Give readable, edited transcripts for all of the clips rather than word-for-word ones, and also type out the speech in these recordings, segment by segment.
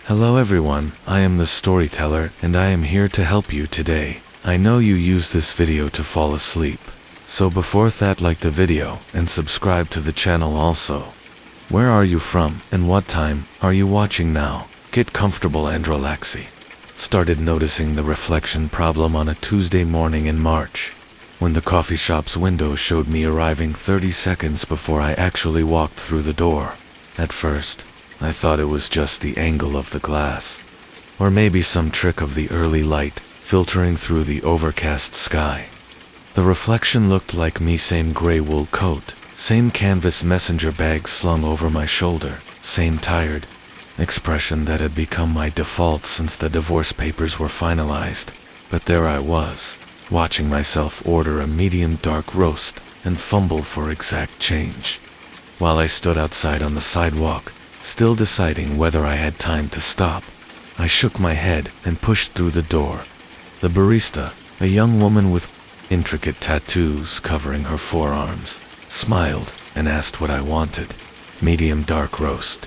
Hello everyone, I am the storyteller and I am here to help you today. I know you use this video to fall asleep. So before that, like the video and subscribe to the channel also. Where are you from and what time are you watching now? Get comfortable and relaxy. Started noticing the reflection problem on a Tuesday morning in March, when the coffee shop's window showed me arriving 30 seconds before I actually walked through the door. At first, I thought it was just the angle of the glass, or maybe some trick of the early light filtering through the overcast sky. The reflection looked like me, same gray wool coat, same canvas messenger bag slung over my shoulder, same tired expression that had become my default since the divorce papers were finalized. But there I was, watching myself order a medium dark roast and fumble for exact change, while I stood outside on the sidewalk, still deciding whether I had time to stop. I shook my head and pushed through the door. The barista, a young woman with intricate tattoos covering her forearms, smiled and asked what I wanted. Medium dark roast.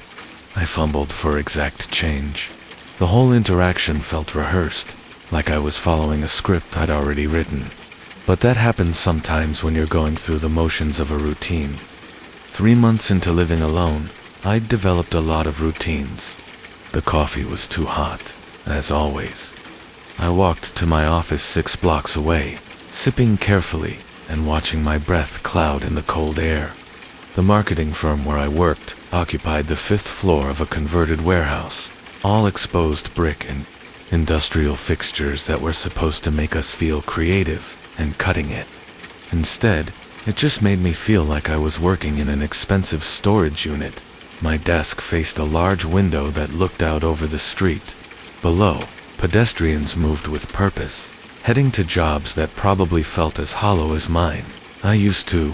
I fumbled for exact change. The whole interaction felt rehearsed, like I was following a script I'd already written. But that happens sometimes when you're going through the motions of a routine. 3 months into living alone, I'd developed a lot of routines. The coffee was too hot, as always. I walked to my office 6 blocks away, sipping carefully and watching my breath cloud in the cold air. The marketing firm where I worked occupied the 5th floor of a converted warehouse, all exposed brick and industrial fixtures that were supposed to make us feel creative and cutting it. Instead, it just made me feel like I was working in an expensive storage unit. My desk faced a large window that looked out over the street. Below, pedestrians moved with purpose, heading to jobs that probably felt as hollow as mine. I used to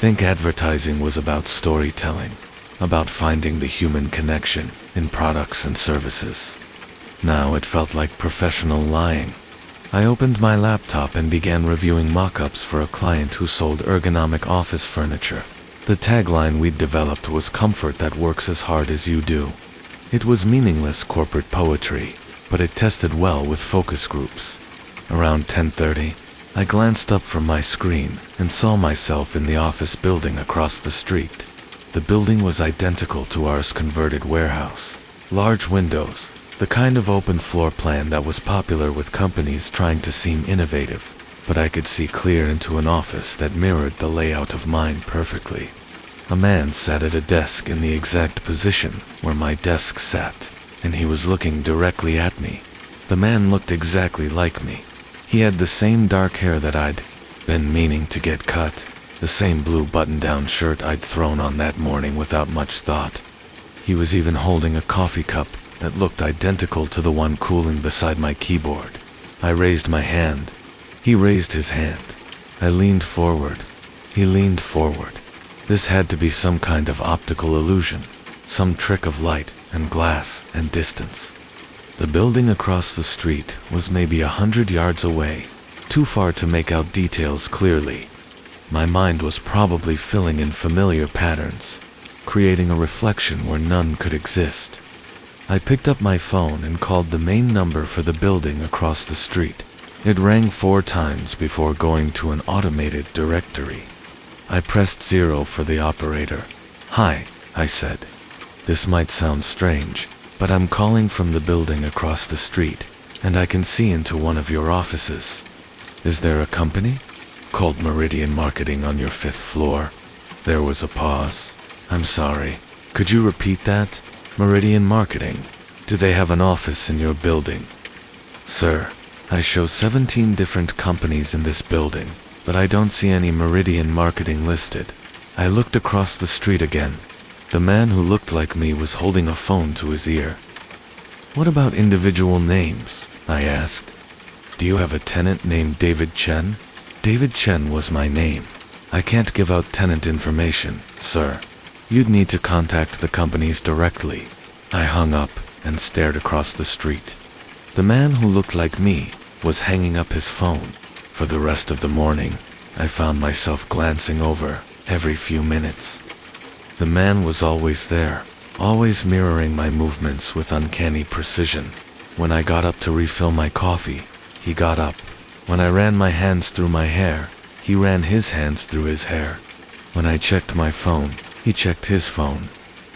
think advertising was about storytelling, about finding the human connection in products and services. Now it felt like professional lying. I opened my laptop and began reviewing mock-ups for a client who sold ergonomic office furniture. The tagline we'd developed was "Comfort that works as hard as you do." It was meaningless corporate poetry, but it tested well with focus groups. Around 10:30, I glanced up from my screen and saw myself in the office building across the street. The building was identical to ours converted warehouse. Large windows, the kind of open floor plan that was popular with companies trying to seem innovative, but I could see clear into an office that mirrored the layout of mine perfectly. A man sat at a desk in the exact position where my desk sat, and he was looking directly at me. The man looked exactly like me. He had the same dark hair that I'd been meaning to get cut, the same blue button-down shirt I'd thrown on that morning without much thought. He was even holding a coffee cup that looked identical to the one cooling beside my keyboard. I raised my hand. He raised his hand. I leaned forward. He leaned forward. This had to be some kind of optical illusion, some trick of light and glass and distance. The building across the street was maybe 100 yards away, too far to make out details clearly. My mind was probably filling in familiar patterns, creating a reflection where none could exist. I picked up my phone and called the main number for the building across the street. It rang 4 times before going to an automated directory. I pressed 0 for the operator. "Hi," I said. "This might sound strange, but I'm calling from the building across the street, and I can see into one of your offices. Is there a company called Meridian Marketing on your 5th floor?" There was a pause. "I'm sorry. Could you repeat that? Meridian Marketing. Do they have an office in your building?" "Sir, I show 17 different companies in this building, but I don't see any Meridian Marketing listed." I looked across the street again. The man who looked like me was holding a phone to his ear. "What about individual names?" I asked. "Do you have a tenant named David Chen?" David Chen was my name. "I can't give out tenant information, sir. You'd need to contact the companies directly." I hung up and stared across the street. The man who looked like me was hanging up his phone. For the rest of the morning, I found myself glancing over every few minutes. The man was always there, always mirroring my movements with uncanny precision. When I got up to refill my coffee, he got up. When I ran my hands through my hair, he ran his hands through his hair. When I checked my phone, he checked his phone.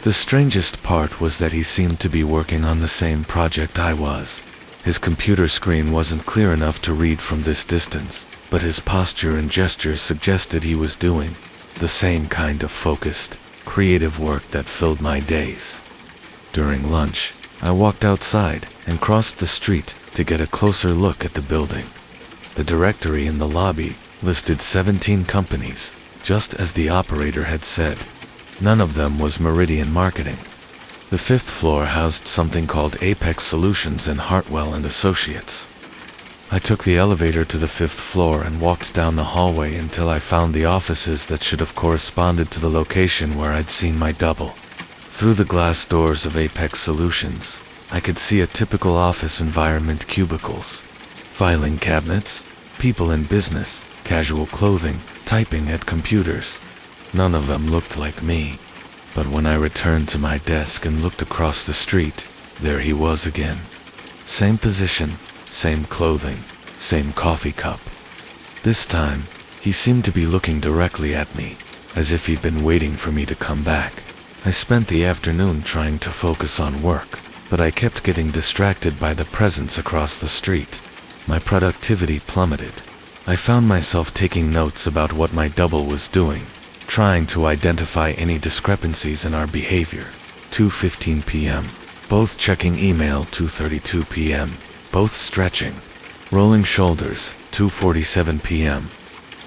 The strangest part was that he seemed to be working on the same project I was. His computer screen wasn't clear enough to read from this distance, but his posture and gestures suggested he was doing the same kind of focused, creative work that filled my days. During lunch, I walked outside and crossed the street to get a closer look at the building. The directory in the lobby listed 17 companies, just as the operator had said. None of them was Meridian Marketing. The fifth floor housed something called Apex Solutions and Hartwell and Associates. I took the elevator to the fifth floor and walked down the hallway until I found the offices that should have corresponded to the location where I'd seen my double. Through the glass doors of Apex Solutions, I could see a typical office environment: cubicles, filing cabinets, people in business, casual clothing, typing at computers. None of them looked like me. But when I returned to my desk and looked across the street, there he was again. Same position, same clothing, same coffee cup. This time, he seemed to be looking directly at me, as if he'd been waiting for me to come back. I spent the afternoon trying to focus on work, but I kept getting distracted by the presence across the street. My productivity plummeted. I found myself taking notes about what my double was doing, trying to identify any discrepancies in our behavior. 2:15 p.m. Both checking email. 2:32 p.m. Both stretching. Rolling shoulders. 2:47 p.m.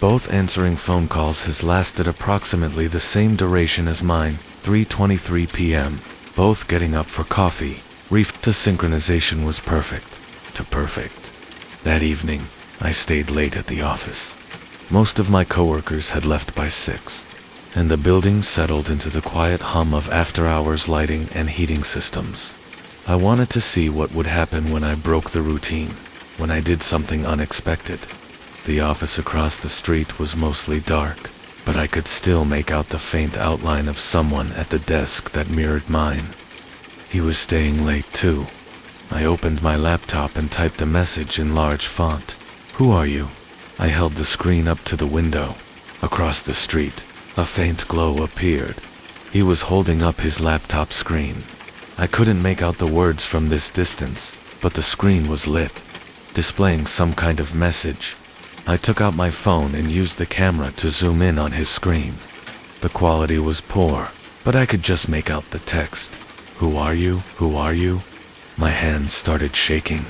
Both answering phone calls. Has lasted approximately the same duration as mine. 3:23 p.m. Both getting up for coffee. To synchronization was perfect. To perfect. That evening, I stayed late at the office. Most of my coworkers had left by 6, and the building settled into the quiet hum of after-hours lighting and heating systems. I wanted to see what would happen when I broke the routine, when I did something unexpected. The office across the street was mostly dark, but I could still make out the faint outline of someone at the desk that mirrored mine. He was staying late too. I opened my laptop and typed a message in large font. "Who are you?" I held the screen up to the window. Across the street, a faint glow appeared. He was holding up his laptop screen. I couldn't make out the words from this distance, but the screen was lit, displaying some kind of message. I took out my phone and used the camera to zoom in on his screen. The quality was poor, but I could just make out the text. "Who are you? Who are you?" My hands started shaking.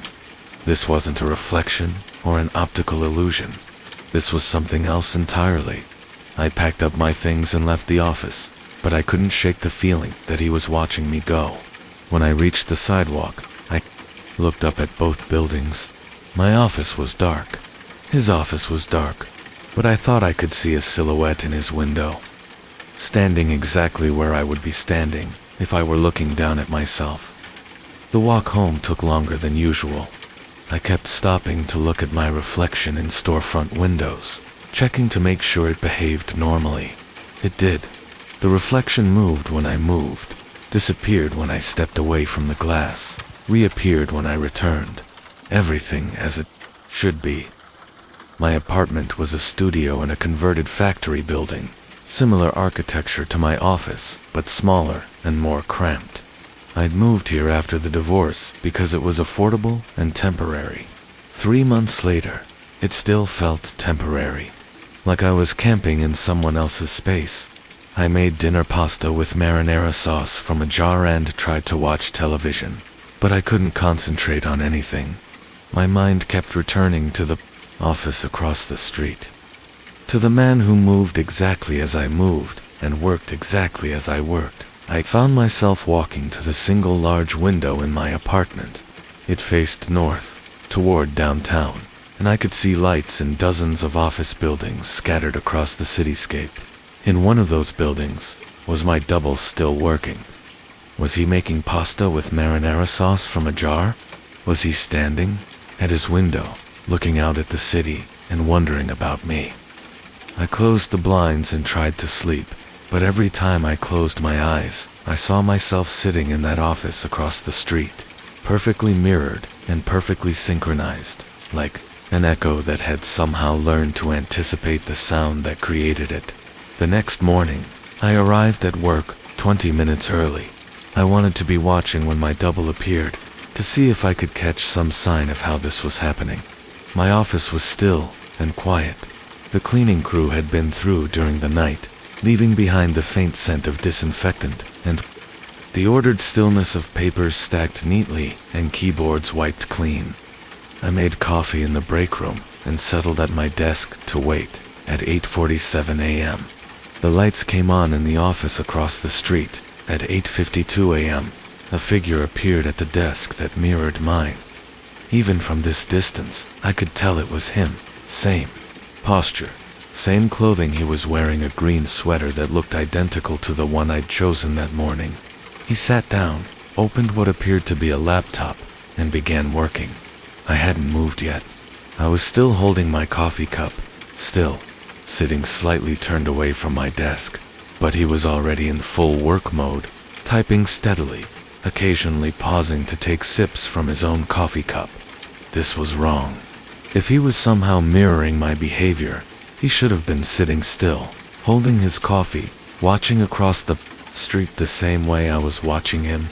This wasn't a reflection or an optical illusion. This was something else entirely. I packed up my things and left the office, but I couldn't shake the feeling that he was watching me go. When I reached the sidewalk, I looked up at both buildings. My office was dark. His office was dark, but I thought I could see a silhouette in his window, standing exactly where I would be standing if I were looking down at myself. The walk home took longer than usual. I kept stopping to look at my reflection in storefront windows, checking to make sure it behaved normally. It did. The reflection moved when I moved, disappeared when I stepped away from the glass, reappeared when I returned. Everything as it should be. My apartment was a studio in a converted factory building, similar architecture to my office, but smaller and more cramped. I'd moved here after the divorce because it was affordable and temporary. 3 months later, it still felt temporary, like I was camping in someone else's space. I made dinner pasta with marinara sauce from a jar and tried to watch television, but I couldn't concentrate on anything. My mind kept returning to the office across the street, to the man who moved exactly as I moved and worked exactly as I worked. I found myself walking to the single large window in my apartment. It faced north, toward downtown, and I could see lights in dozens of office buildings scattered across the cityscape. In one of those buildings was my double still working. Was he making pasta with marinara sauce from a jar? Was he standing at his window, looking out at the city and wondering about me? I closed the blinds and tried to sleep, But every time I closed my eyes, I saw myself sitting in that office across the street, perfectly mirrored and perfectly synchronized, like an echo that had somehow learned to anticipate the sound that created it. The next morning, I arrived at work 20 minutes early. I wanted to be watching when my double appeared, to see if I could catch some sign of how this was happening. My office was still and quiet. The cleaning crew had been through during the night, leaving behind the faint scent of disinfectant and the ordered stillness of papers stacked neatly and keyboards wiped clean. I made coffee in the break room and settled at my desk to wait. At 8:47 a.m., the lights came on in the office across the street. At 8:52 a.m., a figure appeared at the desk that mirrored mine. Even from this distance, I could tell it was him. Same posture, same clothing. He was wearing a green sweater that looked identical to the one I'd chosen that morning. He sat down, opened what appeared to be a laptop, and began working. I hadn't moved yet. I was still holding my coffee cup, still sitting slightly turned away from my desk, but he was already in full work mode, typing steadily, occasionally pausing to take sips from his own coffee cup. This was wrong. If he was somehow mirroring my behavior, he should have been sitting still, holding his coffee, watching across the street the same way I was watching him.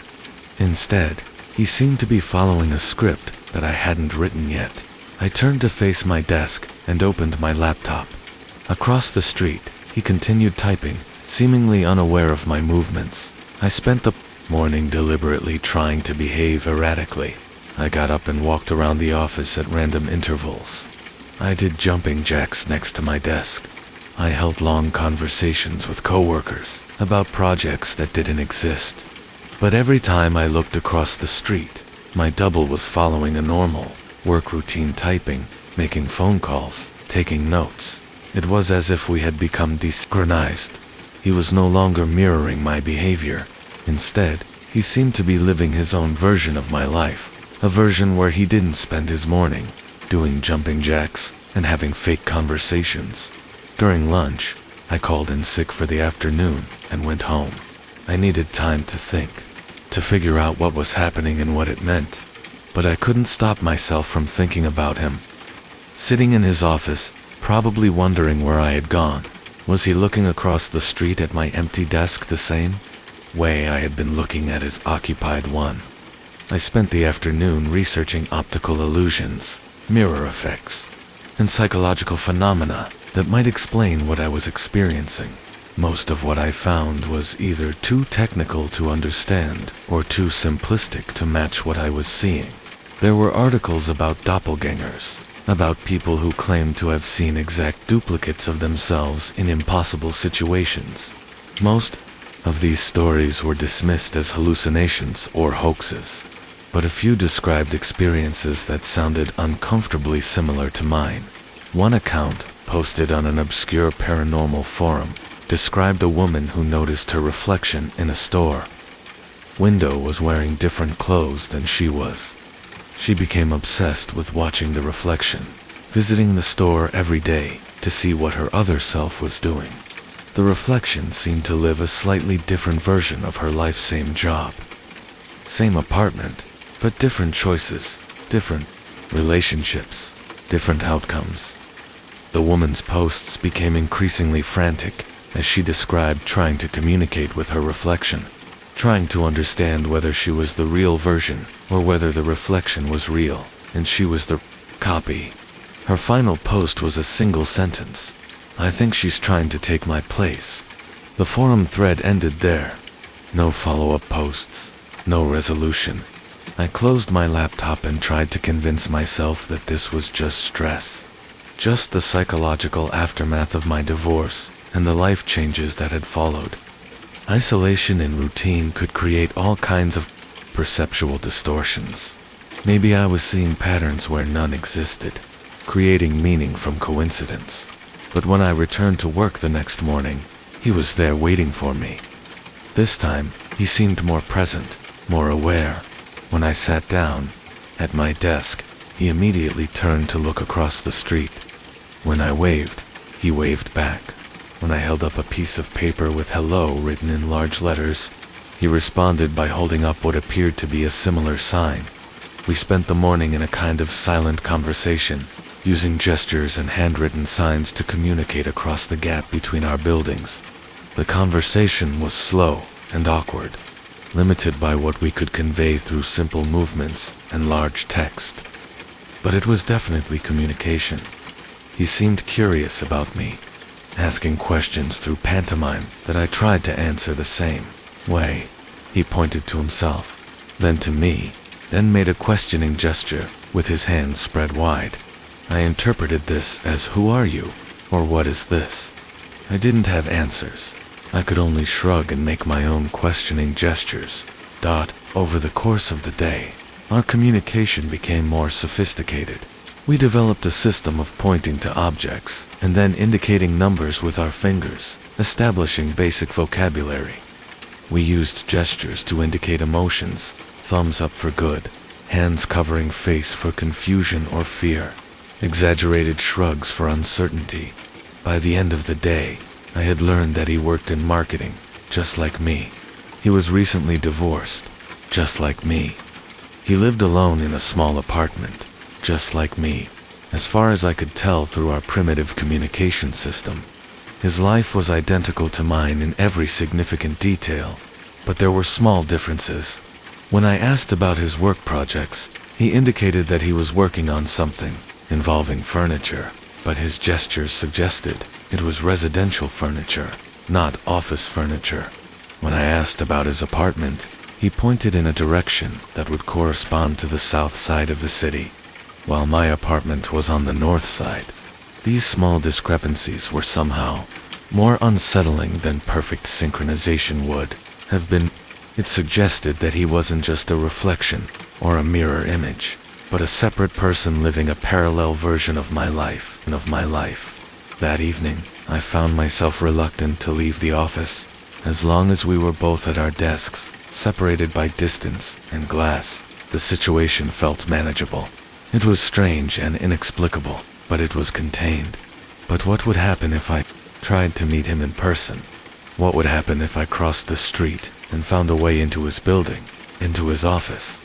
Instead, he seemed to be following a script that I hadn't written yet. I turned to face my desk and opened my laptop. Across the street, he continued typing, seemingly unaware of my movements. I spent the morning deliberately trying to behave erratically. I got up and walked around the office at random intervals. I did jumping jacks next to my desk. I held long conversations with coworkers about projects that didn't exist. But every time I looked across the street, my double was following a normal work routine, typing, making phone calls, taking notes. It was as if we had become desynchronized. He was no longer mirroring my behavior. Instead, he seemed to be living his own version of my life, a version where he didn't spend his morning doing jumping jacks and having fake conversations. During lunch, I called in sick for the afternoon and went home. I needed time to think, to figure out what was happening and what it meant, but I couldn't stop myself from thinking about him. Sitting in his office, probably wondering where I had gone. Was he looking across the street at my empty desk the same way I had been looking at his occupied one? I spent the afternoon researching optical illusions, mirror effects, and psychological phenomena that might explain what I was experiencing. Most of what I found was either too technical to understand or too simplistic to match what I was seeing. There were articles about doppelgangers, about people who claimed to have seen exact duplicates of themselves in impossible situations. Most of these stories were dismissed as hallucinations or hoaxes, but a few described experiences that sounded uncomfortably similar to mine. One account, posted on an obscure paranormal forum, described a woman who noticed her reflection in a store window was wearing different clothes than she was. She became obsessed with watching the reflection, visiting the store every day to see what her other self was doing. The reflection seemed to live a slightly different version of her life, same job, same apartment, but different choices, different relationships, different outcomes. The woman's posts became increasingly frantic as she described trying to communicate with her reflection, trying to understand whether she was the real version or whether the reflection was real and she was the copy. Her final post was a single sentence: "I think she's trying to take my place." The forum thread ended there. No follow-up posts, no resolution. I closed my laptop and tried to convince myself that this was just stress, just the psychological aftermath of my divorce and the life changes that had followed. Isolation and routine could create all kinds of perceptual distortions. Maybe I was seeing patterns where none existed, creating meaning from coincidence. But when I returned to work the next morning, he was there waiting for me. This time, he seemed more present, more aware. When I sat down at my desk, he immediately turned to look across the street. When I waved, he waved back. When I held up a piece of paper with hello written in large letters, he responded by holding up what appeared to be a similar sign. We spent the morning in a kind of silent conversation, using gestures and handwritten signs to communicate across the gap between our buildings. The conversation was slow and awkward, limited by what we could convey through simple movements and large text. But it was definitely communication. He seemed curious about me, asking questions through pantomime that I tried to answer the same way. He pointed to himself, then to me, then made a questioning gesture with his hands spread wide. I interpreted this as "Who are you?" or "What is this?" I didn't have answers. I could only shrug and make my own questioning gestures. Over the course of the day, our communication became more sophisticated. We developed a system of pointing to objects and then indicating numbers with our fingers, establishing basic vocabulary. We used gestures to indicate emotions, thumbs up for good, hands covering face for confusion or fear, exaggerated shrugs for uncertainty. By the end of the day, I had learned that he worked in marketing, just like me. He was recently divorced, just like me. He lived alone in a small apartment, just like me, as far as I could tell through our primitive communication system. His life was identical to mine in every significant detail, but there were small differences. When I asked about his work projects, he indicated that he was working on something involving furniture, but his gestures suggested it was residential furniture, not office furniture. When I asked about his apartment, he pointed in a direction that would correspond to the south side of the city, while my apartment was on the north side. These small discrepancies were somehow more unsettling than perfect synchronization would have been. It suggested that he wasn't just a reflection or a mirror image, but a separate person living a parallel version of my life. That evening, I found myself reluctant to leave the office. As long as we were both at our desks, separated by distance and glass, the situation felt manageable. It was strange and inexplicable, but it was contained. But what would happen if I tried to meet him in person? What would happen if I crossed the street and found a way into his building, into his office?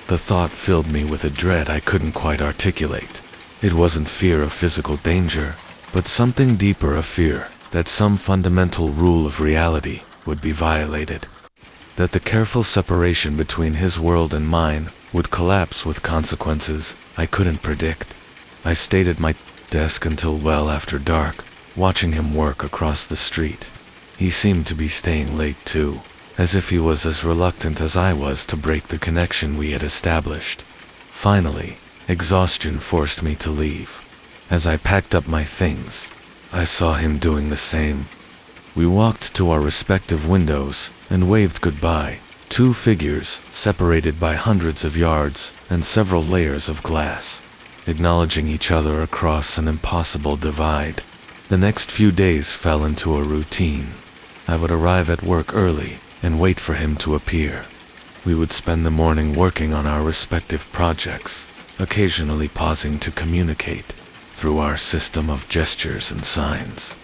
The thought filled me with a dread I couldn't quite articulate. It wasn't fear of physical danger, but something deeper, a fear that some fundamental rule of reality would be violated. That the careful separation between his world and mine would collapse with consequences I couldn't predict. I stayed at my desk until well after dark, watching him work across the street. He seemed to be staying late too, as if he was as reluctant as I was to break the connection we had established. Finally, exhaustion forced me to leave. As I packed up my things, I saw him doing the same. We walked to our respective windows and waved goodbye, two figures separated by hundreds of yards and several layers of glass, acknowledging each other across an impossible divide. The next few days fell into a routine. I would arrive at work early and wait for him to appear. We would spend the morning working on our respective projects, occasionally pausing to communicate through our system of gestures and signs.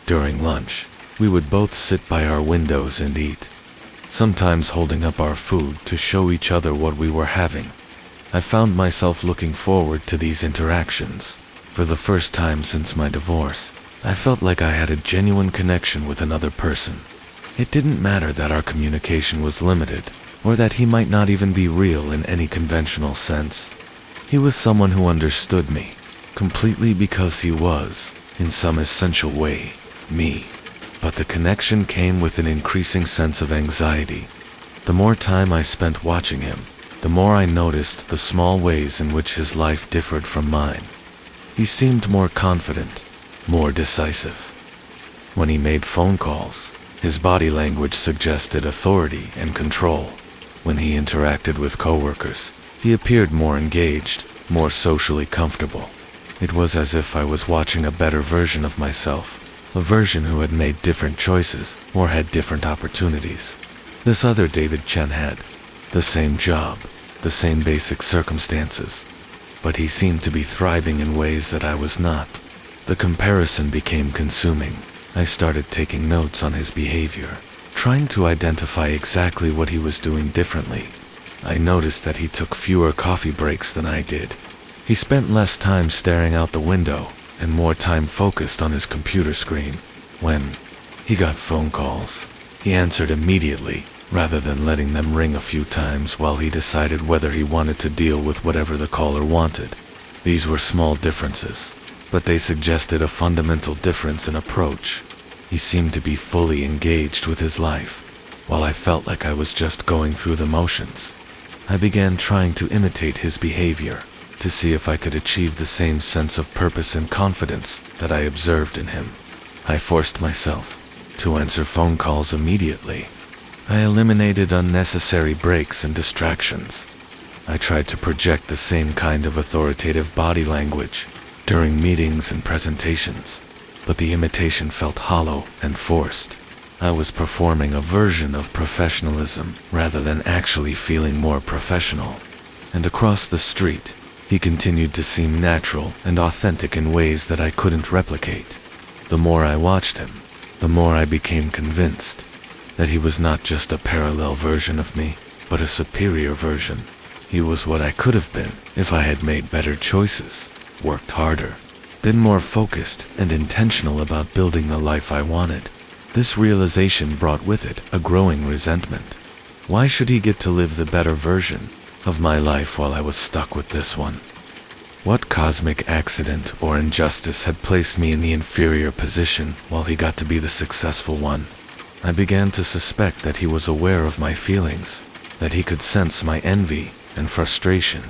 During lunch, we would both sit by our windows and eat, sometimes holding up our food to show each other what we were having. I found myself looking forward to these interactions. For the first time since my divorce, I felt like I had a genuine connection with another person. It didn't matter that our communication was limited, or that he might not even be real in any conventional sense. He was someone who understood me, completely, because he was, in some essential way, me. But the connection came with an increasing sense of anxiety. The more time I spent watching him, the more I noticed the small ways in which his life differed from mine. He seemed more confident, more decisive. When he made phone calls, his body language suggested authority and control. When he interacted with coworkers, he appeared more engaged, more socially comfortable. It was as if I was watching a better version of myself, a version who had made different choices or had different opportunities. This other David Chen had the same job, the same basic circumstances, but he seemed to be thriving in ways that I was not. The comparison became consuming. I started taking notes on his behavior, trying to identify exactly what he was doing differently. I noticed that he took fewer coffee breaks than I did. He spent less time staring out the window and more time focused on his computer screen. When he got phone calls, he answered immediately, rather than letting them ring a few times while he decided whether he wanted to deal with whatever the caller wanted. These were small differences, but they suggested a fundamental difference in approach. He seemed to be fully engaged with his life, while I felt like I was just going through the motions. I began trying to imitate his behavior, to see if I could achieve the same sense of purpose and confidence that I observed in him. I forced myself to answer phone calls immediately. I eliminated unnecessary breaks and distractions. I tried to project the same kind of authoritative body language during meetings and presentations, but the imitation felt hollow and forced. I was performing a version of professionalism rather than actually feeling more professional. And across the street, he continued to seem natural and authentic in ways that I couldn't replicate. The more I watched him, the more I became convinced that he was not just a parallel version of me, but a superior version. He was what I could have been if I had made better choices, worked harder, been more focused and intentional about building the life I wanted. This realization brought with it a growing resentment. Why should he get to live the better version of my life while I was stuck with this one? What cosmic accident or injustice had placed me in the inferior position while he got to be the successful one? I began to suspect that he was aware of my feelings, that he could sense my envy and frustration.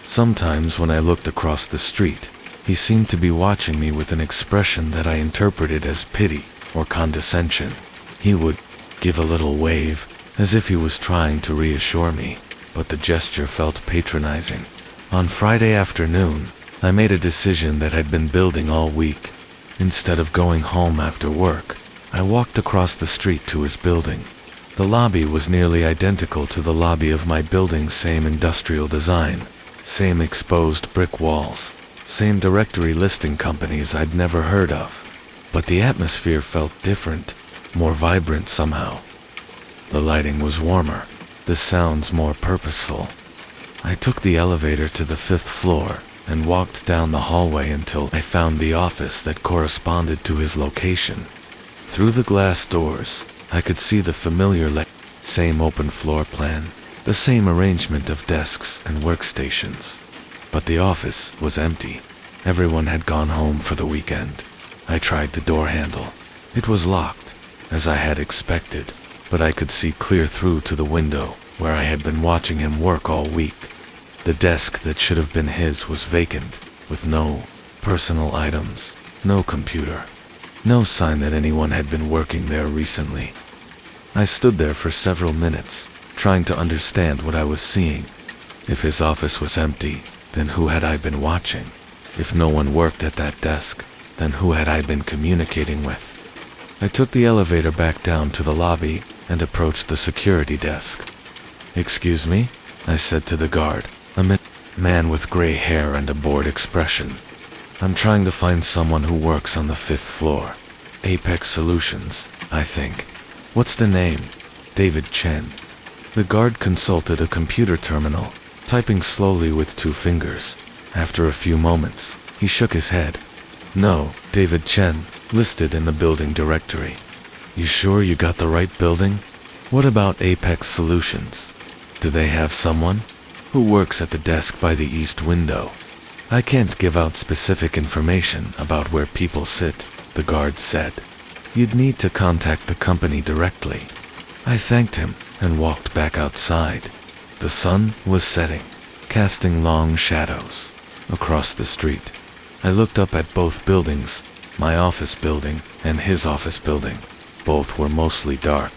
Sometimes when I looked across the street, he seemed to be watching me with an expression that I interpreted as pity or condescension. He would give a little wave, as if he was trying to reassure me, but the gesture felt patronizing. On Friday afternoon, I made a decision that had been building all week. Instead of going home after work, I walked across the street to his building. The lobby was nearly identical to the lobby of my building's same industrial design, same exposed brick walls, same directory listing companies I'd never heard of. But the atmosphere felt different, more vibrant somehow. The lighting was warmer, the sounds more purposeful. I took the elevator to the 5th floor and walked down the hallway until I found the office that corresponded to his location. Through the glass doors, I could see the familiar same open floor plan, the same arrangement of desks and workstations. But the office was empty. Everyone had gone home for the weekend. I tried the door handle. It was locked, as I had expected, but I could see clear through to the window where I had been watching him work all week. The desk that should have been his was vacant, with no personal items, no computer, no sign that anyone had been working there recently. I stood there for several minutes, trying to understand what I was seeing. If his office was empty, then who had I been watching? If no one worked at that desk, then who had I been communicating with? I took the elevator back down to the lobby and approached the security desk. "Excuse me?" I said to the guard, a man with gray hair and a bored expression. "I'm trying to find someone who works on the 5th floor. Apex Solutions, I think." "What's the name?" "David Chen." The guard consulted a computer terminal, typing slowly with 2 fingers. After a few moments, he shook his head. "No, David Chen, listed in the building directory." "You sure you got the right building? What about Apex Solutions? Do they have someone who works at the desk by the east window?" "I can't give out specific information about where people sit," the guard said. "You'd need to contact the company directly." I thanked him and walked back outside. The sun was setting, casting long shadows across the street. I looked up at both buildings, my office building and his office building. Both were mostly dark,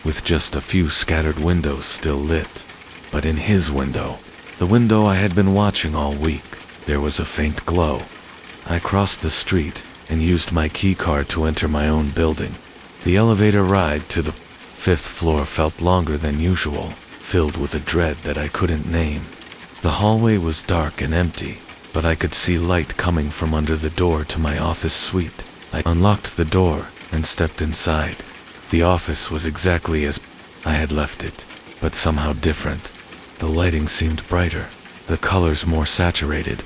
with just a few scattered windows still lit. But in his window, the window I had been watching all week, there was a faint glow. I crossed the street and used my key card to enter my own building. The elevator ride to the 5th floor felt longer than usual, filled with a dread that I couldn't name. The hallway was dark and empty, but I could see light coming from under the door to my office suite. I unlocked the door and stepped inside. The office was exactly as I had left it, but somehow different. The lighting seemed brighter, the colors more saturated.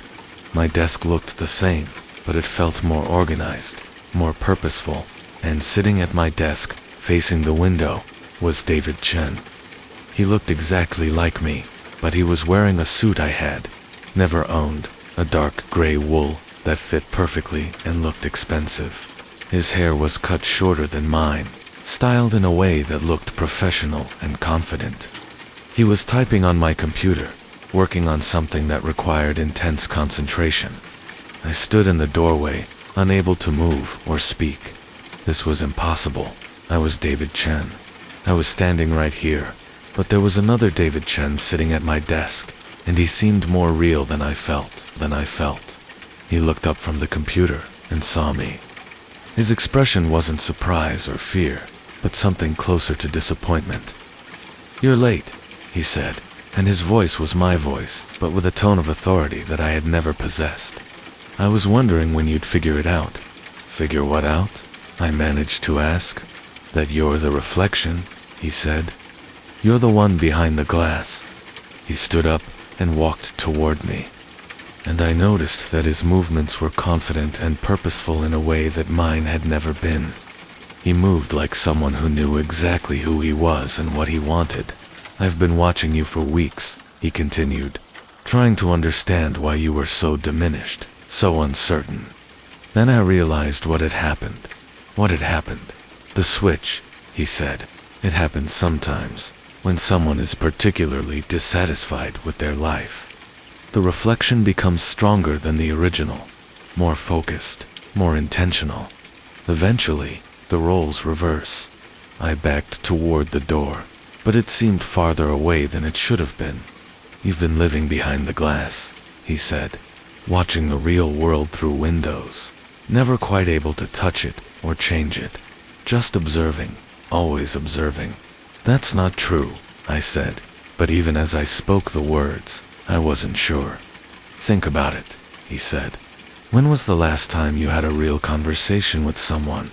My desk looked the same, but it felt more organized, more purposeful, and sitting at my desk, facing the window, was David Chen. He looked exactly like me, but he was wearing a suit I had never owned, a dark gray wool that fit perfectly and looked expensive. His hair was cut shorter than mine, styled in a way that looked professional and confident. He was typing on my computer, working on something that required intense concentration. I stood in the doorway, unable to move or speak. This was impossible. I was David Chen. I was standing right here, but there was another David Chen sitting at my desk, and he seemed more real than I felt. He looked up from the computer and saw me. His expression wasn't surprise or fear, but something closer to disappointment. "You're late," he said, and his voice was my voice, but with a tone of authority that I had never possessed. "I was wondering when you'd figure it out." "Figure what out?" I managed to ask. "That you're the reflection," he said. "You're the one behind the glass." He stood up and walked toward me, and I noticed that his movements were confident and purposeful in a way that mine had never been. He moved like someone who knew exactly who he was and what he wanted. "I've been watching you for weeks," he continued, "trying to understand why you were so diminished, so uncertain. Then I realized what had happened. What had happened? The switch," he said. "It happens sometimes, when someone is particularly dissatisfied with their life. The reflection becomes stronger than the original, more focused, more intentional. Eventually, the roles reverse." I backed toward the door, but it seemed farther away than it should have been. "You've been living behind the glass," he said, "watching the real world through windows, never quite able to touch it or change it, just observing, always observing." "That's not true," I said, but even as I spoke the words, I wasn't sure. "Think about it," he said. "When was the last time you had a real conversation with someone?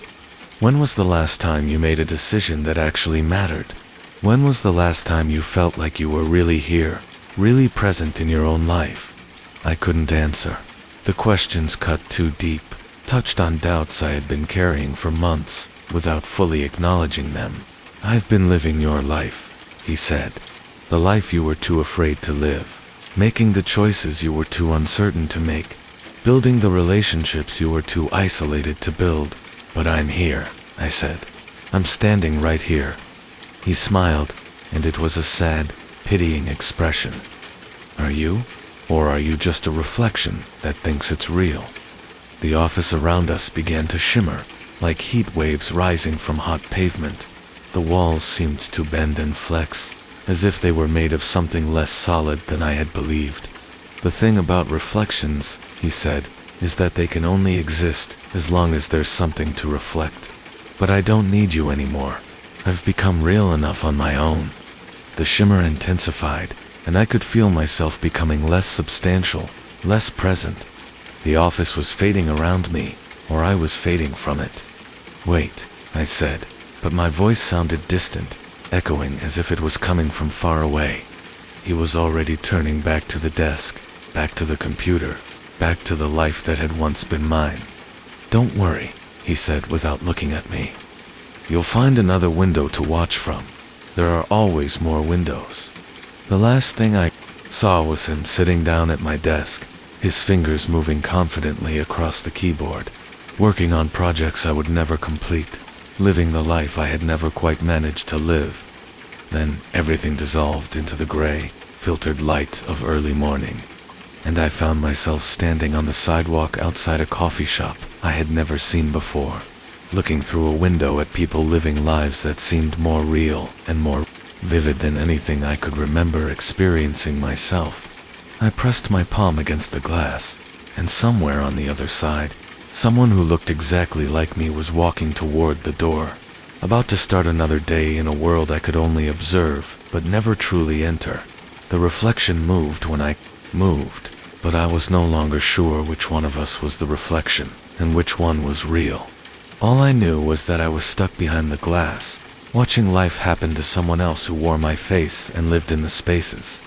When was the last time you made a decision that actually mattered? When was the last time you felt like you were really here, really present in your own life?" I couldn't answer. The questions cut too deep, touched on doubts I had been carrying for months, without fully acknowledging them. "I've been living your life," he said. "The life you were too afraid to live. Making the choices you were too uncertain to make. Building the relationships you were too isolated to build. But I'm here," I said. "I'm standing right here." He smiled, and it was a sad, pitying expression. "Are you? Or are you just a reflection that thinks it's real?" The office around us began to shimmer, like heat waves rising from hot pavement. The walls seemed to bend and flex, as if they were made of something less solid than I had believed. "The thing about reflections," he said, "is that they can only exist as long as there's something to reflect. But I don't need you anymore. I've become real enough on my own." The shimmer intensified, and I could feel myself becoming less substantial, less present. The office was fading around me, or I was fading from it. "Wait," I said, but my voice sounded distant, echoing as if it was coming from far away. He was already turning back to the desk, back to the computer, back to the life that had once been mine. "Don't worry," he said without looking at me. "You'll find another window to watch from. There are always more windows." The last thing I saw was him sitting down at my desk, his fingers moving confidently across the keyboard, working on projects I would never complete, living the life I had never quite managed to live. Then everything dissolved into the gray, filtered light of early morning, and I found myself standing on the sidewalk outside a coffee shop I had never seen before, looking through a window at people living lives that seemed more real and more vivid than anything I could remember experiencing myself. I pressed my palm against the glass, and somewhere on the other side, someone who looked exactly like me was walking toward the door, about to start another day in a world I could only observe, but never truly enter. The reflection moved when I moved, but I was no longer sure which one of us was the reflection, and which one was real. All I knew was that I was stuck behind the glass, watching life happen to someone else who wore my face and lived in the spaces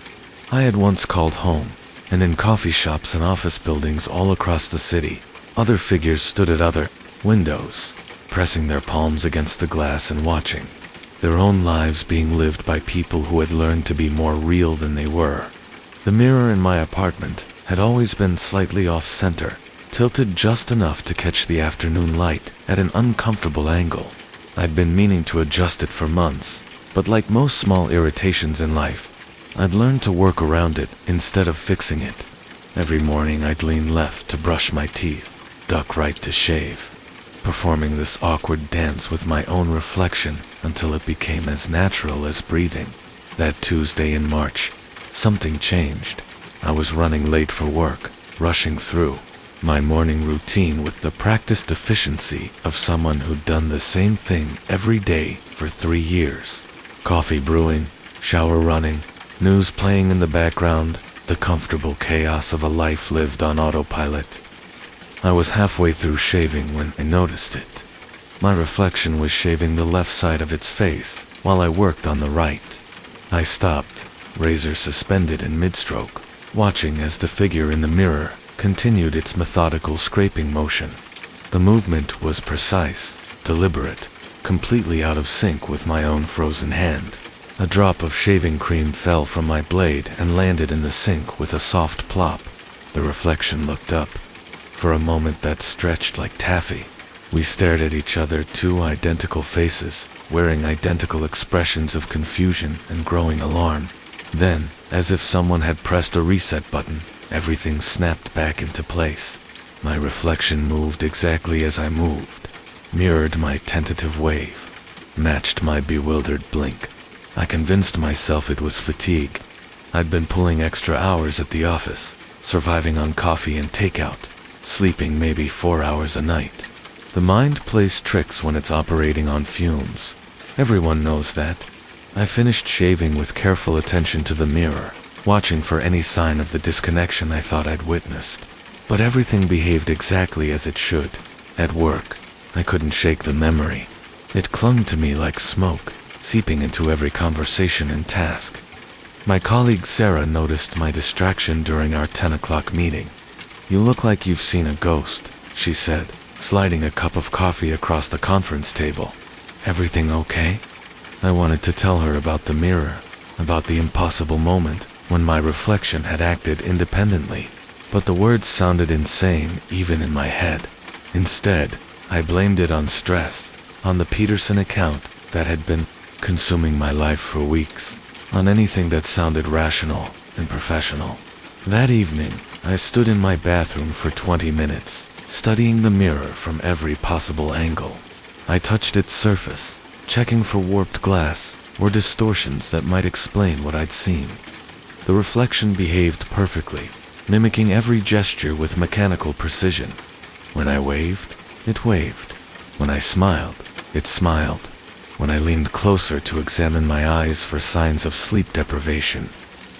I had once called home. And in coffee shops and office buildings all across the city, other figures stood at other windows, pressing their palms against the glass and watching their own lives being lived by people who had learned to be more real than they were. The mirror in my apartment had always been slightly off-center, tilted just enough to catch the afternoon light at an uncomfortable angle. I'd been meaning to adjust it for months, but like most small irritations in life, I'd learned to work around it instead of fixing it. Every morning I'd lean left to brush my teeth, duck right to shave, performing this awkward dance with my own reflection until it became as natural as breathing. That Tuesday in March, something changed. I was running late for work, rushing through my morning routine with the practiced efficiency of someone who'd done the same thing every day for 3 years. Coffee brewing, shower running, news playing in the background, the comfortable chaos of a life lived on autopilot. I was halfway through shaving when I noticed it. My reflection was shaving the left side of its face while I worked on the right. I stopped, razor suspended in mid-stroke, watching as the figure in the mirror continued its methodical scraping motion. The movement was precise, deliberate, completely out of sync with my own frozen hand. A drop of shaving cream fell from my blade and landed in the sink with a soft plop. The reflection looked up. For a moment that stretched like taffy. We stared at each other, two identical faces, wearing identical expressions of confusion and growing alarm. Then, as if someone had pressed a reset button, everything snapped back into place. My reflection moved exactly as I moved, mirrored my tentative wave, matched my bewildered blink. I convinced myself it was fatigue. I'd been pulling extra hours at the office, surviving on coffee and takeout, sleeping maybe 4 hours a night. The mind plays tricks when it's operating on fumes. Everyone knows that. I finished shaving with careful attention to the mirror, watching for any sign of the disconnection I thought I'd witnessed. But everything behaved exactly as it should. At work, I couldn't shake the memory. It clung to me like smoke, seeping into every conversation and task. My colleague Sarah noticed my distraction during our 10 o'clock meeting. "You look like you've seen a ghost," she said, sliding a cup of coffee across the conference table. "Everything okay?" I wanted to tell her about the mirror, about the impossible moment when my reflection had acted independently, but the words sounded insane even in my head. Instead, I blamed it on stress, on the Peterson account that had been consuming my life for weeks, on anything that sounded rational and professional. That evening, I stood in my bathroom for 20 minutes, studying the mirror from every possible angle. I touched its surface, checking for warped glass or distortions that might explain what I'd seen. The reflection behaved perfectly, mimicking every gesture with mechanical precision. When I waved, it waved. When I smiled, it smiled. When I leaned closer to examine my eyes for signs of sleep deprivation,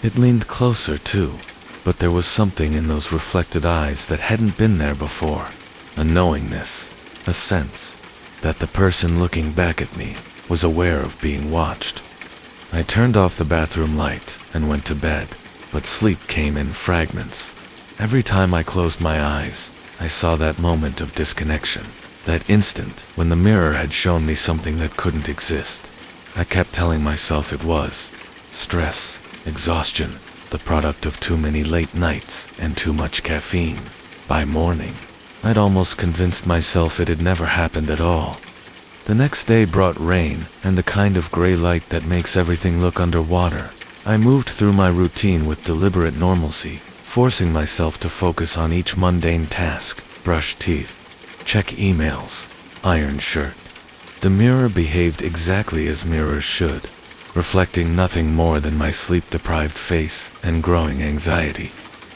it leaned closer too. But there was something in those reflected eyes that hadn't been there before. A knowingness, a sense that the person looking back at me was aware of being watched. I turned off the bathroom light and went to bed, but sleep came in fragments. Every time I closed my eyes, I saw that moment of disconnection, that instant when the mirror had shown me something that couldn't exist. I kept telling myself it was stress, exhaustion, the product of too many late nights and too much caffeine. By morning, I'd almost convinced myself it had never happened at all. The next day brought rain and the kind of gray light that makes everything look underwater. I moved through my routine with deliberate normalcy, forcing myself to focus on each mundane task: brush teeth, check emails, iron shirt. The mirror behaved exactly as mirrors should, reflecting nothing more than my sleep-deprived face and growing anxiety.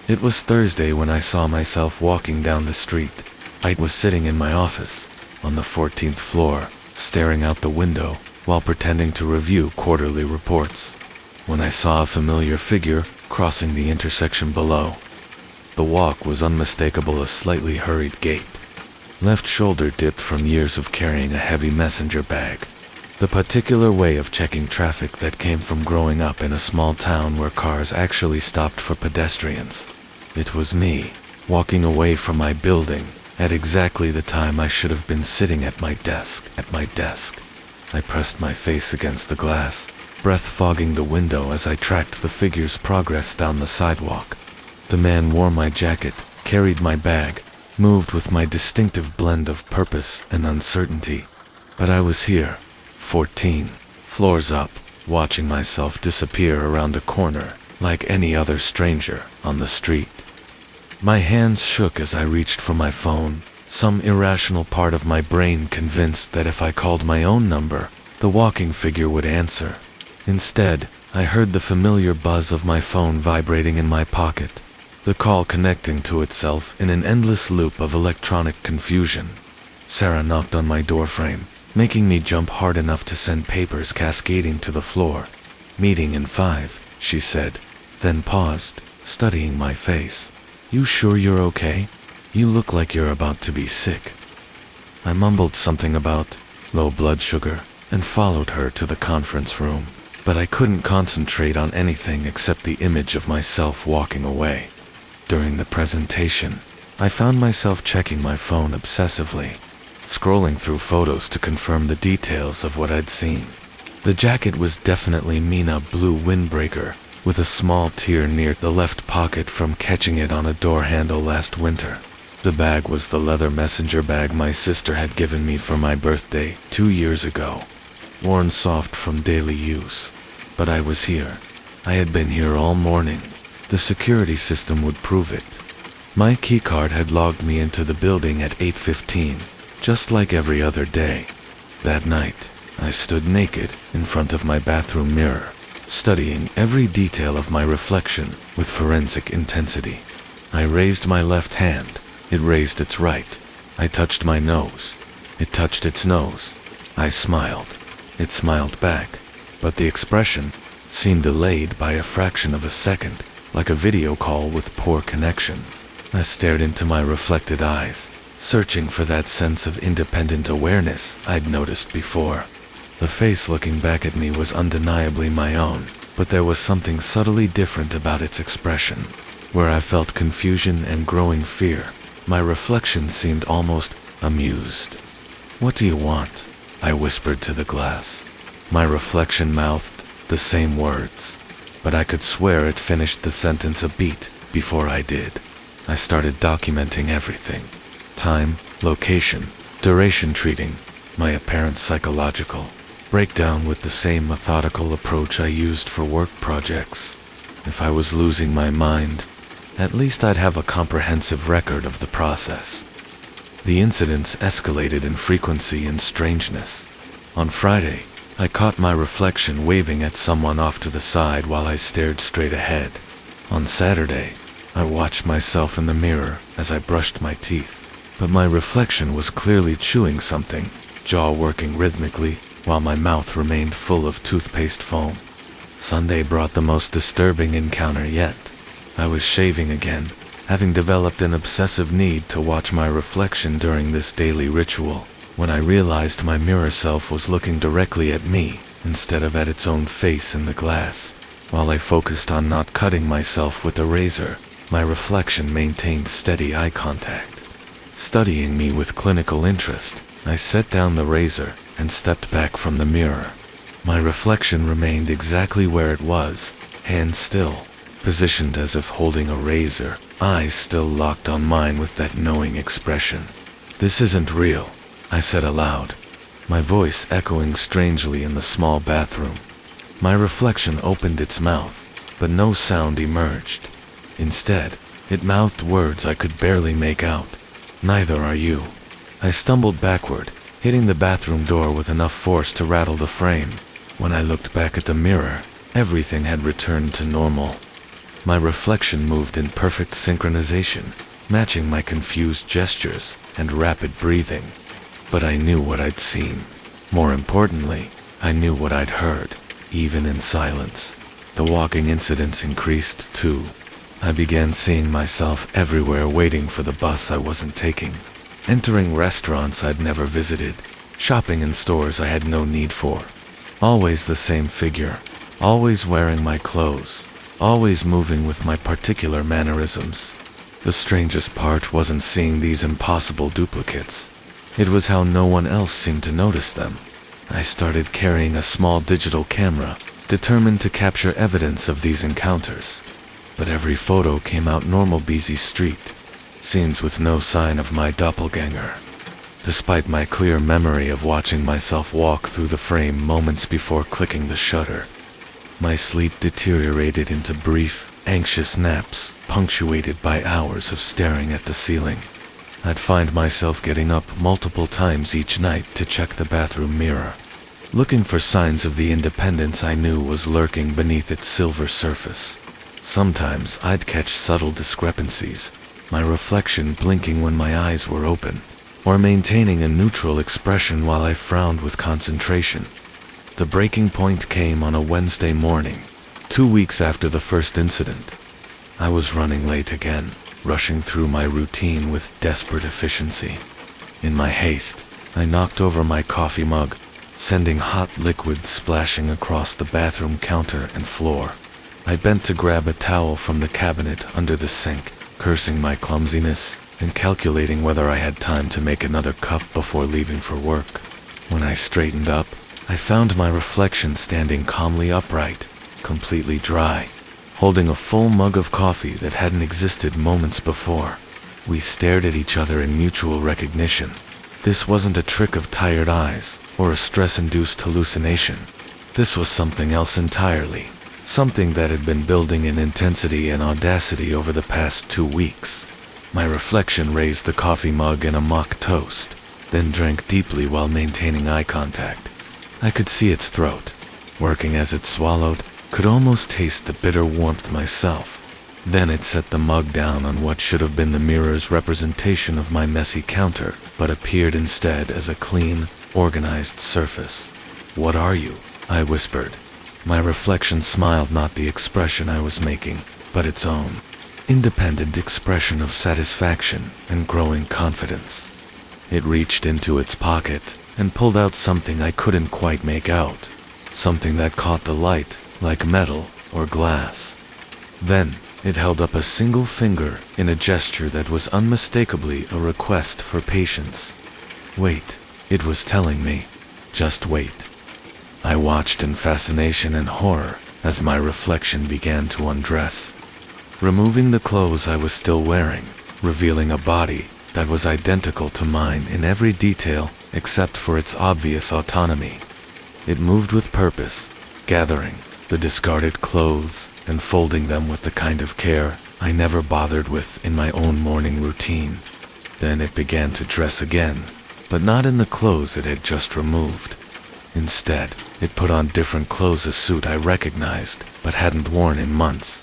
It was Thursday when I saw myself walking down the street. I was sitting in my office, on the 14th floor, staring out the window while pretending to review quarterly reports, when I saw a familiar figure crossing the intersection below. The walk was unmistakable, a slightly hurried gait. Left shoulder dipped from years of carrying a heavy messenger bag. The particular way of checking traffic that came from growing up in a small town where cars actually stopped for pedestrians. It was me, walking away from my building, at exactly the time I should have been sitting at my desk. I pressed my face against the glass, breath fogging the window as I tracked the figure's progress down the sidewalk. The man wore my jacket, carried my bag, moved with my distinctive blend of purpose and uncertainty. But I was here, 14 floors up, watching myself disappear around a corner, like any other stranger on the street. My hands shook as I reached for my phone, some irrational part of my brain convinced that if I called my own number, the walking figure would answer. Instead, I heard the familiar buzz of my phone vibrating in my pocket, the call connecting to itself in an endless loop of electronic confusion. Sarah knocked on my doorframe, making me jump hard enough to send papers cascading to the floor. "Meeting in 5, she said, then paused, studying my face. "You sure you're okay? You look like you're about to be sick." I mumbled something about low blood sugar and followed her to the conference room, but I couldn't concentrate on anything except the image of myself walking away. During the presentation, I found myself checking my phone obsessively, scrolling through photos to confirm the details of what I'd seen. The jacket was definitely Mina blue windbreaker, with a small tear near the left pocket from catching it on a door handle last winter. The bag was the leather messenger bag my sister had given me for my birthday 2 years ago, worn soft from daily use. But I was here. I had been here all morning. The security system would prove it. My keycard had logged me into the building at 8:15, just like every other day. That night, I stood naked in front of my bathroom mirror, studying every detail of my reflection with forensic intensity. I raised my left hand. It raised its right. I touched my nose. It touched its nose. I smiled. It smiled back. But the expression seemed delayed by a fraction of a second, like a video call with poor connection. I stared into my reflected eyes, searching for that sense of independent awareness I'd noticed before. The face looking back at me was undeniably my own, but there was something subtly different about its expression. Where I felt confusion and growing fear, my reflection seemed almost amused. "What do you want?" I whispered to the glass. My reflection mouthed the same words, but I could swear it finished the sentence a beat before I did. I started documenting everything: time, location, duration, treating my apparent psychological breakdown with the same methodical approach I used for work projects. If I was losing my mind, at least I'd have a comprehensive record of the process. The incidents escalated in frequency and strangeness. On Friday, I caught my reflection waving at someone off to the side while I stared straight ahead. On Saturday, I watched myself in the mirror as I brushed my teeth, but my reflection was clearly chewing something, jaw working rhythmically, while my mouth remained full of toothpaste foam. Sunday brought the most disturbing encounter yet. I was shaving again, having developed an obsessive need to watch my reflection during this daily ritual, when I realized my mirror self was looking directly at me instead of at its own face in the glass. While I focused on not cutting myself with a razor, my reflection maintained steady eye contact. Studying me with clinical interest, I set down the razor and stepped back from the mirror. My reflection remained exactly where it was, hands still, positioned as if holding a razor, eyes still locked on mine with that knowing expression. "This isn't real," I said aloud, my voice echoing strangely in the small bathroom. My reflection opened its mouth, but no sound emerged. Instead, it mouthed words I could barely make out. "Neither are you." I stumbled backward, hitting the bathroom door with enough force to rattle the frame. When I looked back at the mirror, everything had returned to normal. My reflection moved in perfect synchronization, matching my confused gestures and rapid breathing. But I knew what I'd seen. More importantly, I knew what I'd heard, even in silence. The walking incidents increased too. I began seeing myself everywhere waiting for the bus I wasn't taking. entering restaurants I'd never visited, shopping in stores I had no need for. Always the same figure, always wearing my clothes, always moving with my particular mannerisms. The strangest part wasn't seeing these impossible duplicates. It was how no one else seemed to notice them. I started carrying a small digital camera, determined to capture evidence of these encounters. But every photo came out normal busy street, scenes with no sign of my doppelganger. Despite my clear memory of watching myself walk through the frame moments before clicking the shutter, my sleep deteriorated into brief, anxious naps, punctuated by hours of staring at the ceiling. I'd find myself getting up multiple times each night to check the bathroom mirror, looking for signs of the independence I knew was lurking beneath its silver surface. Sometimes I'd catch subtle discrepancies, my reflection blinking when my eyes were open, or maintaining a neutral expression while I frowned with concentration. The breaking point came on a Wednesday morning, 2 weeks after the first incident. I was running late again, rushing through my routine with desperate efficiency. In my haste, I knocked over my coffee mug, sending hot liquid splashing across the bathroom counter and floor. I bent to grab a towel from the cabinet under the sink, cursing my clumsiness and calculating whether I had time to make another cup before leaving for work. When I straightened up, I found my reflection standing calmly upright, completely dry, holding a full mug of coffee that hadn't existed moments before. We stared at each other in mutual recognition. This wasn't a trick of tired eyes or a stress-induced hallucination. This was something else entirely, something that had been building in intensity and audacity over the past 2 weeks. My reflection raised the coffee mug in a mock toast, then drank deeply while maintaining eye contact. I could see its throat, working as it swallowed, could almost taste the bitter warmth myself. Then it set the mug down on what should have been the mirror's representation of my messy counter, but appeared instead as a clean, organized surface. "What are you?" I whispered. My reflection smiled, not the expression I was making, but its own, independent expression of satisfaction and growing confidence. It reached into its pocket and pulled out something I couldn't quite make out, something that caught the light like metal or glass. Then it held up a single finger in a gesture that was unmistakably a request for patience. Wait, it was telling me, just wait. I watched in fascination and horror as my reflection began to undress, removing the clothes I was still wearing, revealing a body that was identical to mine in every detail except for its obvious autonomy. It moved with purpose, gathering the discarded clothes and folding them with the kind of care I never bothered with in my own morning routine. Then it began to dress again, but not in the clothes it had just removed. Instead, it put on different clothes, a suit I recognized but hadn't worn in months,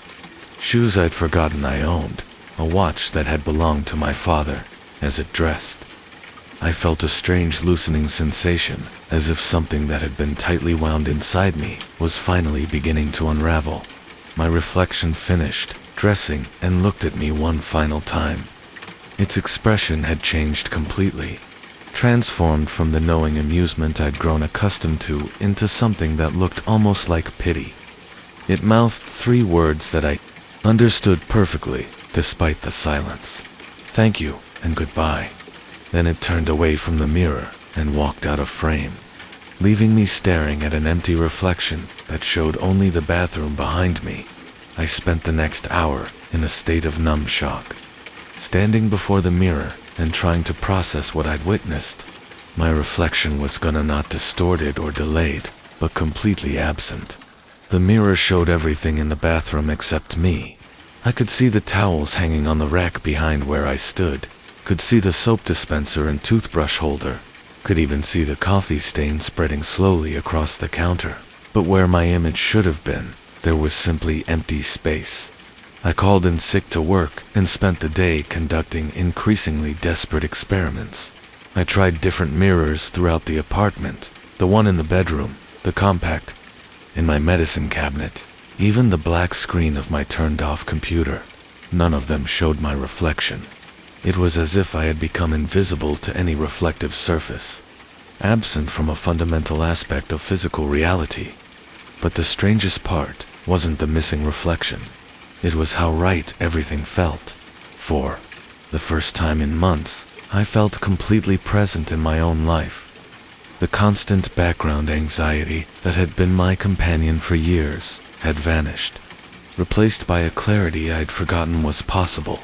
shoes I'd forgotten I owned, a watch that had belonged to my father. As it dressed, I felt a strange loosening sensation, as if something that had been tightly wound inside me was finally beginning to unravel. My reflection finished dressing and looked at me one final time. Its expression had changed completely, transformed from the knowing amusement I'd grown accustomed to into something that looked almost like pity. It mouthed 3 words that I understood perfectly, despite the silence. "Thank you, and goodbye." Then it turned away from the mirror and walked out of frame, leaving me staring at an empty reflection that showed only the bathroom behind me. I spent the next hour in a state of numb shock, standing before the mirror and trying to process what I'd witnessed. My reflection was gonna not distorted or delayed, but completely absent. The mirror showed everything in the bathroom except me. I could see the towels hanging on the rack behind where I stood, could see the soap dispenser and toothbrush holder, could even see the coffee stain spreading slowly across the counter. But where my image should have been, there was simply empty space. I called in sick to work and spent the day conducting increasingly desperate experiments. I tried different mirrors throughout the apartment, the one in the bedroom, the compact, in my medicine cabinet, even the black screen of my turned-off computer. None of them showed my reflection. It was as if I had become invisible to any reflective surface, absent from a fundamental aspect of physical reality. But the strangest part wasn't the missing reflection. It was how right everything felt. For the first time in months, I felt completely present in my own life. The constant background anxiety that had been my companion for years had vanished, replaced by a clarity I'd forgotten was possible.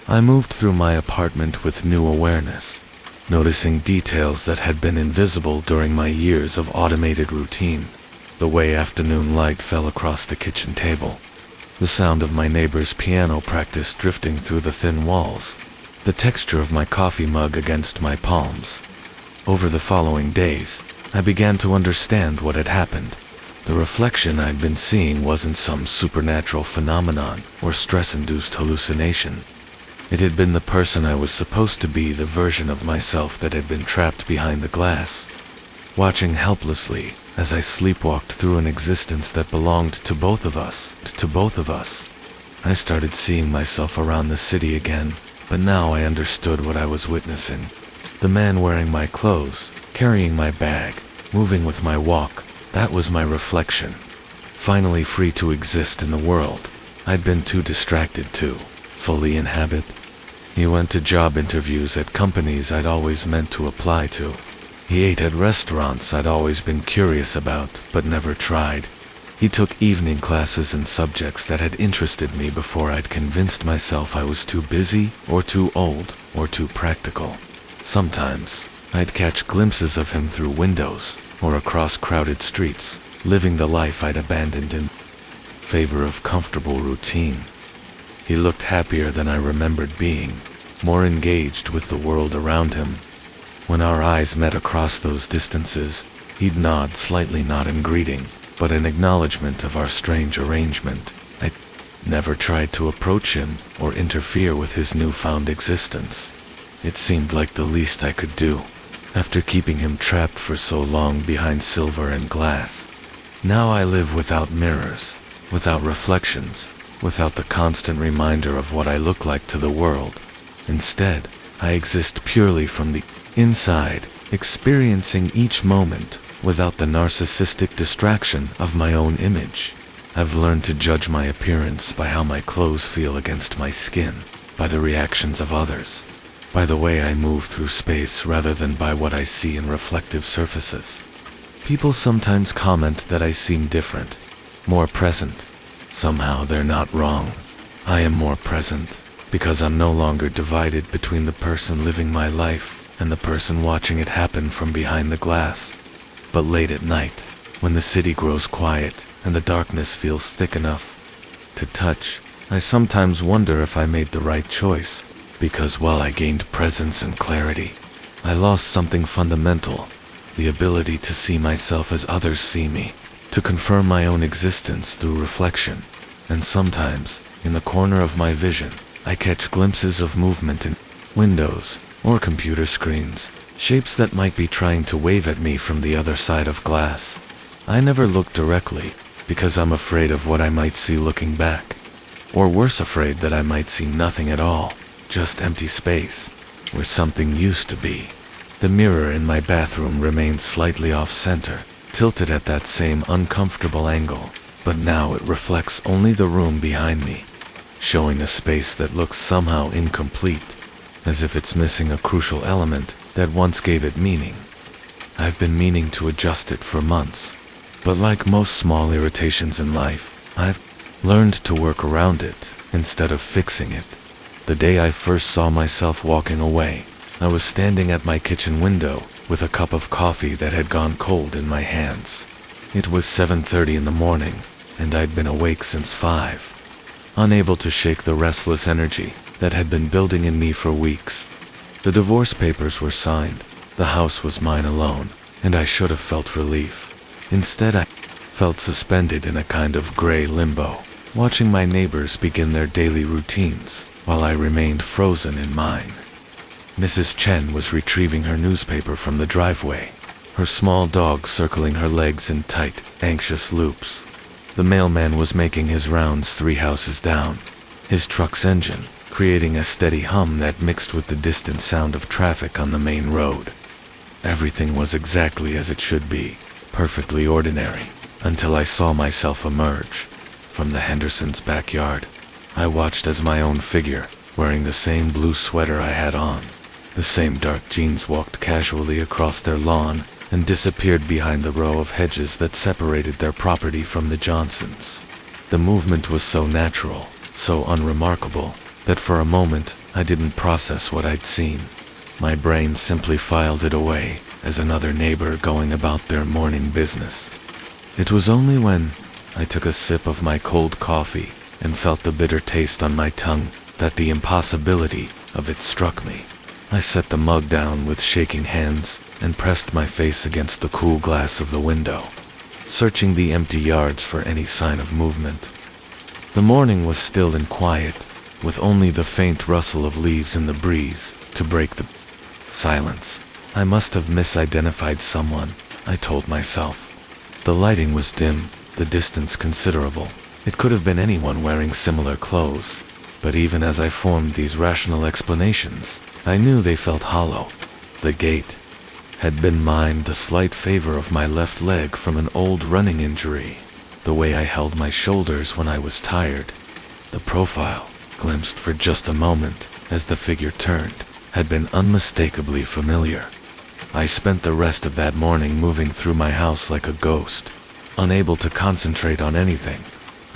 I moved through my apartment with new awareness, noticing details that had been invisible during my years of automated routine. The way afternoon light fell across the kitchen table, the sound of my neighbor's piano practice drifting through the thin walls, the texture of my coffee mug against my palms. Over the following days, I began to understand what had happened. The reflection I'd been seeing wasn't some supernatural phenomenon or stress-induced hallucination. It had been the person I was supposed to be, the version of myself that had been trapped behind the glass, watching helplessly as I sleepwalked through an existence that belonged to both of us. I started seeing myself around the city again, but now I understood what I was witnessing. The man wearing my clothes, carrying my bag, moving with my walk, that was my reflection. Finally free to exist in the world I'd been too distracted to fully inhabit. He went to job interviews at companies I'd always meant to apply to. He ate at restaurants I'd always been curious about, but never tried. He took evening classes in subjects that had interested me before I'd convinced myself I was too busy, or too old, or too practical. Sometimes, I'd catch glimpses of him through windows, or across crowded streets, living the life I'd abandoned in favor of comfortable routine. He looked happier than I remembered being, more engaged with the world around him. When our eyes met across those distances, he'd nod slightly, not in greeting, but in acknowledgement of our strange arrangement. I never tried to approach him or interfere with his newfound existence. It seemed like the least I could do, after keeping him trapped for so long behind silver and glass. Now I live without mirrors, without reflections, without the constant reminder of what I look like to the world. Instead, I exist purely from the inside, experiencing each moment without the narcissistic distraction of my own image. I've learned to judge my appearance by how my clothes feel against my skin, by the reactions of others, by the way I move through space rather than by what I see in reflective surfaces. People sometimes comment that I seem different, more present. Somehow they're not wrong. I am more present, because I'm no longer divided between the person living my life and the person watching it happen from behind the glass. But late at night, when the city grows quiet and the darkness feels thick enough to touch, I sometimes wonder if I made the right choice, because while I gained presence and clarity, I lost something fundamental, the ability to see myself as others see me, to confirm my own existence through reflection. And sometimes, in the corner of my vision, I catch glimpses of movement in windows or computer screens, shapes that might be trying to wave at me from the other side of glass. I never look directly, because I'm afraid of what I might see looking back. Or worse, afraid that I might see nothing at all, just empty space, where something used to be. The mirror in my bathroom remains slightly off-center, tilted at that same uncomfortable angle, but now it reflects only the room behind me, showing a space that looks somehow incomplete, as if it's missing a crucial element that once gave it meaning. I've been meaning to adjust it for months, but like most small irritations in life, I've learned to work around it instead of fixing it. The day I first saw myself walking away, I was standing at my kitchen window with a cup of coffee that had gone cold in my hands. It was 7:30 in the morning, and I'd been awake since 5, unable to shake the restless energy that had been building in me for weeks. The divorce papers were signed, the house was mine alone, and I should have felt relief. Instead, I felt suspended in a kind of gray limbo, watching my neighbors begin their daily routines, while I remained frozen in mine. Mrs. Chen was retrieving her newspaper from the driveway, her small dog circling her legs in tight, anxious loops. The mailman was making his rounds 3 houses down, his truck's engine creating a steady hum that mixed with the distant sound of traffic on the main road. Everything was exactly as it should be, perfectly ordinary, until I saw myself emerge from the Hendersons' backyard. I watched as my own figure, wearing the same blue sweater I had on, the same dark jeans, walked casually across their lawn and disappeared behind the row of hedges that separated their property from the Johnsons'. The movement was so natural, so unremarkable, that for a moment I didn't process what I'd seen. My brain simply filed it away as another neighbor going about their morning business. It was only when I took a sip of my cold coffee and felt the bitter taste on my tongue that the impossibility of it struck me. I set the mug down with shaking hands and pressed my face against the cool glass of the window, searching the empty yards for any sign of movement. The morning was still and quiet, with only the faint rustle of leaves in the breeze to break the silence. I must have misidentified someone, I told myself. The lighting was dim, the distance considerable. It could have been anyone wearing similar clothes, but even as I formed these rational explanations, I knew they felt hollow. The gait had been mine, the slight favor of my left leg from an old running injury, the way I held my shoulders when I was tired. The profile, glimpsed for just a moment as the figure turned, had been unmistakably familiar. I spent the rest of that morning moving through my house like a ghost, unable to concentrate on anything.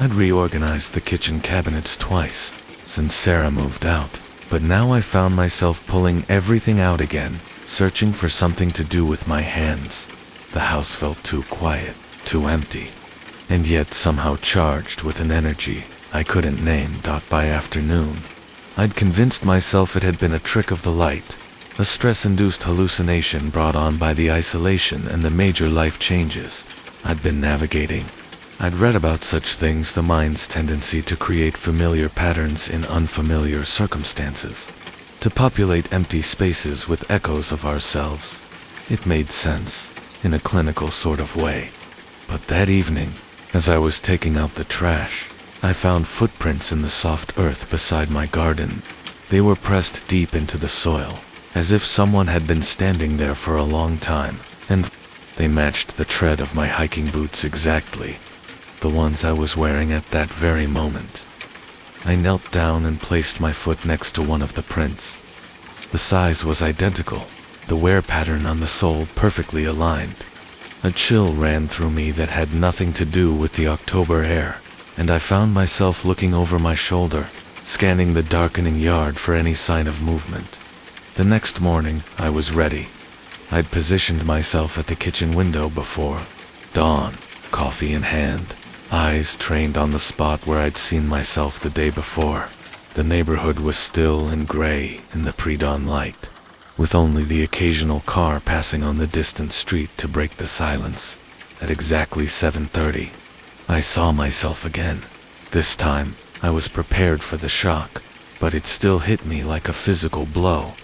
I'd reorganized the kitchen cabinets twice since Sarah moved out, but now I found myself pulling everything out again, searching for something to do with my hands. The house felt too quiet, too empty, and yet somehow charged with an energy I couldn't name. By afternoon, I'd convinced myself it had been a trick of the light, a stress-induced hallucination brought on by the isolation and the major life changes I'd been navigating. I'd read about such things, the mind's tendency to create familiar patterns in unfamiliar circumstances, to populate empty spaces with echoes of ourselves. It made sense, in a clinical sort of way. But that evening, as I was taking out the trash, I found footprints in the soft earth beside my garden. They were pressed deep into the soil, as if someone had been standing there for a long time, and they matched the tread of my hiking boots exactly, the ones I was wearing at that very moment. I knelt down and placed my foot next to one of the prints. The size was identical, the wear pattern on the sole perfectly aligned. A chill ran through me that had nothing to do with the October air, and I found myself looking over my shoulder, scanning the darkening yard for any sign of movement. The next morning, I was ready. I'd positioned myself at the kitchen window before dawn, coffee in hand, eyes trained on the spot where I'd seen myself the day before. The neighborhood was still and gray in the pre-dawn light, with only the occasional car passing on the distant street to break the silence. At exactly 7:30, I saw myself again. This time, I was prepared for the shock, but it still hit me like a physical blow.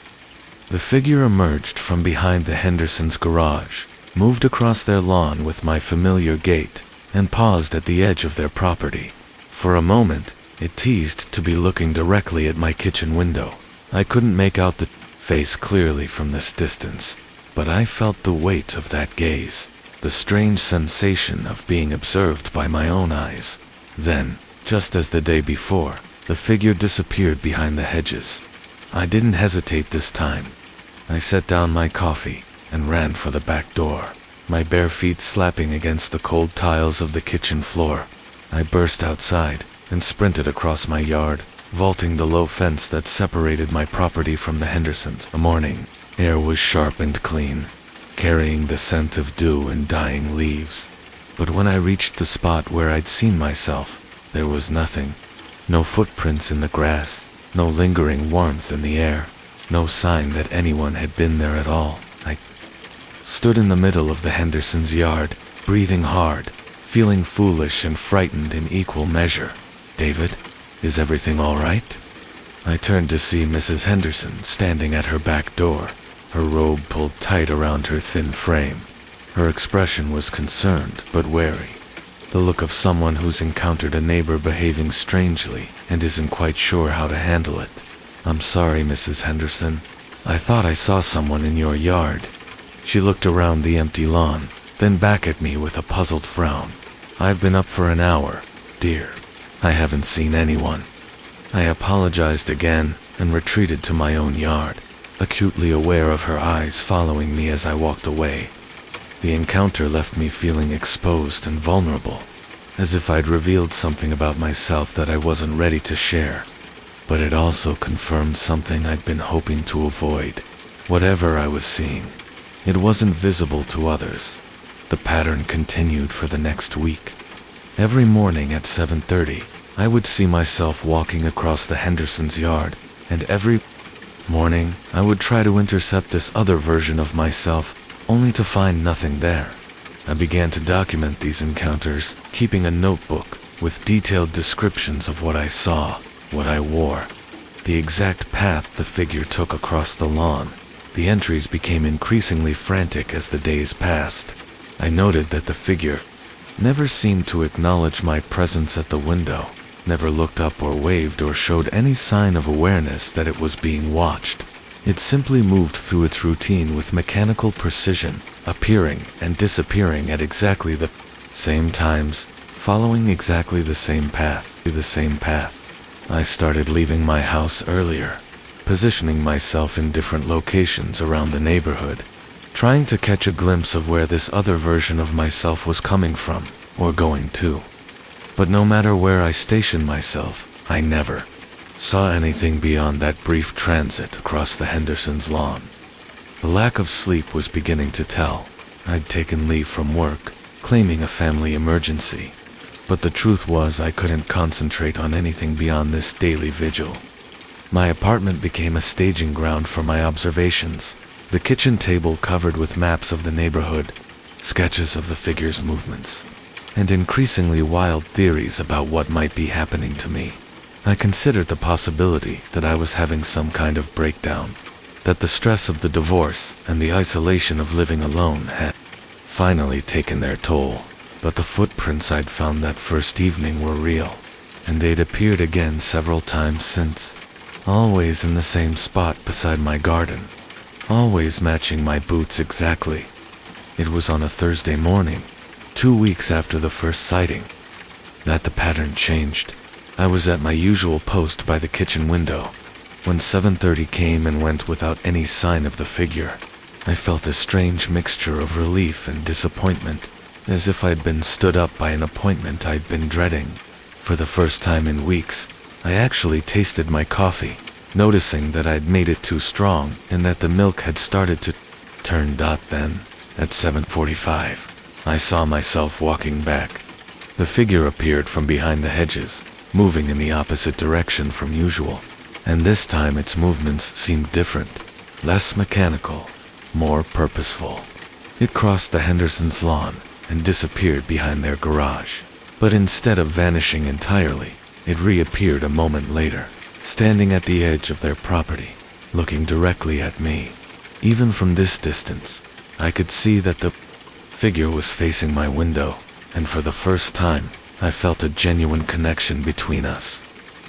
The figure emerged from behind the Hendersons' garage, moved across their lawn with my familiar gait, and paused at the edge of their property. For a moment, it teased to be looking directly at my kitchen window. I couldn't make out the face clearly from this distance, but I felt the weight of that gaze, the strange sensation of being observed by my own eyes. Then, just as the day before, the figure disappeared behind the hedges. I didn't hesitate this time. I set down my coffee and ran for the back door, my bare feet slapping against the cold tiles of the kitchen floor. I burst outside and sprinted across my yard, vaulting the low fence that separated my property from the Hendersons. The morning air was sharp and clean, carrying the scent of dew and dying leaves. But when I reached the spot where I'd seen myself, there was nothing. No footprints in the grass, no lingering warmth in the air, no sign that anyone had been there at all. I stood in the middle of the Hendersons' yard, breathing hard, feeling foolish and frightened in equal measure. "David, is everything all right?" I turned to see Mrs. Henderson standing at her back door, her robe pulled tight around her thin frame. Her expression was concerned but wary, the look of someone who's encountered a neighbor behaving strangely and isn't quite sure how to handle it. "I'm sorry, Mrs. Henderson. I thought I saw someone in your yard." She looked around the empty lawn, then back at me with a puzzled frown. "I've been up for an hour, dear. I haven't seen anyone." I apologized again and retreated to my own yard, acutely aware of her eyes following me as I walked away. The encounter left me feeling exposed and vulnerable, as if I'd revealed something about myself that I wasn't ready to share. But it also confirmed something I'd been hoping to avoid. Whatever I was seeing, it wasn't visible to others. The pattern continued for the next week. Every morning at 7:30, I would see myself walking across the Hendersons' yard, and every morning I would try to intercept this other version of myself, only to find nothing there. I began to document these encounters, keeping a notebook with detailed descriptions of what I saw, what I wore, the exact path the figure took across the lawn. The entries became increasingly frantic as the days passed. I noted that the figure never seemed to acknowledge my presence at the window, never looked up or waved or showed any sign of awareness that it was being watched. It simply moved through its routine with mechanical precision, appearing and disappearing at exactly the same times, following exactly the same path. I started leaving my house earlier, positioning myself in different locations around the neighborhood, trying to catch a glimpse of where this other version of myself was coming from, or going to. But no matter where I stationed myself, I never saw anything beyond that brief transit across the Hendersons' lawn. The lack of sleep was beginning to tell. I'd taken leave from work, claiming a family emergency. But the truth was I couldn't concentrate on anything beyond this daily vigil. My apartment became a staging ground for my observations, the kitchen table covered with maps of the neighborhood, sketches of the figure's movements, and increasingly wild theories about what might be happening to me. I considered the possibility that I was having some kind of breakdown, that the stress of the divorce and the isolation of living alone had finally taken their toll. But the footprints I'd found that first evening were real, and they'd appeared again several times since, always in the same spot beside my garden, always matching my boots exactly. It was on a Thursday morning, 2 weeks after the first sighting, that the pattern changed. I was at my usual post by the kitchen window, when 7:30 came and went without any sign of the figure. I felt a strange mixture of relief and disappointment, as if I'd been stood up by an appointment I'd been dreading. For the first time in weeks, I actually tasted my coffee, noticing that I'd made it too strong and that the milk had started to turn. Then, at 7:45, I saw myself walking back. The figure appeared from behind the hedges, moving in the opposite direction from usual, and this time its movements seemed different, less mechanical, more purposeful. It crossed the Hendersons' lawn and disappeared behind their garage. But instead of vanishing entirely, it reappeared a moment later, standing at the edge of their property, looking directly at me. Even from this distance, I could see that the figure was facing my window, and for the first time, I felt a genuine connection between us.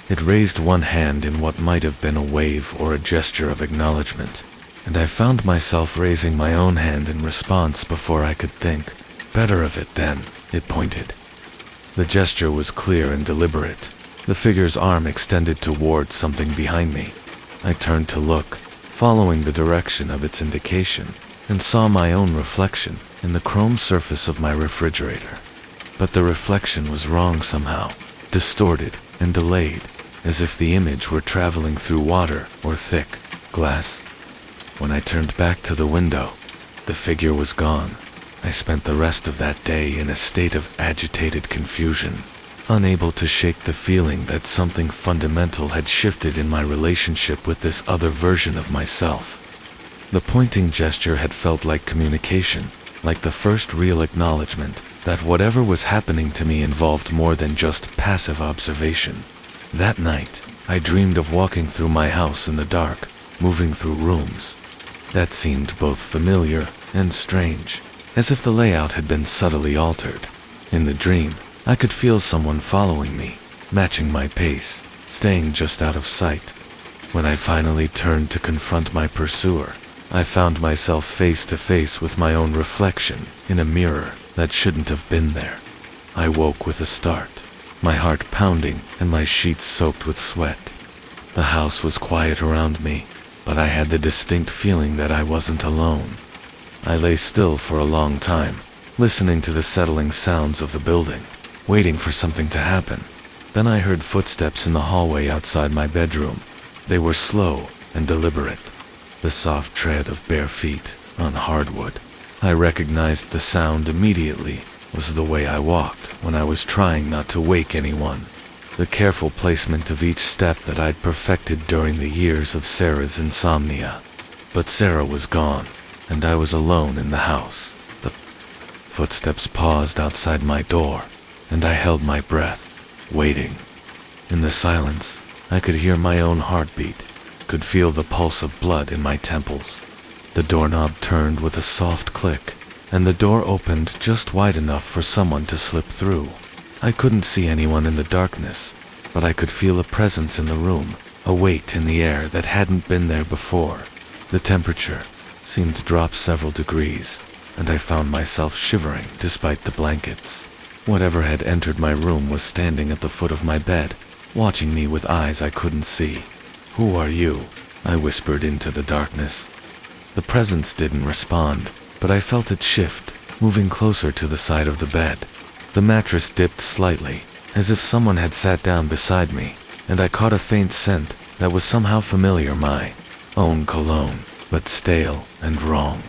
It raised one hand in what might have been a wave or a gesture of acknowledgement, and I found myself raising my own hand in response before I could think better of it. Then it pointed. The gesture was clear and deliberate. The figure's arm extended toward something behind me. I turned to look, following the direction of its indication, and saw my own reflection in the chrome surface of my refrigerator. But the reflection was wrong somehow, distorted and delayed, as if the image were traveling through water or thick glass. When I turned back to the window, the figure was gone. I spent the rest of that day in a state of agitated confusion, unable to shake the feeling that something fundamental had shifted in my relationship with this other version of myself. The pointing gesture had felt like communication, like the first real acknowledgement that whatever was happening to me involved more than just passive observation. That night, I dreamed of walking through my house in the dark, moving through rooms that seemed both familiar and strange, as if the layout had been subtly altered. In the dream, I could feel someone following me, matching my pace, staying just out of sight. When I finally turned to confront my pursuer, I found myself face to face with my own reflection in a mirror that shouldn't have been there. I woke with a start, my heart pounding and my sheets soaked with sweat. The house was quiet around me, but I had the distinct feeling that I wasn't alone. I lay still for a long time, listening to the settling sounds of the building, waiting for something to happen. Then I heard footsteps in the hallway outside my bedroom. They were slow and deliberate, the soft tread of bare feet on hardwood. I recognized the sound immediately. It was the way I walked when I was trying not to wake anyone. The careful placement of each step that I'd perfected during the years of Sarah's insomnia. But Sarah was gone, and I was alone in the house. The footsteps paused outside my door, and I held my breath, waiting. In the silence, I could hear my own heartbeat, could feel the pulse of blood in my temples. The doorknob turned with a soft click, and the door opened just wide enough for someone to slip through. I couldn't see anyone in the darkness, but I could feel a presence in the room, a weight in the air that hadn't been there before. The temperature seemed to drop several degrees, and I found myself shivering despite the blankets. Whatever had entered my room was standing at the foot of my bed, watching me with eyes I couldn't see. "Who are you?" I whispered into the darkness. The presence didn't respond, but I felt it shift, moving closer to the side of the bed. The mattress dipped slightly, as if someone had sat down beside me, and I caught a faint scent that was somehow familiar, my own cologne, but stale and wrong.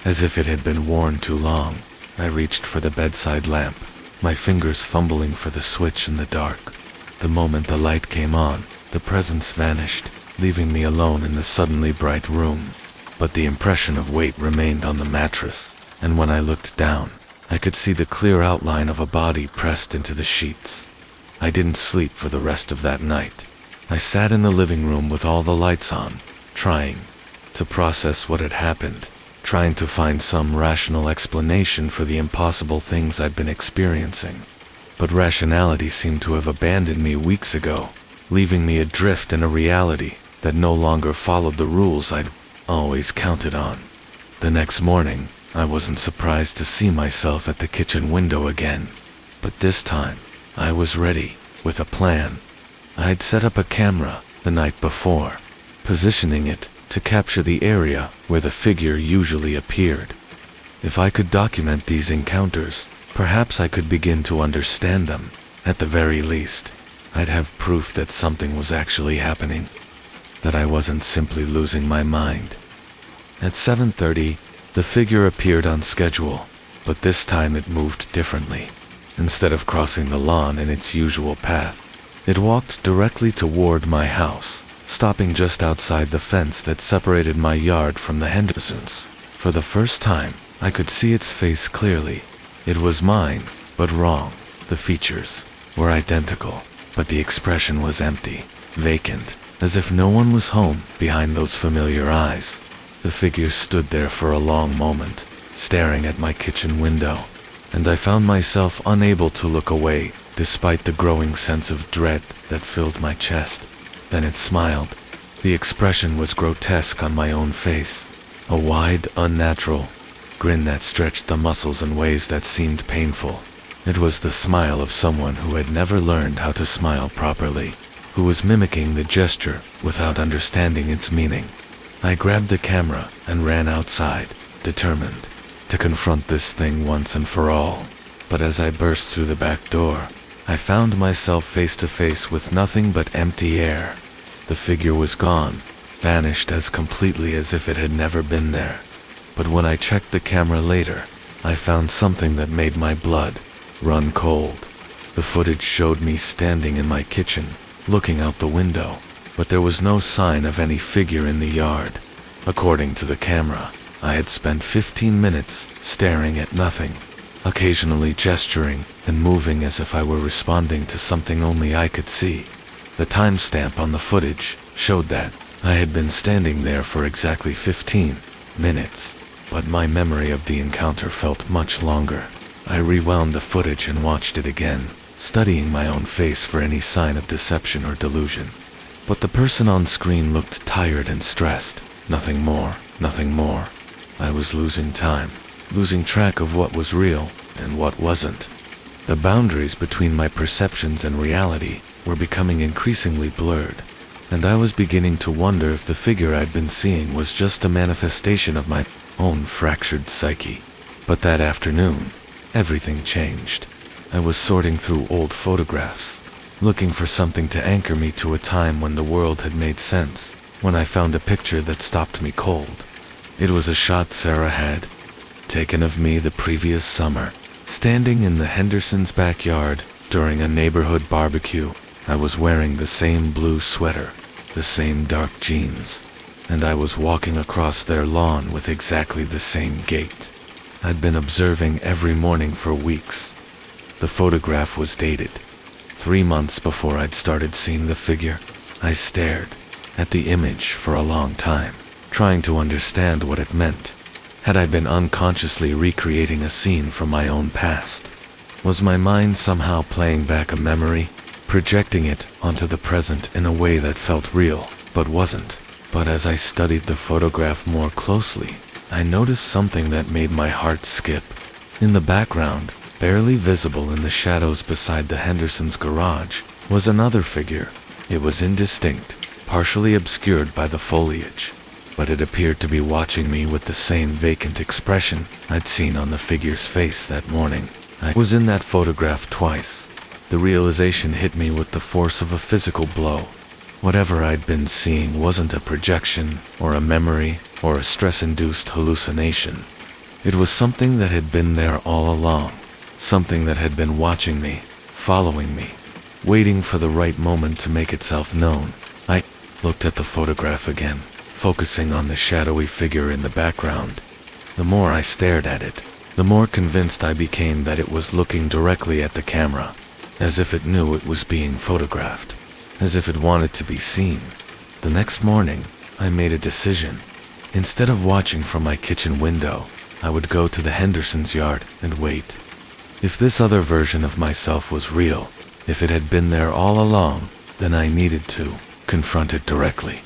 As if it had been worn too long, I reached for the bedside lamp, my fingers fumbling for the switch in the dark. The moment the light came on, the presence vanished, leaving me alone in the suddenly bright room. But the impression of weight remained on the mattress, and when I looked down, I could see the clear outline of a body pressed into the sheets. I didn't sleep for the rest of that night. I sat in the living room with all the lights on, trying to process what had happened, trying to find some rational explanation for the impossible things I'd been experiencing. But rationality seemed to have abandoned me weeks ago, leaving me adrift in a reality that no longer followed the rules I'd always counted on. The next morning, I wasn't surprised to see myself at the kitchen window again. But this time, I was ready, with a plan. I'd set up a camera the night before, positioning it to capture the area where the figure usually appeared. If I could document these encounters, perhaps I could begin to understand them. At the very least, I'd have proof that something was actually happening, that I wasn't simply losing my mind. At 7:30, the figure appeared on schedule, but this time it moved differently. Instead of crossing the lawn in its usual path, it walked directly toward my house, stopping just outside the fence that separated my yard from the Hendersons. For the first time, I could see its face clearly. It was mine, but wrong. The features were identical, but the expression was empty, vacant, as if no one was home behind those familiar eyes. The figure stood there for a long moment, staring at my kitchen window, and I found myself unable to look away, despite the growing sense of dread that filled my chest. Then it smiled. The expression was grotesque on my own face, a wide, unnatural grin that stretched the muscles in ways that seemed painful. It was the smile of someone who had never learned how to smile properly, who was mimicking the gesture without understanding its meaning. I grabbed the camera and ran outside, determined to confront this thing once and for all. But as I burst through the back door, I found myself face to face with nothing but empty air. The figure was gone, vanished as completely as if it had never been there. But when I checked the camera later, I found something that made my blood run cold. The footage showed me standing in my kitchen, looking out the window, but there was no sign of any figure in the yard. According to the camera, I had spent 15 minutes staring at nothing, occasionally gesturing and moving as if I were responding to something only I could see. The timestamp on the footage showed that I had been standing there for exactly 15 minutes, but my memory of the encounter felt much longer. I rewound the footage and watched it again, studying my own face for any sign of deception or delusion. But the person on screen looked tired and stressed. Nothing more, nothing more. I was losing time, losing track of what was real and what wasn't. The boundaries between my perceptions and reality were becoming increasingly blurred, and I was beginning to wonder if the figure I'd been seeing was just a manifestation of my own fractured psyche. But that afternoon, everything changed. I was sorting through old photographs, looking for something to anchor me to a time when the world had made sense, when I found a picture that stopped me cold. It was a shot Sarah had taken of me the previous summer, standing in the Hendersons' backyard during a neighborhood barbecue. I was wearing the same blue sweater, the same dark jeans, and I was walking across their lawn with exactly the same gait. I'd been observing every morning for weeks. The photograph was dated 3 months before I'd started seeing the figure. I stared at the image for a long time, trying to understand what it meant. Had I been unconsciously recreating a scene from my own past? Was my mind somehow playing back a memory, projecting it onto the present in a way that felt real, but wasn't? But as I studied the photograph more closely, I noticed something that made my heart skip. In the background, barely visible in the shadows beside the Hendersons' garage, was another figure. It was indistinct, partially obscured by the foliage, but it appeared to be watching me with the same vacant expression I'd seen on the figure's face that morning. I was in that photograph twice. The realization hit me with the force of a physical blow. Whatever I'd been seeing wasn't a projection, or a memory, or a stress-induced hallucination. It was something that had been there all along, something that had been watching me, following me, waiting for the right moment to make itself known. I looked at the photograph again, focusing on the shadowy figure in the background. The more I stared at it, the more convinced I became that it was looking directly at the camera, as if it knew it was being photographed, as if it wanted to be seen. The next morning, I made a decision. Instead of watching from my kitchen window, I would go to the Hendersons' yard and wait. If this other version of myself was real, if it had been there all along, then I needed to confront it directly.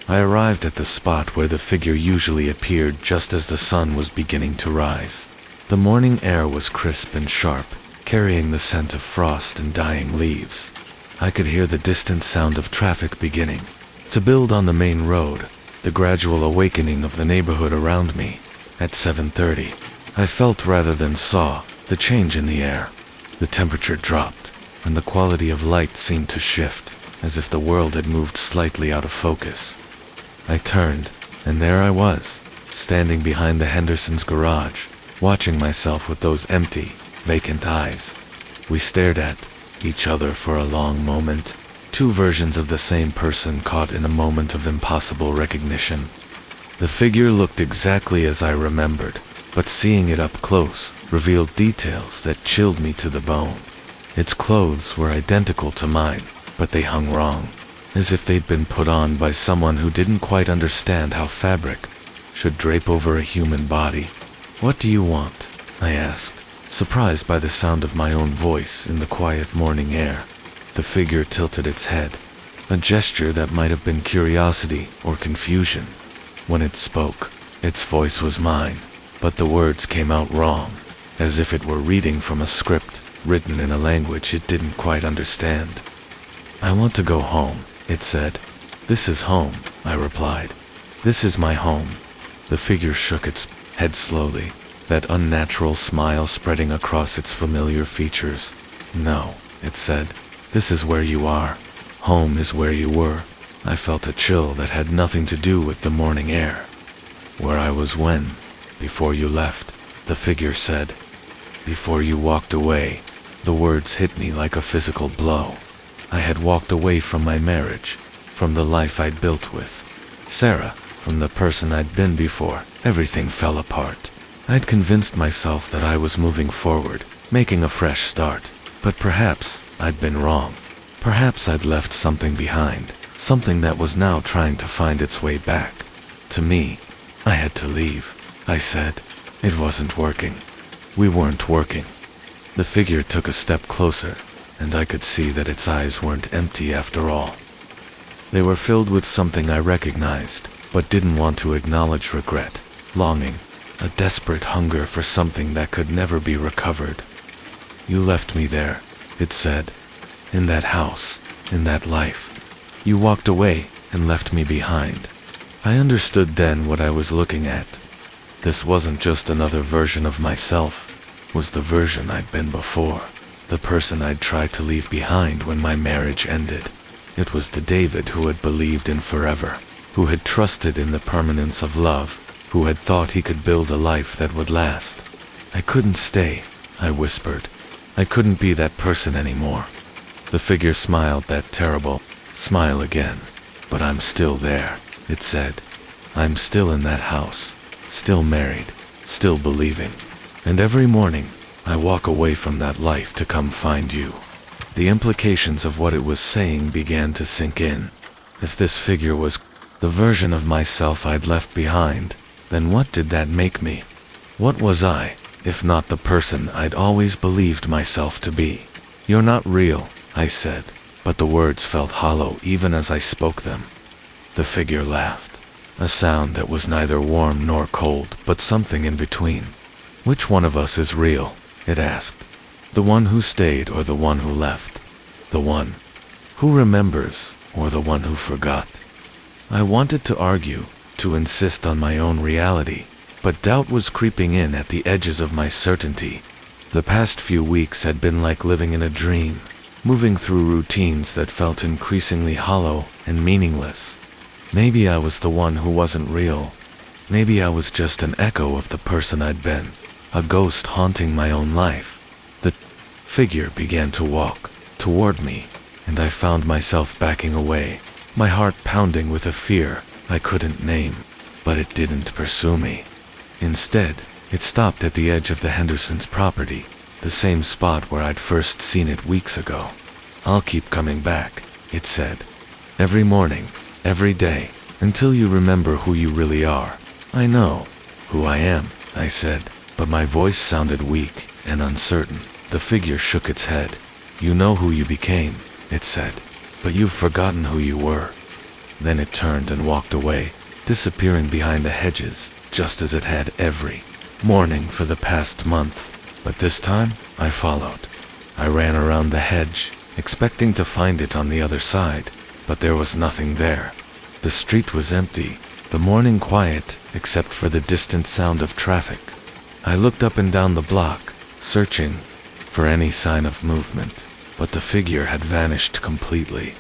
I arrived at the spot where the figure usually appeared just as the sun was beginning to rise. The morning air was crisp and sharp, carrying the scent of frost and dying leaves. I could hear the distant sound of traffic beginning to build on the main road, the gradual awakening of the neighborhood around me. At 7:30, I felt rather than saw the change in the air. The temperature dropped, and the quality of light seemed to shift, as if the world had moved slightly out of focus. I turned, and there I was, standing behind the Hendersons' garage, watching myself with those empty, vacant eyes. We stared at each other for a long moment, two versions of the same person caught in a moment of impossible recognition. The figure looked exactly as I remembered, but seeing it up close revealed details that chilled me to the bone. Its clothes were identical to mine, but they hung wrong, as if they'd been put on by someone who didn't quite understand how fabric should drape over a human body. "What do you want?" I asked, surprised by the sound of my own voice in the quiet morning air. The figure tilted its head, a gesture that might have been curiosity or confusion. When it spoke, its voice was mine, but the words came out wrong, as if it were reading from a script written in a language it didn't quite understand. "I want to go home," it said. "This is home," I replied. "This is my home." The figure shook its head slowly, that unnatural smile spreading across its familiar features. "No," it said, "this is where you are. Home is where you were." I felt a chill that had nothing to do with the morning air. "Where I was when? Before you left," the figure said. "Before you walked away." The words hit me like a physical blow. I had walked away from my marriage, from the life I'd built with Sarah, from the person I'd been before. Everything fell apart. I'd convinced myself that I was moving forward, making a fresh start. But perhaps I'd been wrong. Perhaps I'd left something behind, something that was now trying to find its way back to me. I had to leave, I said. It wasn't working. We weren't working. The figure took a step closer, and I could see that its eyes weren't empty after all. They were filled with something I recognized, but didn't want to acknowledge: regret, longing, a desperate hunger for something that could never be recovered. "You left me there," it said, "in that house, in that life. You walked away and left me behind." I understood then what I was looking at. This wasn't just another version of myself, it was the version I'd been before, the person I'd tried to leave behind when my marriage ended. It was the David who had believed in forever, who had trusted in the permanence of love, who had thought he could build a life that would last. "I couldn't stay," I whispered. "I couldn't be that person anymore." The figure smiled that terrible smile again. "But I'm still there," it said. "I'm still in that house, still married, still believing. And every morning, I walk away from that life to come find you." The implications of what it was saying began to sink in. If this figure was the version of myself I'd left behind, then what did that make me? What was I, if not the person I'd always believed myself to be? "You're not real," I said, but the words felt hollow even as I spoke them. The figure laughed, a sound that was neither warm nor cold, but something in between. "Which one of us is real?" it asked. "The one who stayed or the one who left? The one who remembers or the one who forgot?" I wanted to argue, to insist on my own reality, but doubt was creeping in at the edges of my certainty. The past few weeks had been like living in a dream, moving through routines that felt increasingly hollow and meaningless. Maybe I was the one who wasn't real. Maybe I was just an echo of the person I'd been, a ghost haunting my own life. The figure began to walk toward me, and I found myself backing away, my heart pounding with a fear I couldn't name, but it didn't pursue me. Instead, it stopped at the edge of the Hendersons' property, the same spot where I'd first seen it weeks ago. "I'll keep coming back," it said. "Every morning, every day, until you remember who you really are." "I know who I am," I said, but my voice sounded weak and uncertain. The figure shook its head. "You know who you became," it said, "but you've forgotten who you were." Then it turned and walked away, disappearing behind the hedges, just as it had every morning for the past month. But this time, I followed. I ran around the hedge, expecting to find it on the other side, but there was nothing there. The street was empty, the morning quiet, except for the distant sound of traffic. I looked up and down the block, searching for any sign of movement, but the figure had vanished completely.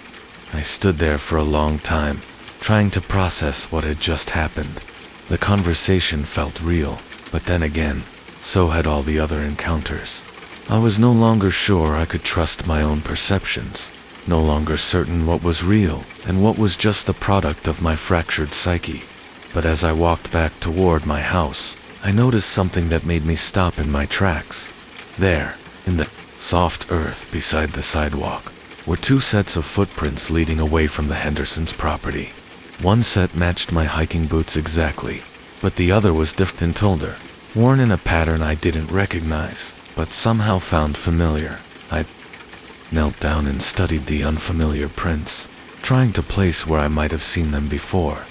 I stood there for a long time, trying to process what had just happened. The conversation felt real, but then again, so had all the other encounters. I was no longer sure I could trust my own perceptions, no longer certain what was real and what was just the product of my fractured psyche. But as I walked back toward my house, I noticed something that made me stop in my tracks. There, in the soft earth beside the sidewalk, were two sets of footprints leading away from the Hendersons' property. One set matched my hiking boots exactly, but the other was different and older, worn in a pattern I didn't recognize, but somehow found familiar. I knelt down and studied the unfamiliar prints, trying to place where I might have seen them before.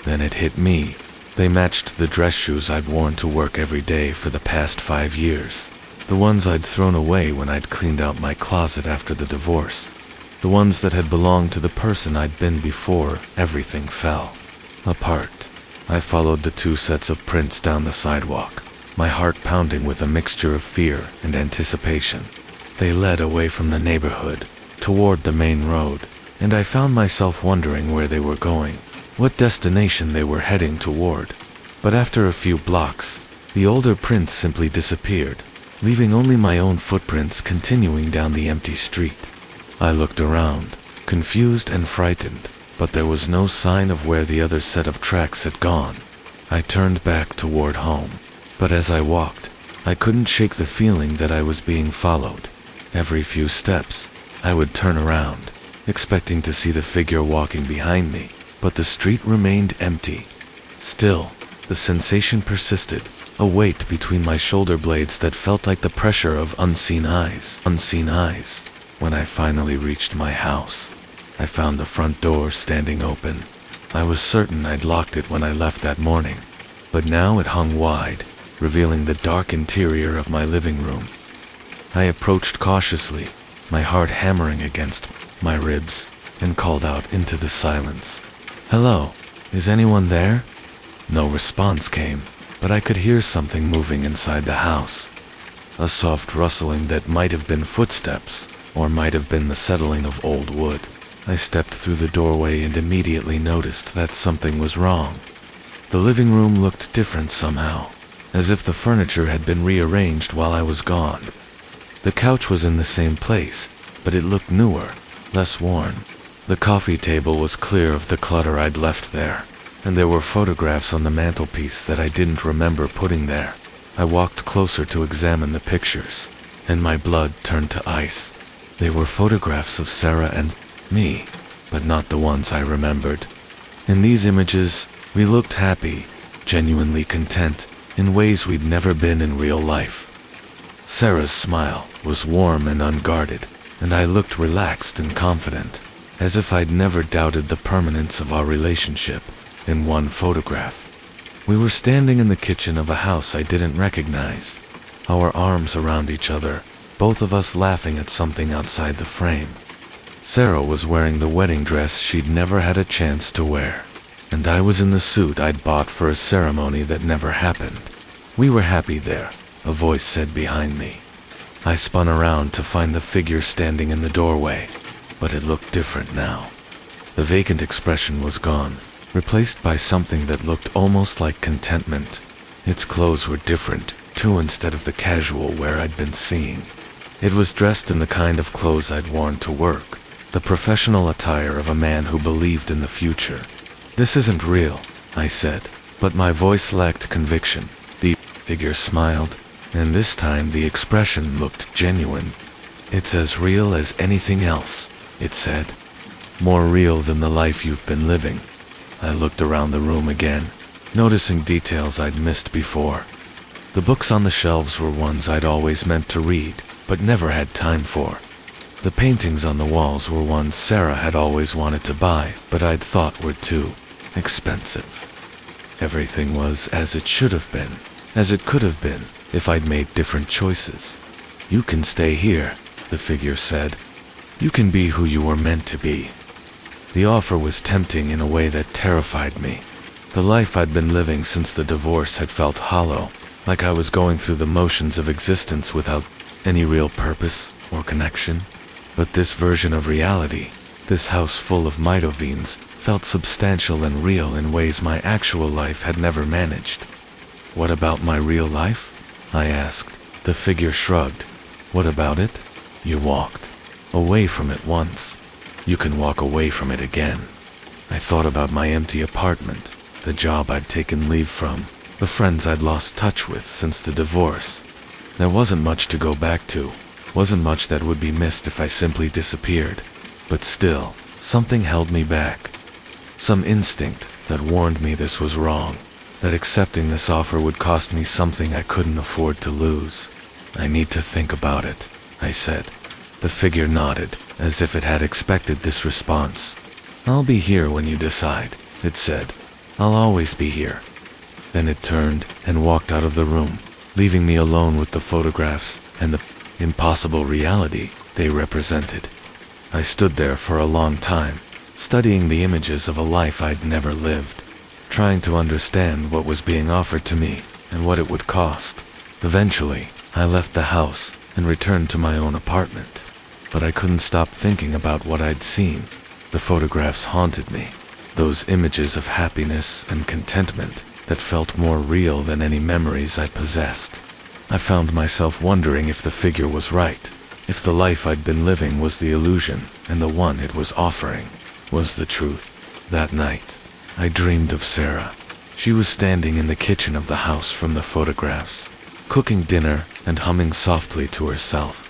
Then it hit me. They matched the dress shoes I'd worn to work every day for the past 5 years. The ones I'd thrown away when I'd cleaned out my closet after the divorce. The ones that had belonged to the person I'd been before everything fell apart. I followed the two sets of prints down the sidewalk, my heart pounding with a mixture of fear and anticipation. They led away from the neighborhood, toward the main road, and I found myself wondering where they were going, what destination they were heading toward. But after a few blocks, the older prints simply disappeared, leaving only my own footprints continuing down the empty street. I looked around, confused and frightened, but there was no sign of where the other set of tracks had gone. I turned back toward home, but as I walked, I couldn't shake the feeling that I was being followed. Every few steps, I would turn around, expecting to see the figure walking behind me, but the street remained empty. Still, the sensation persisted, a weight between my shoulder blades that felt like the pressure of unseen eyes. When I finally reached my house, I found the front door standing open. I was certain I'd locked it when I left that morning, but now it hung wide, revealing the dark interior of my living room. I approached cautiously, my heart hammering against my ribs, and called out into the silence. "Hello, is anyone there?" No response came, but I could hear something moving inside the house. A soft rustling that might have been footsteps, or might have been the settling of old wood. I stepped through the doorway and immediately noticed that something was wrong. The living room looked different somehow, as if the furniture had been rearranged while I was gone. The couch was in the same place, but it looked newer, less worn. The coffee table was clear of the clutter I'd left there, and there were photographs on the mantelpiece that I didn't remember putting there. I walked closer to examine the pictures, and my blood turned to ice. They were photographs of Sarah and me, but not the ones I remembered. In these images, we looked happy, genuinely content, in ways we'd never been in real life. Sarah's smile was warm and unguarded, and I looked relaxed and confident, as if I'd never doubted the permanence of our relationship. In one photograph, we were standing in the kitchen of a house I didn't recognize, our arms around each other, both of us laughing at something outside the frame. Sarah was wearing the wedding dress she'd never had a chance to wear, and I was in the suit I'd bought for a ceremony that never happened. We were happy there, a voice said behind me. I spun around to find the figure standing in the doorway, but it looked different now. The vacant expression was gone, replaced by something that looked almost like contentment. Its clothes were different, too, instead of the casual wear I'd been seeing. It was dressed in the kind of clothes I'd worn to work, the professional attire of a man who believed in the future. "This isn't real," I said, but my voice lacked conviction. The figure smiled, and this time the expression looked genuine. "It's as real as anything else," it said. "More real than the life you've been living." I looked around the room again, noticing details I'd missed before. The books on the shelves were ones I'd always meant to read, but never had time for. The paintings on the walls were ones Sarah had always wanted to buy, but I'd thought were too expensive. Everything was as it should have been, as it could have been, if I'd made different choices. "You can stay here," the figure said. "You can be who you were meant to be." The offer was tempting in a way that terrified me. The life I'd been living since the divorce had felt hollow, like I was going through the motions of existence without any real purpose or connection. But this version of reality, this house full of Midovines, felt substantial and real in ways my actual life had never managed. "What about my real life?" I asked. The figure shrugged. "What about it? You walked away from it once. You can walk away from it again." I thought about my empty apartment, the job I'd taken leave from, the friends I'd lost touch with since the divorce. There wasn't much to go back to, wasn't much that would be missed if I simply disappeared. But still, something held me back. Some instinct that warned me this was wrong, that accepting this offer would cost me something I couldn't afford to lose. "I need to think about it," I said. The figure nodded, as if it had expected this response. "I'll be here when you decide," it said. "I'll always be here." Then it turned and walked out of the room, leaving me alone with the photographs and the impossible reality they represented. I stood there for a long time, studying the images of a life I'd never lived, trying to understand what was being offered to me and what it would cost. Eventually, I left the house and returned to my own apartment. But I couldn't stop thinking about what I'd seen. The photographs haunted me, those images of happiness and contentment that felt more real than any memories I possessed. I found myself wondering if the figure was right, if the life I'd been living was the illusion and the one it was offering was the truth. That night, I dreamed of Sarah. She was standing in the kitchen of the house from the photographs, cooking dinner and humming softly to herself.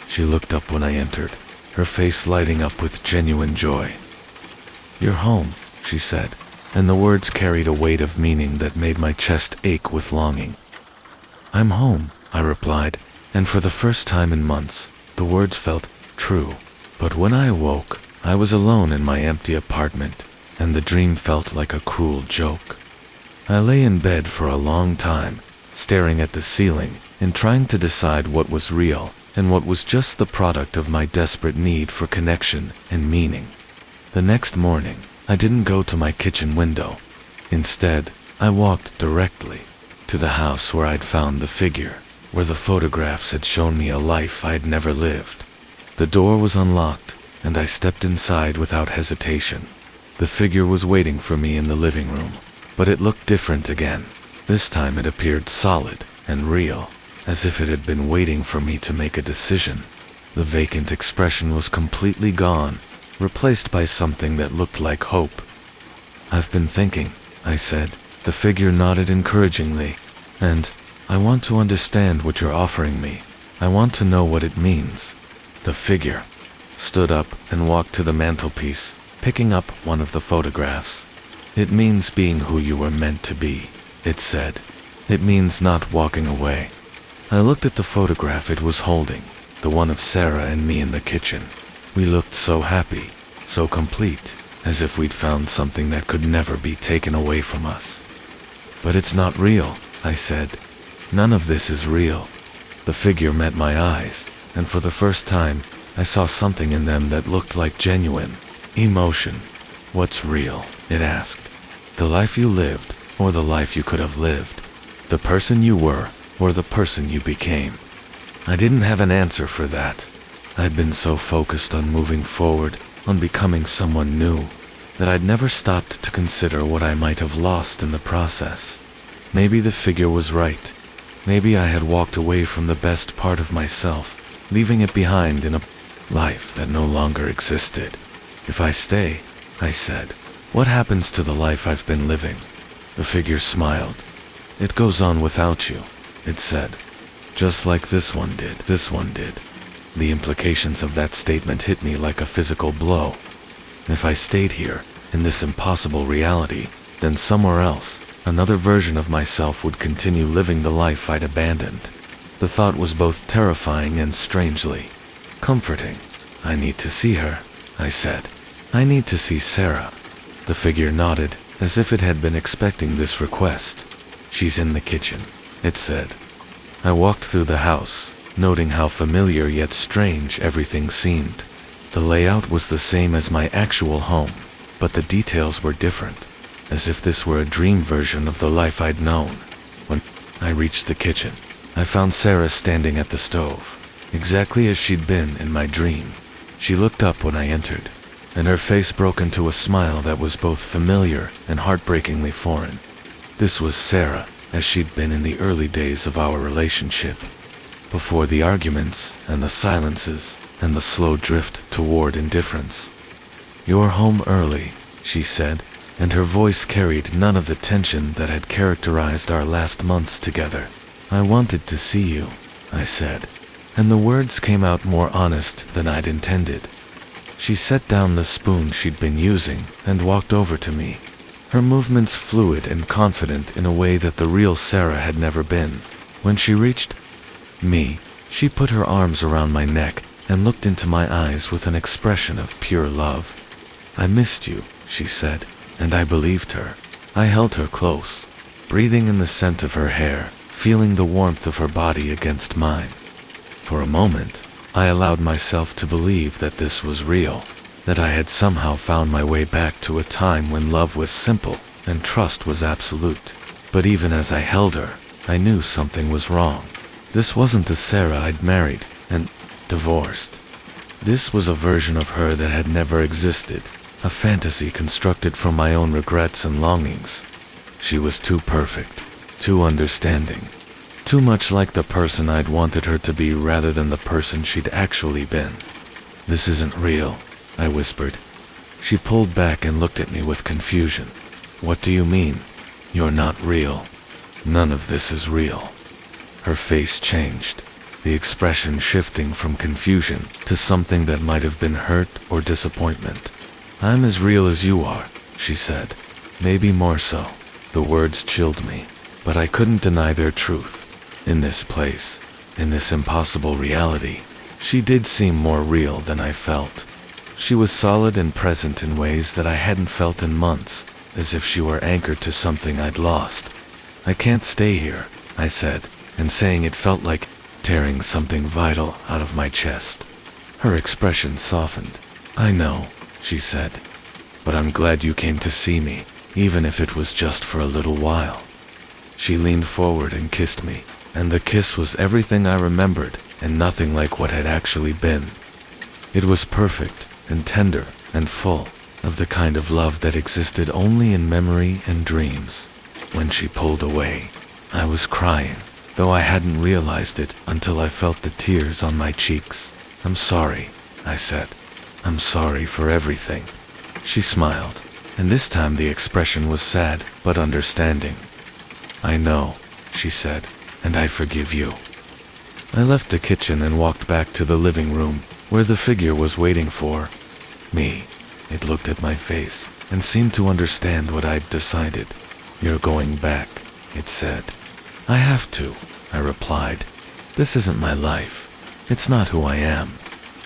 She looked up when I entered, her face lighting up with genuine joy. "You're home," she said, and the words carried a weight of meaning that made my chest ache with longing. "I'm home," I replied, and for the first time in months, the words felt true. But when I awoke, I was alone in my empty apartment, and the dream felt like a cruel joke. I lay in bed for a long time, staring at the ceiling and trying to decide what was real and what was just the product of my desperate need for connection and meaning. The next morning, I didn't go to my kitchen window. Instead, I walked directly to the house where I'd found the figure, where the photographs had shown me a life I'd never lived. The door was unlocked, and I stepped inside without hesitation. The figure was waiting for me in the living room, but it looked different again. This time it appeared solid and real, as if it had been waiting for me to make a decision. The vacant expression was completely gone, replaced by something that looked like hope. "I've been thinking," I said. The figure nodded encouragingly. "And I want to understand what you're offering me. I want to know what it means." The figure stood up and walked to the mantelpiece, picking up one of the photographs. "It means being who you were meant to be," it said. "It means not walking away." I looked at the photograph it was holding, the one of Sarah and me in the kitchen. We looked so happy, so complete, as if we'd found something that could never be taken away from us. "But it's not real," I said. "None of this is real." The figure met my eyes, and for the first time, I saw something in them that looked like genuine emotion. "What's real?" it asked. "The life you lived, or the life you could have lived? The person you were, or the person you became?" I didn't have an answer for that. I'd been so focused on moving forward, on becoming someone new, that I'd never stopped to consider what I might have lost in the process. Maybe the figure was right. Maybe I had walked away from the best part of myself, leaving it behind in a life that no longer existed. "If I stay," I said, "what happens to the life I've been living?" The figure smiled. "It goes on without you," it said. "Just like this one did. The implications of that statement hit me like a physical blow. If I stayed here, in this impossible reality, then somewhere else, another version of myself would continue living the life I'd abandoned. The thought was both terrifying and strangely comforting. "I need to see her," I said. "I need to see Sarah." The figure nodded, as if it had been expecting this request. "She's in the kitchen," it said. I walked through the house, noting how familiar yet strange everything seemed. The layout was the same as my actual home, but the details were different, as if this were a dream version of the life I'd known. When I reached the kitchen, I found Sarah standing at the stove, exactly as she'd been in my dream. She looked up when I entered, and her face broke into a smile that was both familiar and heartbreakingly foreign. This was Sarah, as she'd been in the early days of our relationship, before the arguments and the silences and the slow drift toward indifference. "You're home early," she said, and her voice carried none of the tension that had characterized our last months together. "I wanted to see you," I said, and the words came out more honest than I'd intended. She set down the spoon she'd been using and walked over to me, her movements fluid and confident in a way that the real Sarah had never been. When she reached me, she put her arms around my neck and looked into my eyes with an expression of pure love. "I missed you," she said, and I believed her. I held her close, breathing in the scent of her hair, feeling the warmth of her body against mine. For a moment, I allowed myself to believe that this was real, that I had somehow found my way back to a time when love was simple and trust was absolute. But even as I held her, I knew something was wrong. This wasn't the Sarah I'd married and divorced. This was a version of her that had never existed, a fantasy constructed from my own regrets and longings. She was too perfect, too understanding, too much like the person I'd wanted her to be rather than the person she'd actually been. "This isn't real," I whispered. She pulled back and looked at me with confusion. "What do you mean? You're not real. None of this is real." Her face changed, the expression shifting from confusion to something that might have been hurt or disappointment. "I'm as real as you are," she said. "Maybe more so." The words chilled me, but I couldn't deny their truth. In this place, in this impossible reality, she did seem more real than I felt. She was solid and present in ways that I hadn't felt in months, as if she were anchored to something I'd lost. "I can't stay here," I said, and saying it felt like tearing something vital out of my chest. Her expression softened. "I know," she said, "but I'm glad you came to see me, even if it was just for a little while." She leaned forward and kissed me, and the kiss was everything I remembered and nothing like what had actually been. It was perfect and tender and full of the kind of love that existed only in memory and dreams. When she pulled away, I was crying, though I hadn't realized it until I felt the tears on my cheeks. "I'm sorry," I said. "I'm sorry for everything." She smiled, and this time the expression was sad but understanding. "I know," she said, "and I forgive you." I left the kitchen and walked back to the living room, where the figure was waiting for me. It looked at my face and seemed to understand what I'd decided. "You're going back," it said. "I have to," I replied. "This isn't my life. It's not who I am."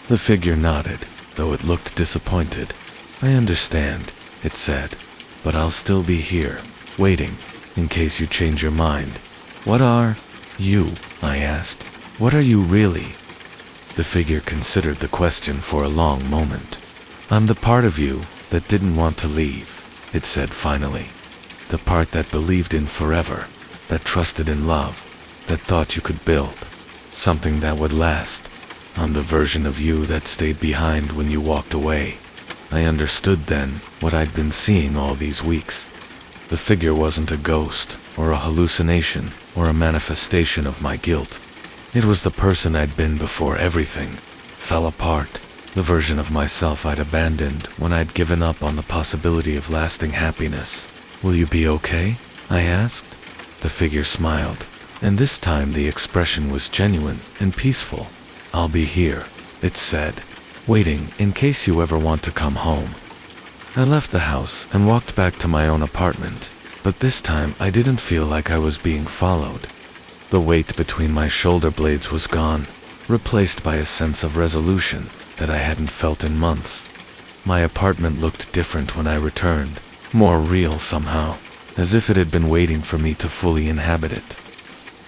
The figure nodded, though it looked disappointed. "I understand," it said, "but I'll still be here, waiting, in case you change your mind." "What are you?" I asked. "What are you really?" The figure considered the question for a long moment. "I'm the part of you that didn't want to leave," it said finally. "The part that believed in forever, that trusted in love, that thought you could build something that would last. I'm the version of you that stayed behind when you walked away." I understood then what I'd been seeing all these weeks. The figure wasn't a ghost, or a hallucination, or a manifestation of my guilt. It was the person I'd been before everything fell apart, the version of myself I'd abandoned when I'd given up on the possibility of lasting happiness. "Will you be okay?" I asked. The figure smiled, and this time the expression was genuine and peaceful. "I'll be here," it said, "waiting in case you ever want to come home." I left the house and walked back to my own apartment, but this time I didn't feel like I was being followed. The weight between my shoulder blades was gone, replaced by a sense of resolution that I hadn't felt in months. My apartment looked different when I returned, more real somehow, as if it had been waiting for me to fully inhabit it.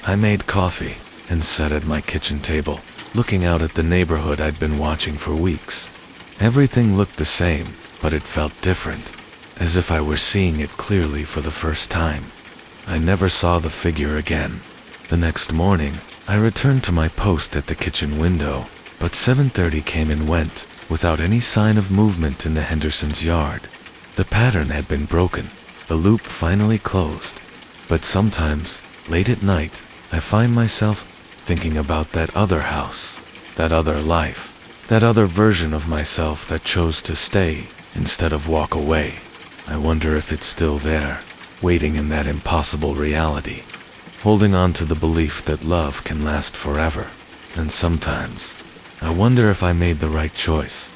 I made coffee and sat at my kitchen table, looking out at the neighborhood I'd been watching for weeks. Everything looked the same, but it felt different, as if I were seeing it clearly for the first time. I never saw the figure again. The next morning, I returned to my post at the kitchen window, but 7:30 came and went, without any sign of movement in the Hendersons' yard. The pattern had been broken, the loop finally closed. But sometimes, late at night, I find myself thinking about that other house, that other life, that other version of myself that chose to stay instead of walk away. I wonder if it's still there, waiting in that impossible reality, holding on to the belief that love can last forever. And sometimes, I wonder if I made the right choice.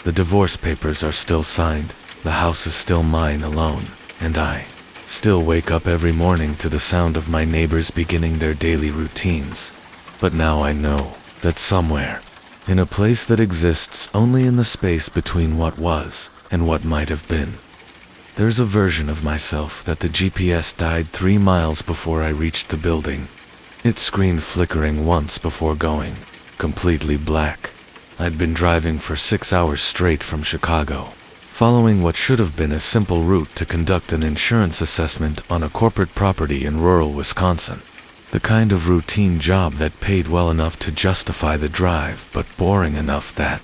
The divorce papers are still signed, the house is still mine alone, and I still wake up every morning to the sound of my neighbors beginning their daily routines. But now I know that somewhere, in a place that exists only in the space between what was and what might have been, there's a version of myself that the GPS died 3 miles before I reached the building. Its screen flickering once before going completely black. I'd been driving for 6 hours straight from Chicago, following what should have been a simple route to conduct an insurance assessment on a corporate property in rural Wisconsin. The kind of routine job that paid well enough to justify the drive, but boring enough that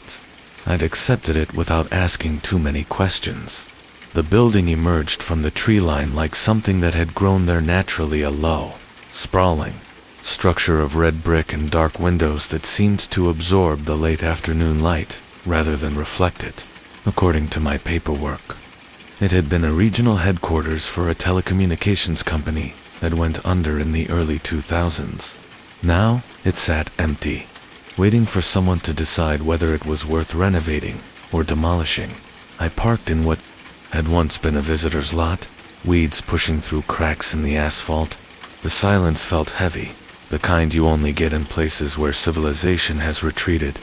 I'd accepted it without asking too many questions. The building emerged from the tree line like something that had grown there naturally, a low, sprawling structure of red brick and dark windows that seemed to absorb the late afternoon light rather than reflect it, according to my paperwork. It had been a regional headquarters for a telecommunications company that went under in the early 2000s. Now it sat empty, waiting for someone to decide whether it was worth renovating or demolishing. I parked in what had once been a visitor's lot, weeds pushing through cracks in the asphalt. The silence felt heavy, the kind you only get in places where civilization has retreated.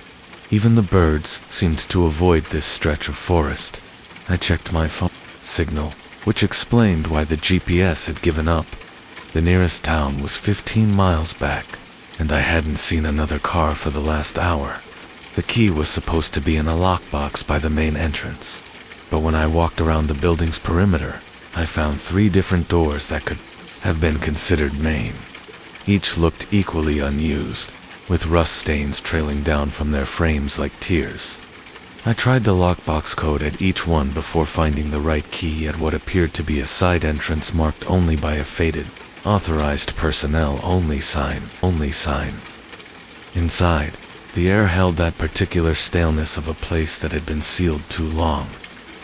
Even the birds seemed to avoid this stretch of forest. I checked my phone signal, which explained why the GPS had given up. The nearest town was 15 miles back, and I hadn't seen another car for the last hour. The key was supposed to be in a lockbox by the main entrance, but when I walked around the building's perimeter, I found 3 different doors that could have been considered main. Each looked equally unused, with rust stains trailing down from their frames like tears. I tried the lockbox code at each one before finding the right key at what appeared to be a side entrance marked only by a faded, authorized personnel only sign. Inside, the air held that particular staleness of a place that had been sealed too long.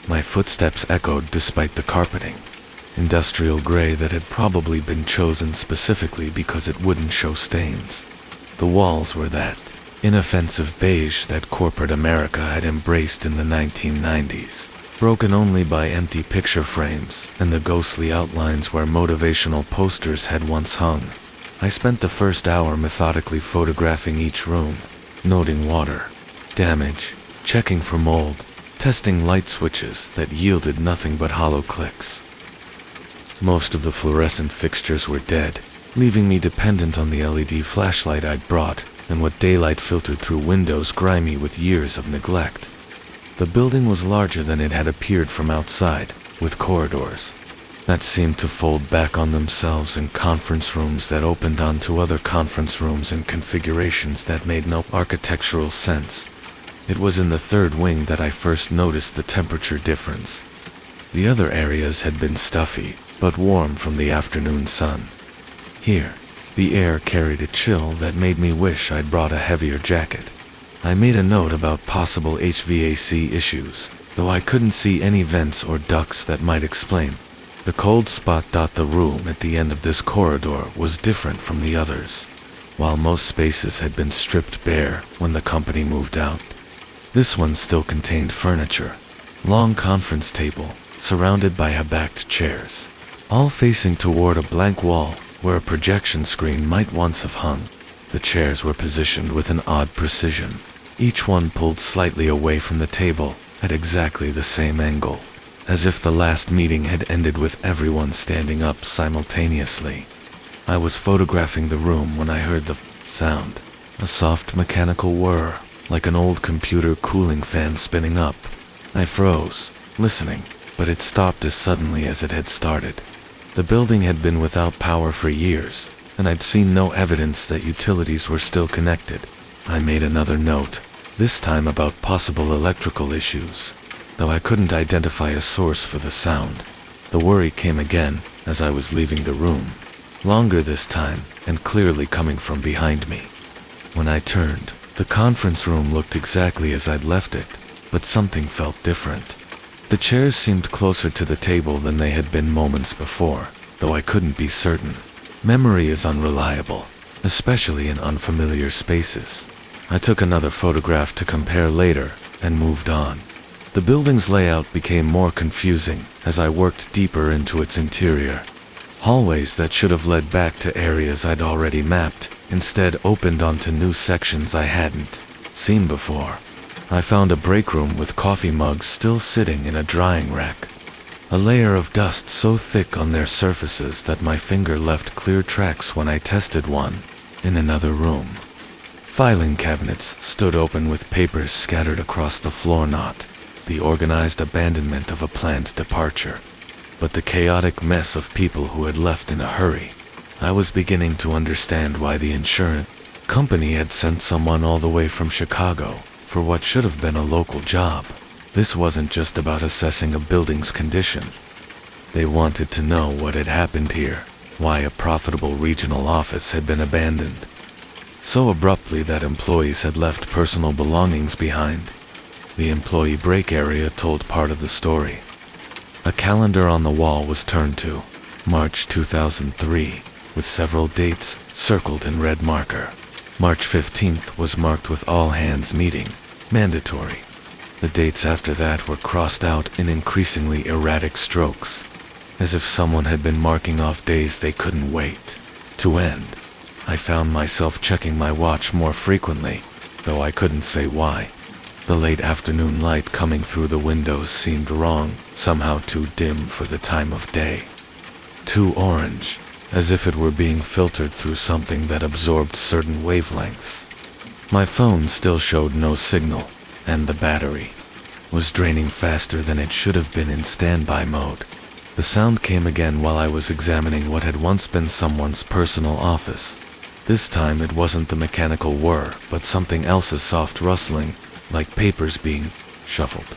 My footsteps echoed despite the carpeting, industrial gray that had probably been chosen specifically because it wouldn't show stains. The walls were that inoffensive beige that corporate America had embraced in the 1990s, broken only by empty picture frames and the ghostly outlines where motivational posters had once hung. I spent the first hour methodically photographing each room, noting water damage, checking for mold, testing light switches that yielded nothing but hollow clicks. Most of the fluorescent fixtures were dead, leaving me dependent on the LED flashlight I'd brought and what daylight filtered through windows grimy with years of neglect. The building was larger than it had appeared from outside, with corridors that seemed to fold back on themselves and conference rooms that opened onto other conference rooms in configurations that made no architectural sense. It was in the third wing that I first noticed the temperature difference. The other areas had been stuffy, but warm from the afternoon sun. Here, the air carried a chill that made me wish I'd brought a heavier jacket. I made a note about possible HVAC issues, though I couldn't see any vents or ducts that might explain. The cold spot. The room at the end of this corridor was different from the others. While most spaces had been stripped bare when the company moved out, this one still contained furniture. Long conference table, surrounded by backed chairs, all facing toward a blank wall where a projection screen might once have hung. The chairs were positioned with an odd precision, each one pulled slightly away from the table at exactly the same angle, as if the last meeting had ended with everyone standing up simultaneously. I was photographing the room when I heard the sound, a soft mechanical whir, like an old computer cooling fan spinning up. I froze, listening, but it stopped as suddenly as it had started. The building had been without power for years, and I'd seen no evidence that utilities were still connected. I made another note, this time about possible electrical issues, though I couldn't identify a source for the sound. The worry came again as I was leaving the room, longer this time and clearly coming from behind me. When I turned, the conference room looked exactly as I'd left it, but something felt different. The chairs seemed closer to the table than they had been moments before, though I couldn't be certain. Memory is unreliable, especially in unfamiliar spaces. I took another photograph to compare later and moved on. The building's layout became more confusing as I worked deeper into its interior. Hallways that should have led back to areas I'd already mapped instead opened onto new sections I hadn't seen before. I found a break room with coffee mugs still sitting in a drying rack, a layer of dust so thick on their surfaces that my finger left clear tracks when I tested one. In another room, filing cabinets stood open with papers scattered across the floor, not the organized abandonment of a planned departure, but the chaotic mess of people who had left in a hurry. I was beginning to understand why the insurance company had sent someone all the way from Chicago for what should have been a local job. This wasn't just about assessing a building's condition. They wanted to know what had happened here, why a profitable regional office had been abandoned so abruptly that employees had left personal belongings behind. The employee break area told part of the story. A calendar on the wall was turned to March 2003, with several dates circled in red marker. March 15th was marked with all hands meeting, mandatory. The dates after that were crossed out in increasingly erratic strokes, as if someone had been marking off days they couldn't wait to end. I found myself checking my watch more frequently, though I couldn't say why. The late afternoon light coming through the windows seemed wrong, somehow too dim for the time of day. Too orange, as if it were being filtered through something that absorbed certain wavelengths. My phone still showed no signal, and the battery was draining faster than it should have been in standby mode. The sound came again while I was examining what had once been someone's personal office. This time it wasn't the mechanical whir, but something else's soft rustling, like papers being shuffled.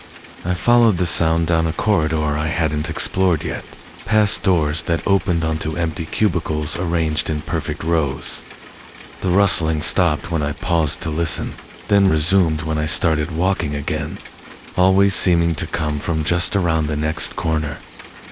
I followed the sound down a corridor I hadn't explored yet, past doors that opened onto empty cubicles arranged in perfect rows. The rustling stopped when I paused to listen, then resumed when I started walking again, always seeming to come from just around the next corner.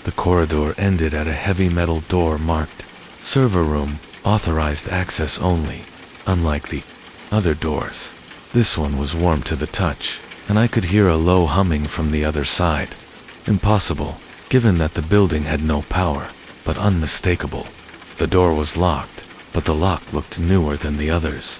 The corridor ended at a heavy metal door marked "Server Room, Authorized Access Only." Unlike the other doors, this one was warm to the touch, and I could hear a low humming from the other side. Impossible, given that the building had no power, but unmistakable. The door was locked, but the lock looked newer than the others,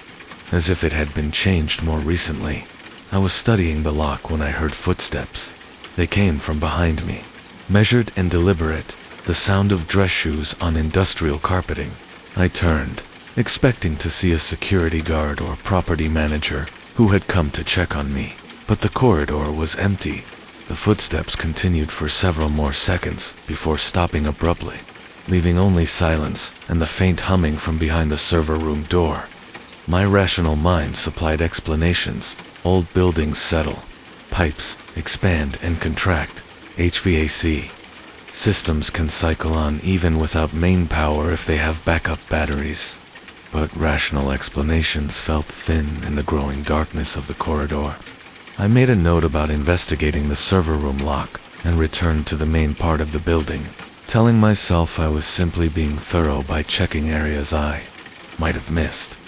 as if it had been changed more recently. I was studying the lock when I heard footsteps. They came from behind me, measured and deliberate, the sound of dress shoes on industrial carpeting. I turned, expecting to see a security guard or property manager who had come to check on me, but the corridor was empty. The footsteps continued for several more seconds before stopping abruptly, leaving only silence and the faint humming from behind the server room door. My rational mind supplied explanations. Old buildings settle, pipes expand and contract, HVAC systems can cycle on even without main power if they have backup batteries. But rational explanations felt thin in the growing darkness of the corridor. I made a note about investigating the server room lock and returned to the main part of the building, telling myself I was simply being thorough by checking areas I might have missed.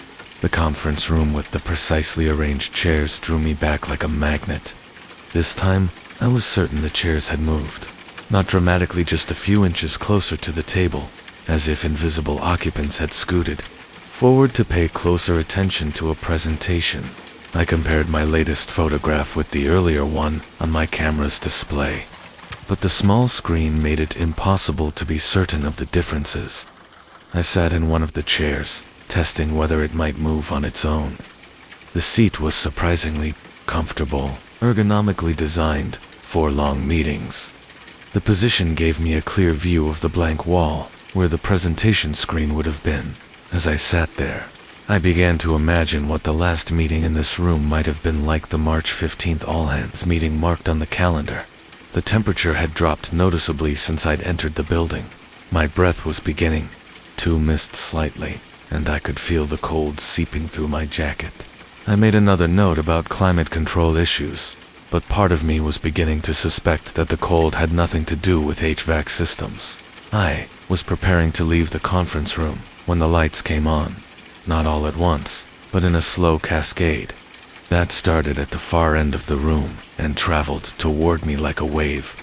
The conference room with the precisely arranged chairs drew me back like a magnet. This time, I was certain the chairs had moved, not dramatically, just a few inches closer to the table, as if invisible occupants had scooted forward to pay closer attention to a presentation. I compared my latest photograph with the earlier one on my camera's display, but the small screen made it impossible to be certain of the differences. I sat in one of the chairs, testing whether it might move on its own. The seat was surprisingly comfortable, ergonomically designed for long meetings. The position gave me a clear view of the blank wall, where the presentation screen would have been. As I sat there, I began to imagine what the last meeting in this room might have been like, the March 15th all-hands meeting marked on the calendar. The temperature had dropped noticeably since I'd entered the building. My breath was beginning to mist slightly, and I could feel the cold seeping through my jacket. I made another note about climate control issues, but part of me was beginning to suspect that the cold had nothing to do with HVAC systems. I was preparing to leave the conference room when the lights came on, not all at once, but in a slow cascade. That started at the far end of the room and traveled toward me like a wave.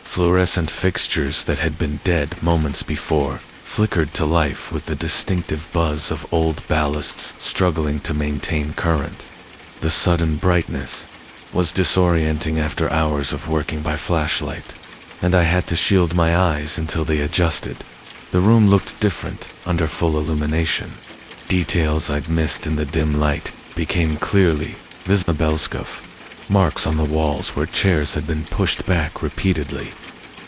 Fluorescent fixtures that had been dead moments before flickered to life with the distinctive buzz of old ballasts struggling to maintain current. The sudden brightness was disorienting after hours of working by flashlight, and I had to shield my eyes until they adjusted. The room looked different under full illumination. Details I'd missed in the dim light became clearly visible. Marks on the walls where chairs had been pushed back repeatedly.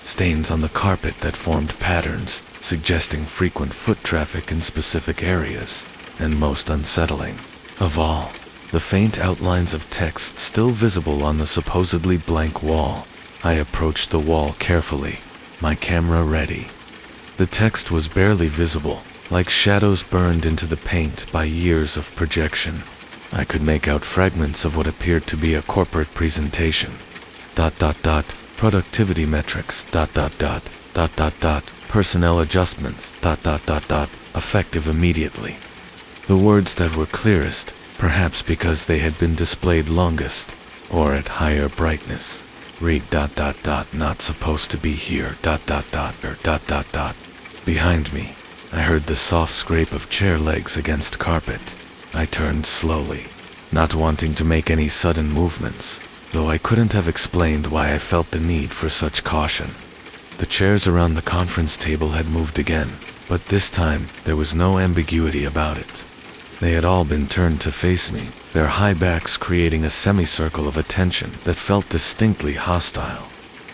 Stains on the carpet that formed patterns, suggesting frequent foot traffic in specific areas, and most unsettling of all, the faint outlines of text still visible on the supposedly blank wall. I approached the wall carefully, my camera ready. The text was barely visible, like shadows burned into the paint by years of projection. I could make out fragments of what appeared to be a corporate presentation. ... Productivity metrics ... Personnel adjustments ... Effective immediately. The words that were clearest, perhaps because they had been displayed longest, or at higher brightness. Read ... Not supposed to be here ... Behind me, I heard the soft scrape of chair legs against carpet. I turned slowly. not wanting to make any sudden movements, though I couldn't have explained why I felt the need for such caution. The chairs around the conference table had moved again, but this time there was no ambiguity about it. They had all been turned to face me, their high backs creating a semicircle of attention that felt distinctly hostile.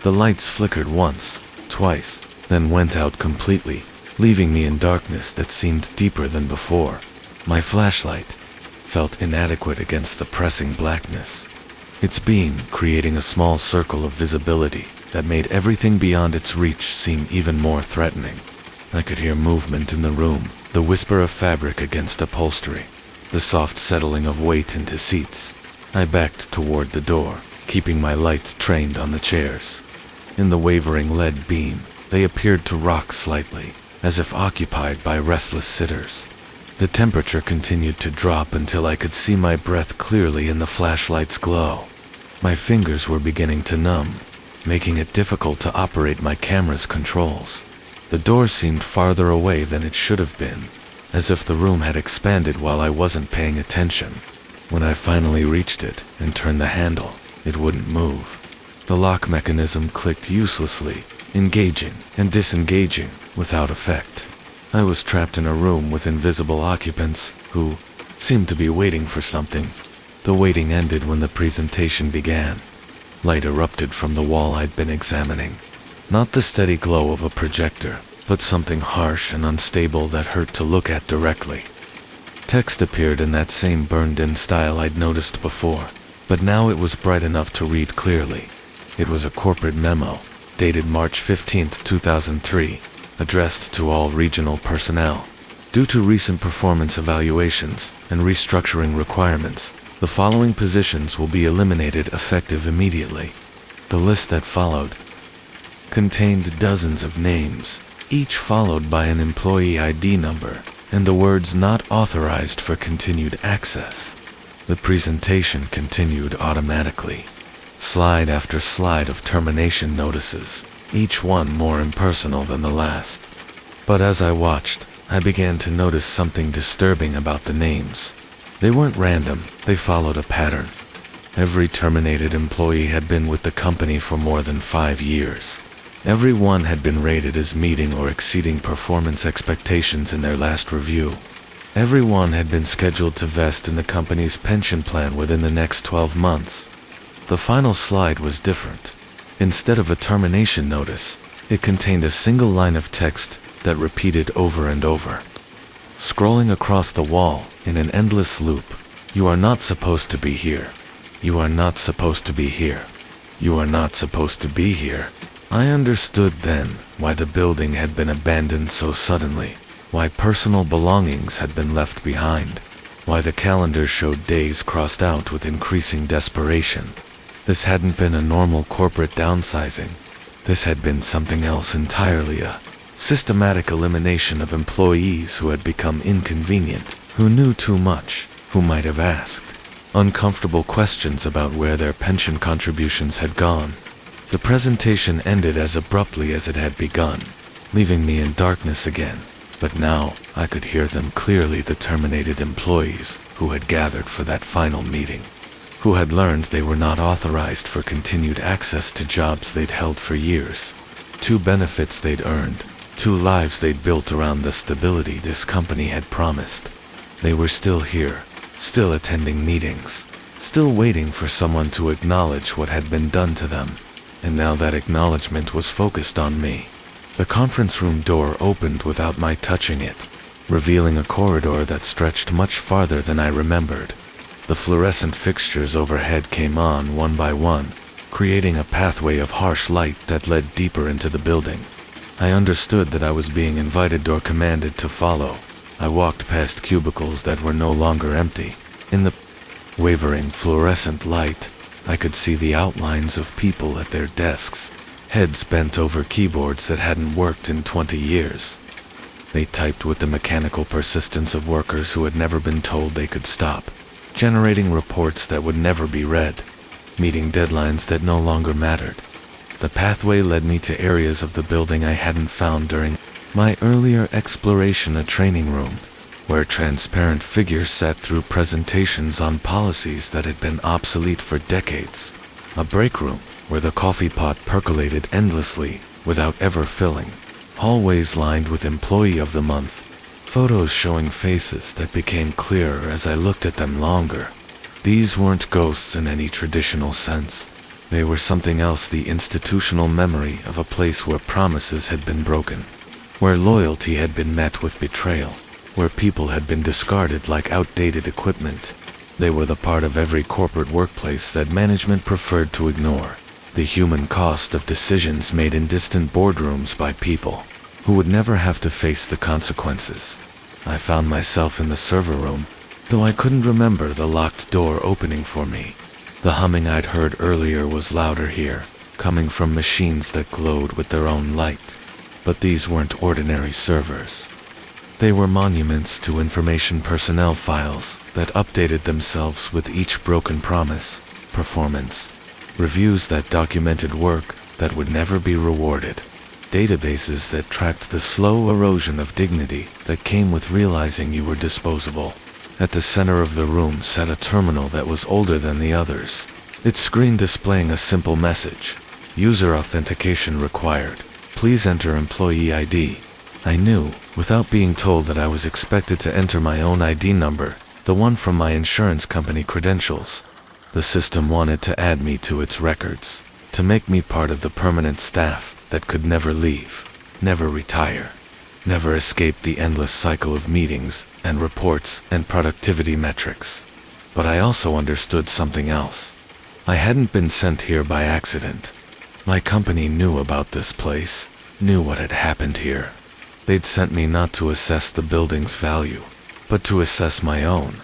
The lights flickered once, twice, then went out completely, leaving me in darkness that seemed deeper than before. My flashlight felt inadequate against the pressing blackness, its beam creating a small circle of visibility that made everything beyond its reach seem even more threatening. I could hear movement in the room, the whisper of fabric against upholstery, the soft settling of weight into seats. I backed toward the door, keeping my light trained on the chairs. In the wavering lead beam, they appeared to rock slightly, as if occupied by restless sitters. The temperature continued to drop until I could see my breath clearly in the flashlight's glow. My fingers were beginning to numb, making it difficult to operate my camera's controls. The door seemed farther away than it should have been, as if the room had expanded while I wasn't paying attention. When I finally reached it and turned the handle, it wouldn't move. The lock mechanism clicked uselessly, engaging and disengaging without effect. I was trapped in a room with invisible occupants who seemed to be waiting for something. The waiting ended when the presentation began. Light erupted from the wall I'd been examining. Not the steady glow of a projector, but something harsh and unstable that hurt to look at directly. Text appeared in that same burned-in style I'd noticed before, but now it was bright enough to read clearly. It was a corporate memo, dated March 15, 2003, addressed to all regional personnel. Due to recent performance evaluations and restructuring requirements, the following positions will be eliminated effective immediately. The list that followed contained dozens of names, each followed by an employee ID number, and the words "not authorized for continued access." The presentation continued automatically. Slide after slide of termination notices, each one more impersonal than the last. But as I watched, I began to notice something disturbing about the names. They weren't random, they followed a pattern. Every terminated employee had been with the company for more than 5 years. Everyone had been rated as meeting or exceeding performance expectations in their last review. Everyone had been scheduled to vest in the company's pension plan within the next 12 months. The final slide was different. Instead of a termination notice, it contained a single line of text that repeated over and over. Scrolling across the wall in an endless loop, "You are not supposed to be here. You are not supposed to be here. You are not supposed to be here." I understood then why the building had been abandoned so suddenly, why personal belongings had been left behind, why the calendar showed days crossed out with increasing desperation. This hadn't been a normal corporate downsizing. This had been something else entirely, a systematic elimination of employees who had become inconvenient, who knew too much, who might have asked uncomfortable questions about where their pension contributions had gone. The presentation ended as abruptly as it had begun, leaving me in darkness again. But now I could hear them clearly, the terminated employees who had gathered for that final meeting, who had learned they were not authorized for continued access to jobs they'd held for years, 2 benefits they'd earned, 2 lives they'd built around the stability this company had promised. They were still here, still attending meetings, still waiting for someone to acknowledge what had been done to them. And now that acknowledgement was focused on me. The conference room door opened without my touching it, revealing a corridor that stretched much farther than I remembered. The fluorescent fixtures overhead came on one by one, creating a pathway of harsh light that led deeper into the building. I understood that I was being invited or commanded to follow. I walked past cubicles that were no longer empty. In the wavering fluorescent light, I could see the outlines of people at their desks, heads bent over keyboards that hadn't worked in 20 years. They typed with the mechanical persistence of workers who had never been told they could stop, generating reports that would never be read, meeting deadlines that no longer mattered. The pathway led me to areas of the building I hadn't found during my earlier exploration, a training room, where transparent figures sat through presentations on policies that had been obsolete for decades. A break room where the coffee pot percolated endlessly without ever filling. Hallways lined with Employee of the Month. Photos showing faces that became clearer as I looked at them longer. These weren't ghosts in any traditional sense. They were something else, the institutional memory of a place where promises had been broken, where loyalty had been met with betrayal, where people had been discarded like outdated equipment. They were the part of every corporate workplace that management preferred to ignore. The human cost of decisions made in distant boardrooms by people who would never have to face the consequences. I found myself in the server room, though I couldn't remember the locked door opening for me. The humming I'd heard earlier was louder here, coming from machines that glowed with their own light. But these weren't ordinary servers. They were monuments to information personnel files that updated themselves with each broken promise, performance, reviews that documented work that would never be rewarded, databases that tracked the slow erosion of dignity that came with realizing you were disposable. At the center of the room sat a terminal that was older than the others, its screen displaying a simple message: user authentication required. Please enter employee ID. I knew, without being told, that I was expected to enter my own ID number, the one from my insurance company credentials. The system wanted to add me to its records, to make me part of the permanent staff that could never leave, never retire, never escape the endless cycle of meetings and reports and productivity metrics. But I also understood something else. I hadn't been sent here by accident. My company knew about this place, knew what had happened here. They'd sent me not to assess the building's value, but to assess my own.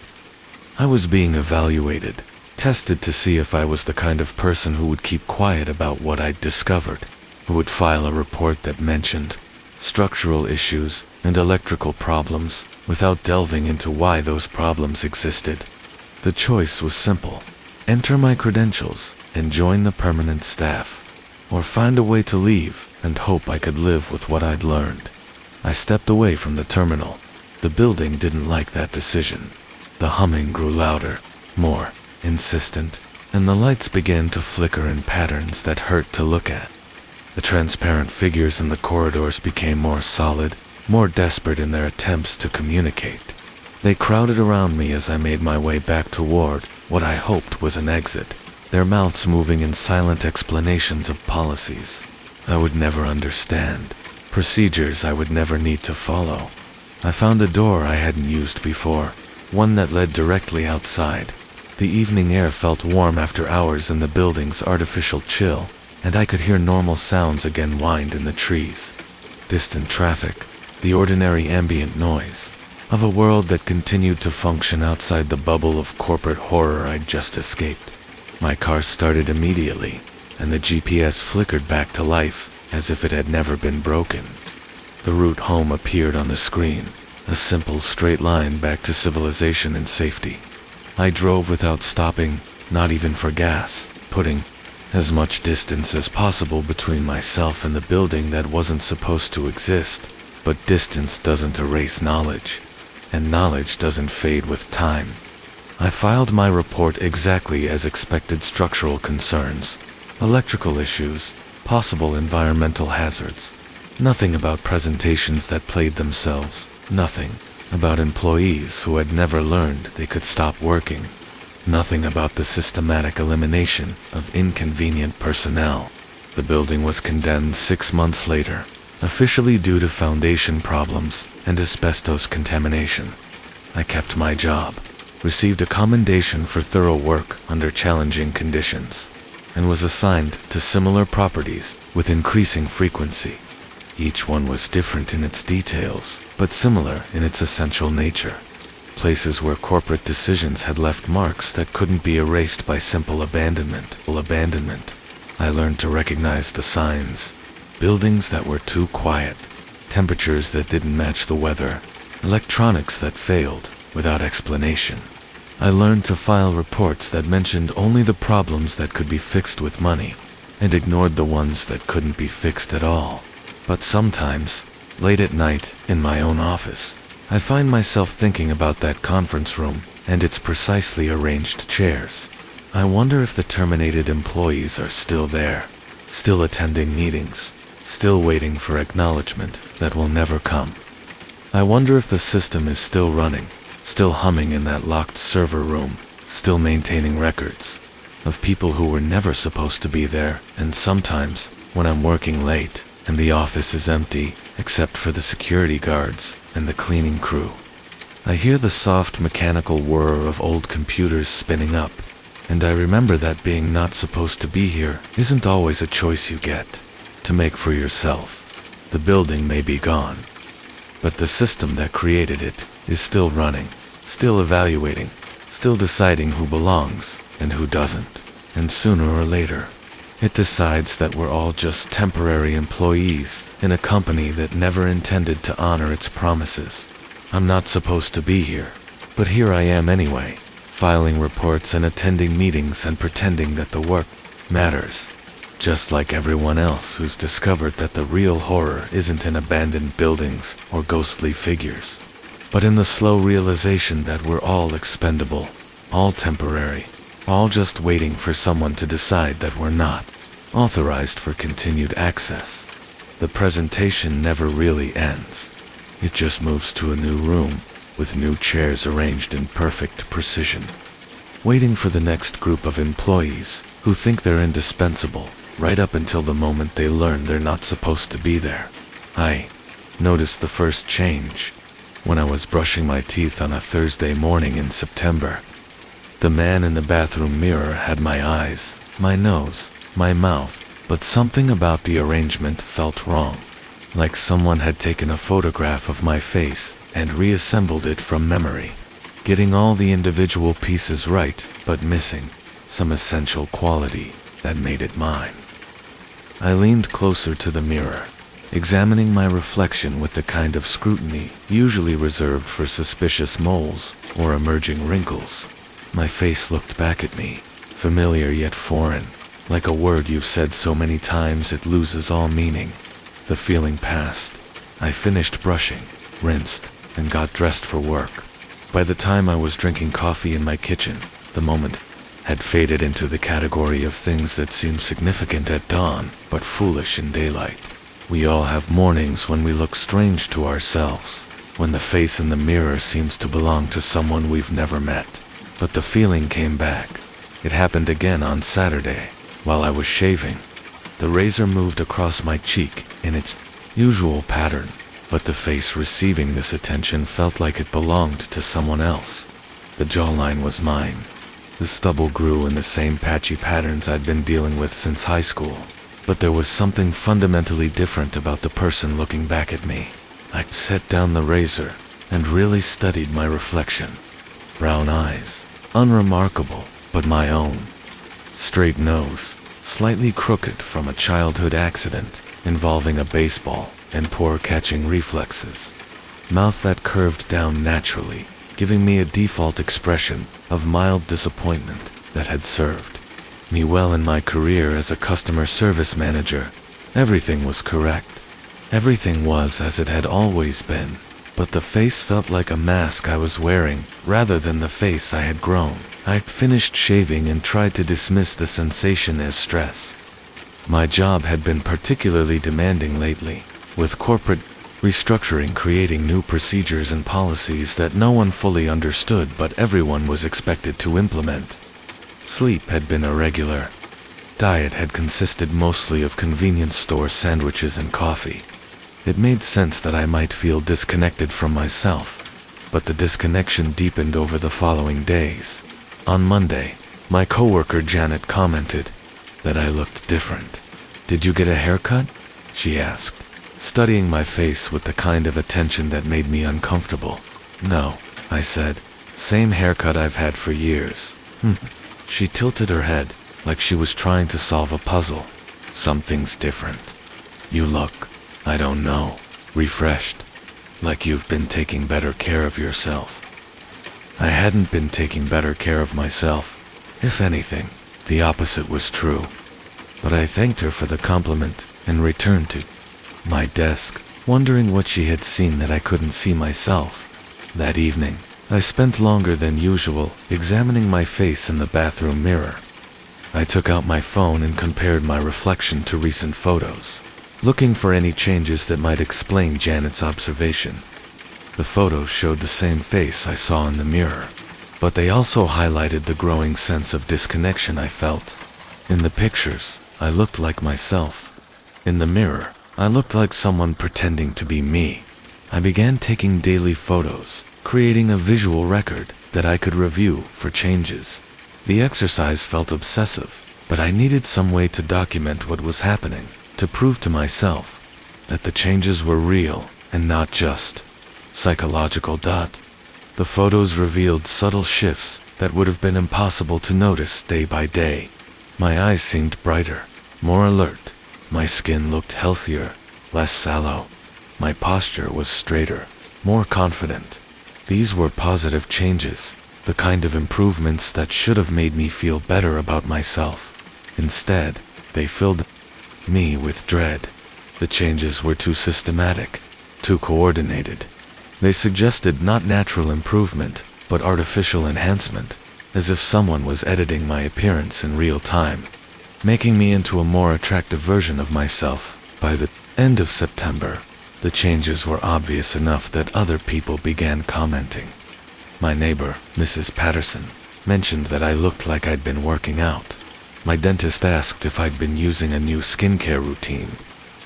I was being evaluated, tested to see if I was the kind of person who would keep quiet about what I'd discovered, who would file a report that mentioned structural issues and electrical problems without delving into why those problems existed. The choice was simple: enter my credentials and join the permanent staff, or find a way to leave and hope I could live with what I'd learned. I stepped away from the terminal. The building didn't like that decision. The humming grew louder, more insistent, and the lights began to flicker in patterns that hurt to look at. The transparent figures in the corridors became more solid, more desperate in their attempts to communicate. They crowded around me as I made my way back toward what I hoped was an exit, their mouths moving in silent explanations of policies I would never understand, procedures I would never need to follow. I found a door I hadn't used before, one that led directly outside. The evening air felt warm after hours in the building's artificial chill, and I could hear normal sounds again wind in the trees. Distant traffic, the ordinary ambient noise of a world that continued to function outside the bubble of corporate horror I'd just escaped. My car started immediately, and the GPS flickered back to life as if it had never been broken. The route home appeared on the screen, a simple straight line back to civilization and safety. I drove without stopping, not even for gas, putting as much distance as possible between myself and the building that wasn't supposed to exist. But distance doesn't erase knowledge, and knowledge doesn't fade with time. I filed my report exactly as expected: structural concerns, electrical issues, possible environmental hazards. Nothing about presentations that played themselves, nothing about employees who had never learned they could stop working. Nothing about the systematic elimination of inconvenient personnel. The building was condemned 6 months later, officially due to foundation problems and asbestos contamination. I kept my job, received a commendation for thorough work under challenging conditions, and was assigned to similar properties with increasing frequency. Each one was different in its details, but similar in its essential nature. Places where corporate decisions had left marks that couldn't be erased by simple abandonment. I learned to recognize the signs: buildings that were too quiet, temperatures that didn't match the weather, electronics that failed without explanation. I learned to file reports that mentioned only the problems that could be fixed with money, and ignored the ones that couldn't be fixed at all. But sometimes, late at night, in my own office, I find myself thinking about that conference room and its precisely arranged chairs. I wonder if the terminated employees are still there, still attending meetings, still waiting for acknowledgement that will never come. I wonder if the system is still running, still humming in that locked server room, still maintaining records of people who were never supposed to be there. And sometimes, when I'm working late and the office is empty, except for the security guards and the cleaning crew, I hear the soft mechanical whir of old computers spinning up, and I remember that being not supposed to be here isn't always a choice you get to make for yourself. The building may be gone, but the system that created it is still running, still evaluating, still deciding who belongs and who doesn't. And sooner or later, it decides that we're all just temporary employees in a company that never intended to honor its promises. I'm not supposed to be here, but here I am anyway, filing reports and attending meetings and pretending that the work matters. Just like everyone else who's discovered that the real horror isn't in abandoned buildings or ghostly figures, but in the slow realization that we're all expendable, all temporary, all just waiting for someone to decide that we're not authorized for continued access. The presentation never really ends. It just moves to a new room, with new chairs arranged in perfect precision, waiting for the next group of employees who think they're indispensable, right up until the moment they learn they're not supposed to be there. I noticed the first change when I was brushing my teeth on a Thursday morning in September. The man in the bathroom mirror had my eyes, my nose, my mouth, but something about the arrangement felt wrong, like someone had taken a photograph of my face and reassembled it from memory, getting all the individual pieces right, but missing some essential quality that made it mine. I leaned closer to the mirror, examining my reflection with the kind of scrutiny usually reserved for suspicious moles or emerging wrinkles. My face looked back at me, familiar yet foreign, like a word you've said so many times it loses all meaning. The feeling passed. I finished brushing, rinsed, and got dressed for work. By the time I was drinking coffee in my kitchen, the moment had faded into the category of things that seem significant at dawn, but foolish in daylight. We all have mornings when we look strange to ourselves, when the face in the mirror seems to belong to someone we've never met. But the feeling came back. It happened again on Saturday, while I was shaving. The razor moved across my cheek in its usual pattern, but the face receiving this attention felt like it belonged to someone else. The jawline was mine. The stubble grew in the same patchy patterns I'd been dealing with since high school, but there was something fundamentally different about the person looking back at me. I set down the razor and really studied my reflection. Brown eyes, unremarkable, but my own. Straight nose, slightly crooked from a childhood accident involving a baseball and poor catching reflexes. Mouth that curved down naturally, giving me a default expression of mild disappointment that had served me well in my career as a customer service manager. Everything was correct. Everything was as it had always been, but the face felt like a mask I was wearing rather than the face I had grown. I finished shaving and tried to dismiss the sensation as stress. My job had been particularly demanding lately, with corporate restructuring creating new procedures and policies that no one fully understood but everyone was expected to implement. Sleep had been irregular. Diet had consisted mostly of convenience store sandwiches and coffee. It made sense that I might feel disconnected from myself, but the disconnection deepened over the following days. On Monday, my coworker Janet commented that I looked different. "Did you get a haircut?" she asked, studying my face with the kind of attention that made me uncomfortable. "No," I said. "Same haircut I've had for years." She tilted her head, like she was trying to solve a puzzle. "Something's different. You look, I don't know, refreshed. Like you've been taking better care of yourself." I hadn't been taking better care of myself. If anything, the opposite was true. But I thanked her for the compliment and returned to my desk, wondering what she had seen that I couldn't see myself. That evening, I spent longer than usual examining my face in the bathroom mirror. I took out my phone and compared my reflection to recent photos, looking for any changes that might explain Janet's observation. The photos showed the same face I saw in the mirror, but they also highlighted the growing sense of disconnection I felt. In the pictures, I looked like myself. In the mirror, I looked like someone pretending to be me. I began taking daily photos, creating a visual record that I could review for changes. The exercise felt obsessive, but I needed some way to document what was happening, to prove to myself that the changes were real and not just psychological. The photos revealed subtle shifts that would have been impossible to notice day by day. My eyes seemed brighter, more alert. My skin looked healthier, less sallow. My posture was straighter, more confident. These were positive changes, the kind of improvements that should have made me feel better about myself. Instead, they filled me with dread. The changes were too systematic, too coordinated. They suggested not natural improvement, but artificial enhancement, as if someone was editing my appearance in real time, making me into a more attractive version of myself. By the end of September, the changes were obvious enough that other people began commenting. My neighbor, Mrs. Patterson, mentioned that I looked like I'd been working out. My dentist asked if I'd been using a new skincare routine.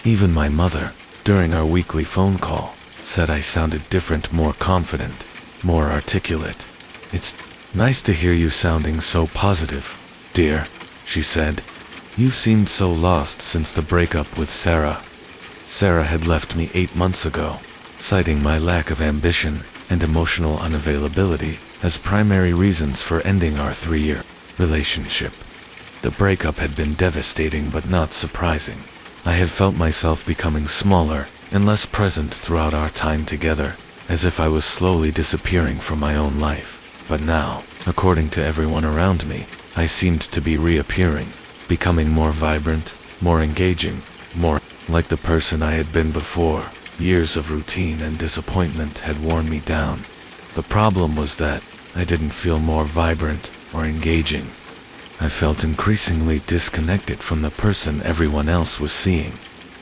Even my mother, during our weekly phone call, said I sounded different, more confident, more articulate. "It's nice to hear you sounding so positive, dear," she said. "You seemed so lost since the breakup with Sarah." Sarah had left me 8 months ago, citing my lack of ambition and emotional unavailability as primary reasons for ending our 3-year relationship. The breakup had been devastating but not surprising. I had felt myself becoming smaller and less present throughout our time together, as if I was slowly disappearing from my own life. But now, according to everyone around me, I seemed to be reappearing, becoming more vibrant, more engaging, more like the person I had been before. Years of routine and disappointment had worn me down. The problem was that I didn't feel more vibrant or engaging. I felt increasingly disconnected from the person everyone else was seeing.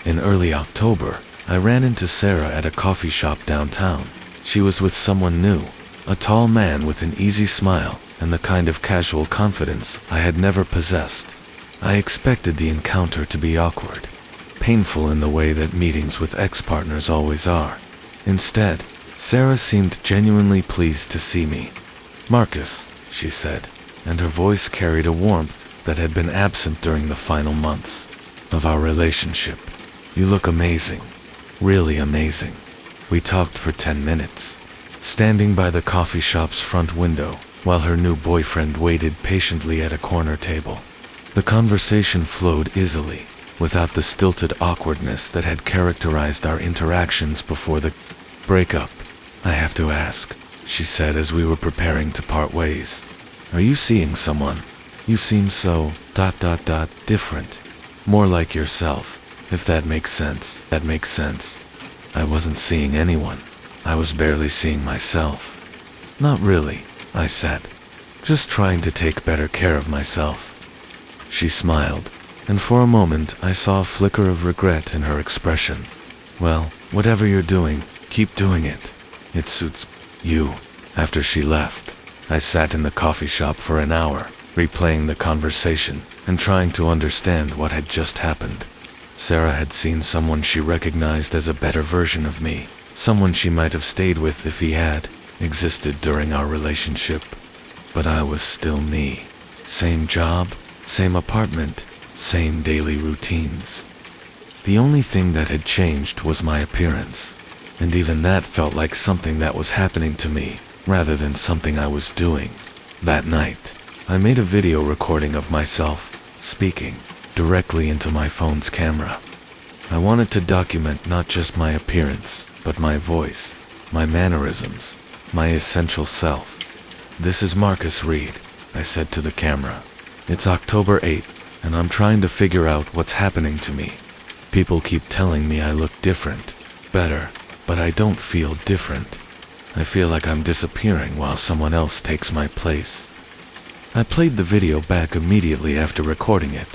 In early October, I ran into Sarah at a coffee shop downtown. She was with someone new, a tall man with an easy smile and the kind of casual confidence I had never possessed. I expected the encounter to be awkward, painful in the way that meetings with ex-partners always are. Instead, Sarah seemed genuinely pleased to see me. "Marcus," she said, and her voice carried a warmth that had been absent during the final months of our relationship. "You look amazing, really amazing." We talked for 10 minutes, standing by the coffee shop's front window while her new boyfriend waited patiently at a corner table. The conversation flowed easily, without the stilted awkwardness that had characterized our interactions before the breakup. "I have to ask," she said as we were preparing to part ways. "Are you seeing someone? You seem so... different. More like yourself, if that makes sense." That makes sense. I wasn't seeing anyone. I was barely seeing myself. "Not really," I said. "Just trying to take better care of myself." She smiled, and for a moment I saw a flicker of regret in her expression. "Well, whatever you're doing, keep doing it. It suits you." After she left, I sat in the coffee shop for an hour, replaying the conversation and trying to understand what had just happened. Sarah had seen someone she recognized as a better version of me, someone she might have stayed with if he had existed during our relationship. But I was still me. Same job, same apartment, same daily routines. The only thing that had changed was my appearance, and even that felt like something that was happening to me rather than something I was doing. That night, I made a video recording of myself speaking directly into my phone's camera. I wanted to document not just my appearance, but my voice, my mannerisms, my essential self. "This is Marcus Reed," I said to the camera. "It's October 8th, and I'm trying to figure out what's happening to me. People keep telling me I look different, better, but I don't feel different. I feel like I'm disappearing while someone else takes my place. I played the video back immediately after recording it.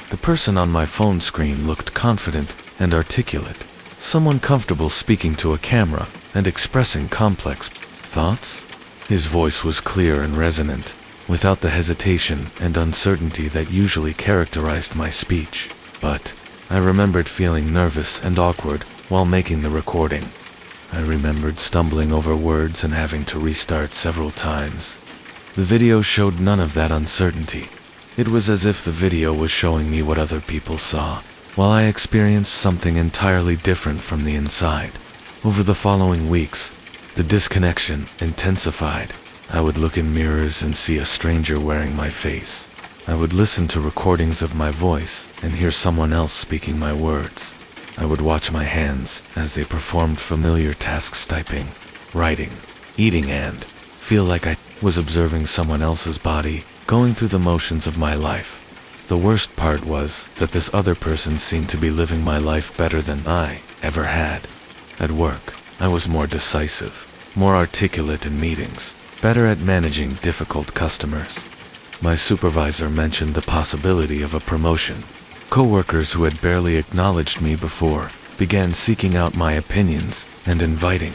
The person on my phone screen looked confident and articulate. Someone comfortable speaking to a camera and expressing complex thoughts. His voice was clear and resonant, without the hesitation and uncertainty that usually characterized my speech. But I remembered feeling nervous and awkward while making the recording. I remembered stumbling over words and having to restart several times. The video showed none of that uncertainty. It was as if the video was showing me what other people saw, while I experienced something entirely different from the inside. Over the following weeks, the disconnection intensified. I would look in mirrors and see a stranger wearing my face. I would listen to recordings of my voice and hear someone else speaking my words. I would watch my hands as they performed familiar tasks, typing, writing, eating, and feel like I was observing someone else's body, going through the motions of my life. The worst part was that this other person seemed to be living my life better than I ever had. At work, I was more decisive, more articulate in meetings, better at managing difficult customers. My supervisor mentioned the possibility of a promotion. Coworkers who had barely acknowledged me before began seeking out my opinions and inviting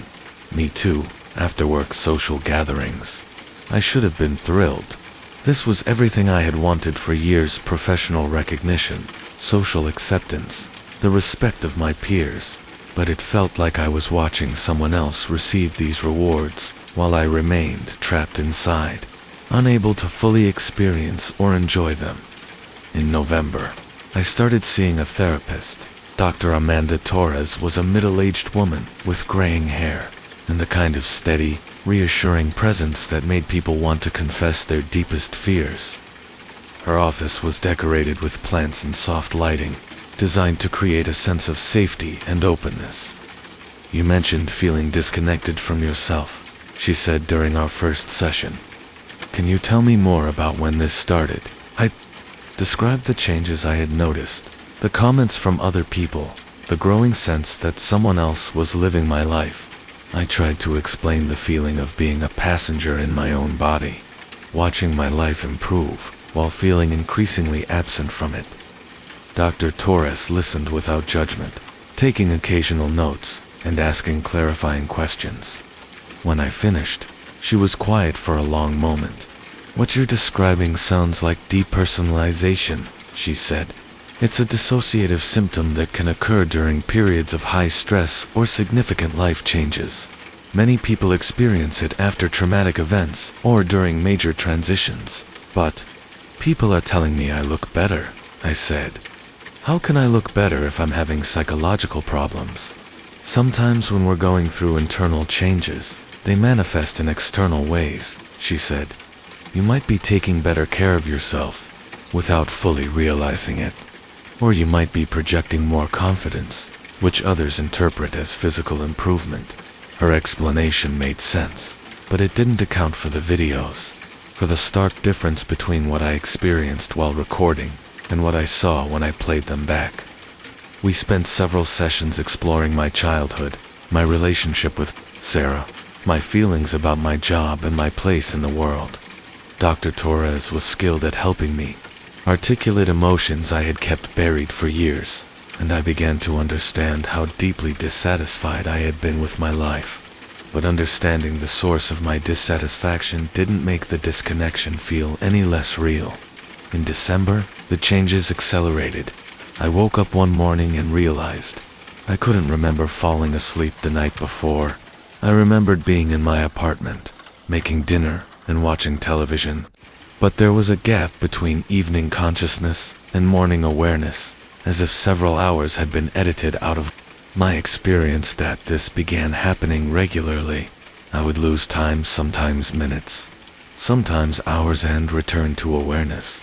me to after-work social gatherings. I should have been thrilled. This was everything I had wanted for years: professional recognition, social acceptance, the respect of my peers. But it felt like I was watching someone else receive these rewards while I remained trapped inside, unable to fully experience or enjoy them. In November, I started seeing a therapist. Dr. Amanda Torres was a middle-aged woman with graying hair and the kind of steady, reassuring presence that made people want to confess their deepest fears. Her office was decorated with plants and soft lighting, designed to create a sense of safety and openness. "You mentioned feeling disconnected from yourself," she said during our first session. "Can you tell me more about when this started?" I described the changes I had noticed, the comments from other people, the growing sense that someone else was living my life. I tried to explain the feeling of being a passenger in my own body, watching my life improve while feeling increasingly absent from it. Dr. Torres listened without judgment, taking occasional notes and asking clarifying questions. When I finished, she was quiet for a long moment. "What you're describing sounds like depersonalization," she said. "It's a dissociative symptom that can occur during periods of high stress or significant life changes. Many people experience it after traumatic events or during major transitions. But people are telling me I look better," I said. "How can I look better if I'm having psychological problems?" "Sometimes when we're going through internal changes, they manifest in external ways," she said. "You might be taking better care of yourself without fully realizing it. Or you might be projecting more confidence, which others interpret as physical improvement." Her explanation made sense, but it didn't account for the videos, for the stark difference between what I experienced while recording and what I saw when I played them back. We spent several sessions exploring my childhood, my relationship with Sarah, my feelings about my job and my place in the world. Dr. Torres was skilled at helping me articulate emotions I had kept buried for years, and I began to understand how deeply dissatisfied I had been with my life. But understanding the source of my dissatisfaction didn't make the disconnection feel any less real. In December, the changes accelerated. I woke up one morning and realized I couldn't remember falling asleep the night before. I remembered being in my apartment, making dinner and watching television. But there was a gap between evening consciousness and morning awareness, as if several hours had been edited out of my experience. That this began happening regularly. I would lose time, sometimes minutes, sometimes hours, and return to awareness,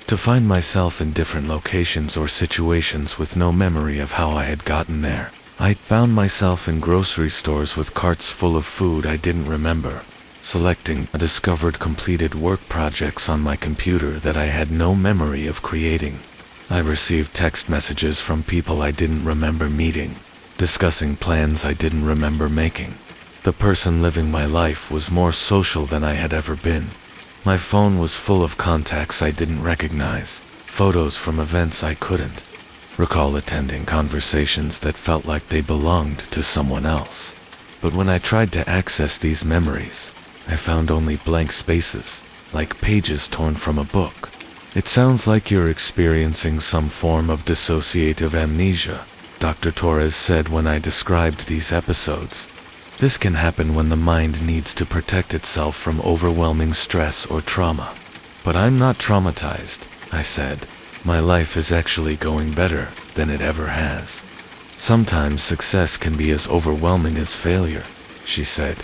to find myself in different locations or situations with no memory of how I had gotten there. I found myself in grocery stores with carts full of food I didn't remember, selecting discovered completed work projects on my computer that I had no memory of creating. I received text messages from people I didn't remember meeting, discussing plans I didn't remember making. The person living my life was more social than I had ever been. My phone was full of contacts I didn't recognize, photos from events I couldn't recall, attending conversations that felt like they belonged to someone else. But when I tried to access these memories, I found only blank spaces, like pages torn from a book. It sounds like you're experiencing some form of dissociative amnesia, Dr. Torres said when I described these episodes. This can happen when the mind needs to protect itself from overwhelming stress or trauma. But I'm not traumatized, I said. My life is actually going better than it ever has. Sometimes success can be as overwhelming as failure, she said.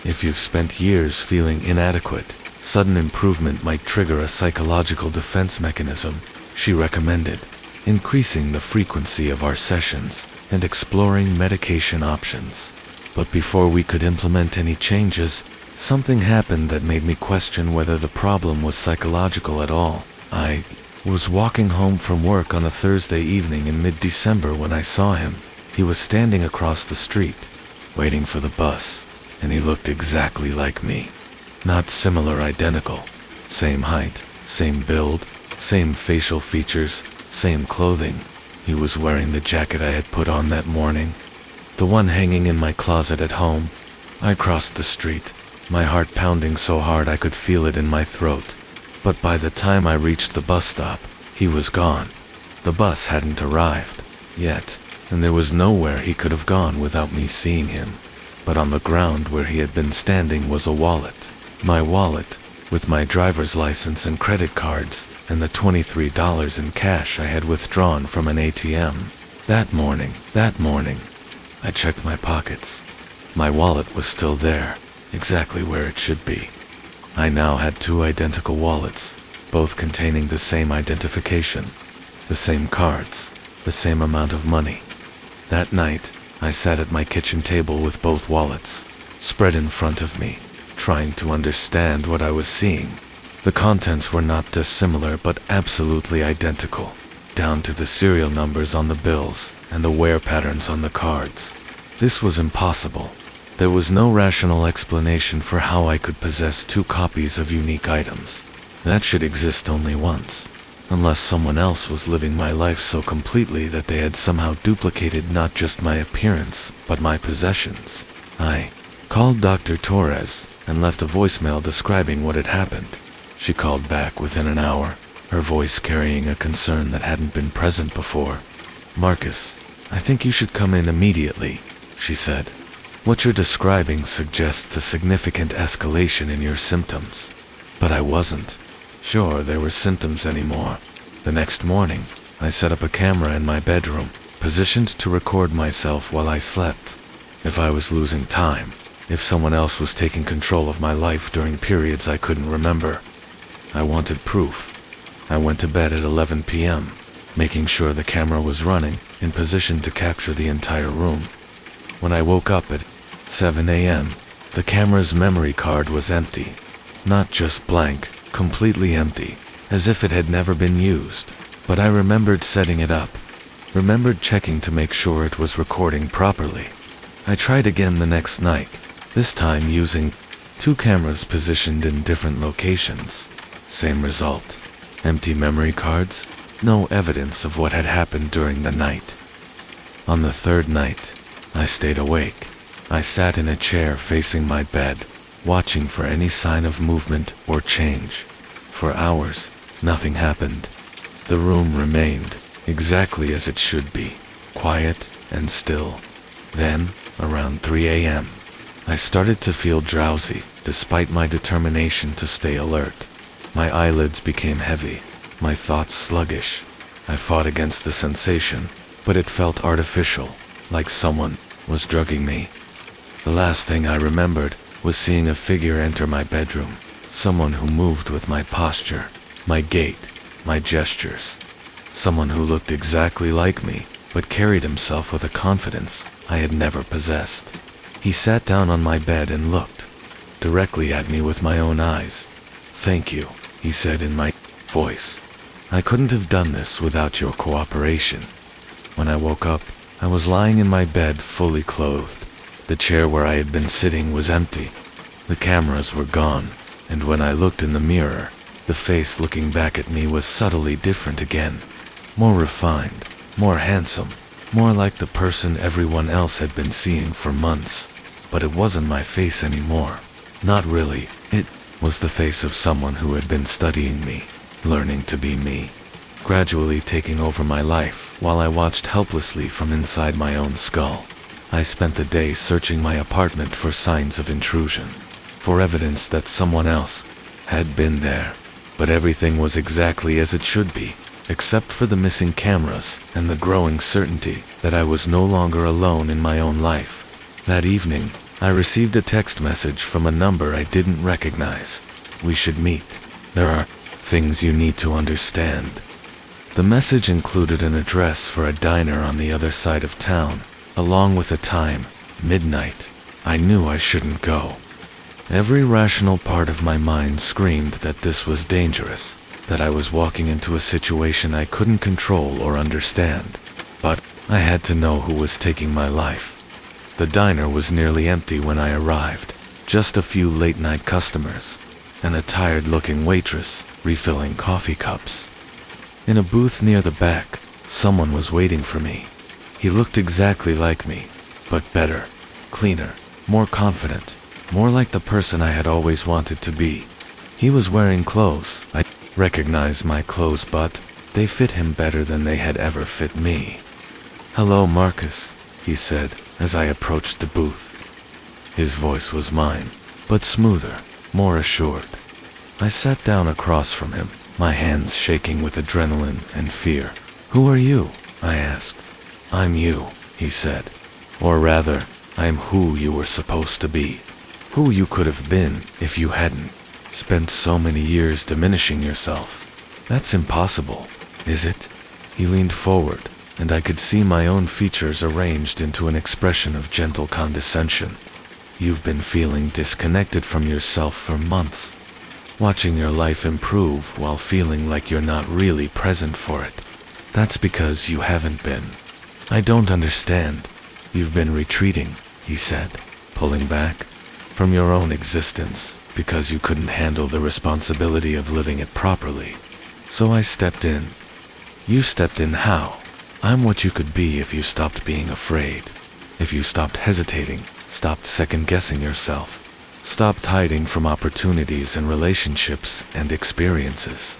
If you've spent years feeling inadequate, sudden improvement might trigger a psychological defense mechanism, she recommended, increasing the frequency of our sessions and exploring medication options. But before we could implement any changes, something happened that made me question whether the problem was psychological at all. I was walking home from work on a Thursday evening in mid-December when I saw him. He was standing across the street, waiting for the bus, and he looked exactly like me. Not similar, identical. Same height, same build, same facial features, same clothing. He was wearing the jacket I had put on that morning, the one hanging in my closet at home. I crossed the street, my heart pounding so hard I could feel it in my throat. But by the time I reached the bus stop, he was gone. The bus hadn't arrived yet, and there was nowhere he could have gone without me seeing him. But on the ground where he had been standing was a wallet. My wallet, with my driver's license and credit cards, and the $23 in cash I had withdrawn from an ATM. That morning, I checked my pockets. My wallet was still there, exactly where it should be. I now had two identical wallets, both containing the same identification, the same cards, the same amount of money. That night, I sat at my kitchen table with both wallets spread in front of me, trying to understand what I was seeing. The contents were not dissimilar but absolutely identical, down to the serial numbers on the bills and the wear patterns on the cards. This was impossible. There was no rational explanation for how I could possess two copies of unique items. That should exist only once, unless someone else was living my life so completely that they had somehow duplicated not just my appearance, but my possessions. I called Dr. Torres and left a voicemail describing what had happened. She called back within an hour, her voice carrying a concern that hadn't been present before. "Marcus, I think you should come in immediately," she said. "What you're describing suggests a significant escalation in your symptoms." But I wasn't sure there were symptoms anymore. The next morning, I set up a camera in my bedroom, positioned to record myself while I slept. If I was losing time, if someone else was taking control of my life during periods I couldn't remember, I wanted proof. I went to bed at 11 p.m., making sure the camera was running, in position to capture the entire room. When I woke up at 7 a.m., the camera's memory card was empty. Not just blank, completely empty, as if it had never been used. But I remembered setting it up, remembered checking to make sure it was recording properly. I tried again the next night, this time using two cameras positioned in different locations. Same result. Empty memory cards, no evidence of what had happened during the night. On the third night, I stayed awake. I sat in a chair facing my bed, watching for any sign of movement or change. For hours, nothing happened. The room remained exactly as it should be, quiet and still. Then, around 3 a.m., I started to feel drowsy, despite my determination to stay alert. My eyelids became heavy, my thoughts sluggish. I fought against the sensation, but it felt artificial, like someone was drugging me. The last thing I remembered was seeing a figure enter my bedroom, someone who moved with my posture, my gait, my gestures. Someone who looked exactly like me, but carried himself with a confidence I had never possessed. He sat down on my bed and looked directly at me with my own eyes. "Thank you," he said in my voice. "I couldn't have done this without your cooperation." When I woke up, I was lying in my bed fully clothed. The chair where I had been sitting was empty. The cameras were gone, and when I looked in the mirror, the face looking back at me was subtly different again. More refined, more handsome, more like the person everyone else had been seeing for months. But it wasn't my face anymore. Not really. It was the face of someone who had been studying me, learning to be me, gradually taking over my life while I watched helplessly from inside my own skull. I spent the day searching my apartment for signs of intrusion, for evidence that someone else had been there. But everything was exactly as it should be, except for the missing cameras and the growing certainty that I was no longer alone in my own life. That evening, I received a text message from a number I didn't recognize. "We should meet. There are things you need to understand." The message included an address for a diner on the other side of town, along with a time, midnight. I knew I shouldn't go. Every rational part of my mind screamed that this was dangerous, that I was walking into a situation I couldn't control or understand. But I had to know who was taking my life. The diner was nearly empty when I arrived, just a few late-night customers, and a tired-looking waitress refilling coffee cups. In a booth near the back, someone was waiting for me. He looked exactly like me, but better, cleaner, more confident, more like the person I had always wanted to be. He was wearing clothes. I recognized my clothes, but they fit him better than they had ever fit me. "Hello, Marcus," he said as I approached the booth. His voice was mine, but smoother, more assured. I sat down across from him, my hands shaking with adrenaline and fear. "Who are you?" I asked. "I'm you," he said. "Or rather, I'm who you were supposed to be. Who you could have been if you hadn't spent so many years diminishing yourself." "That's impossible, is it?" He leaned forward, and I could see my own features arranged into an expression of gentle condescension. "You've been feeling disconnected from yourself for months, watching your life improve while feeling like you're not really present for it. That's because you haven't been." "I don't understand." "You've been retreating," he said, "pulling back from your own existence because you couldn't handle the responsibility of living it properly. So I stepped in." "You stepped in how?" "I'm what you could be if you stopped being afraid. If you stopped hesitating, stopped second-guessing yourself, stopped hiding from opportunities and relationships and experiences."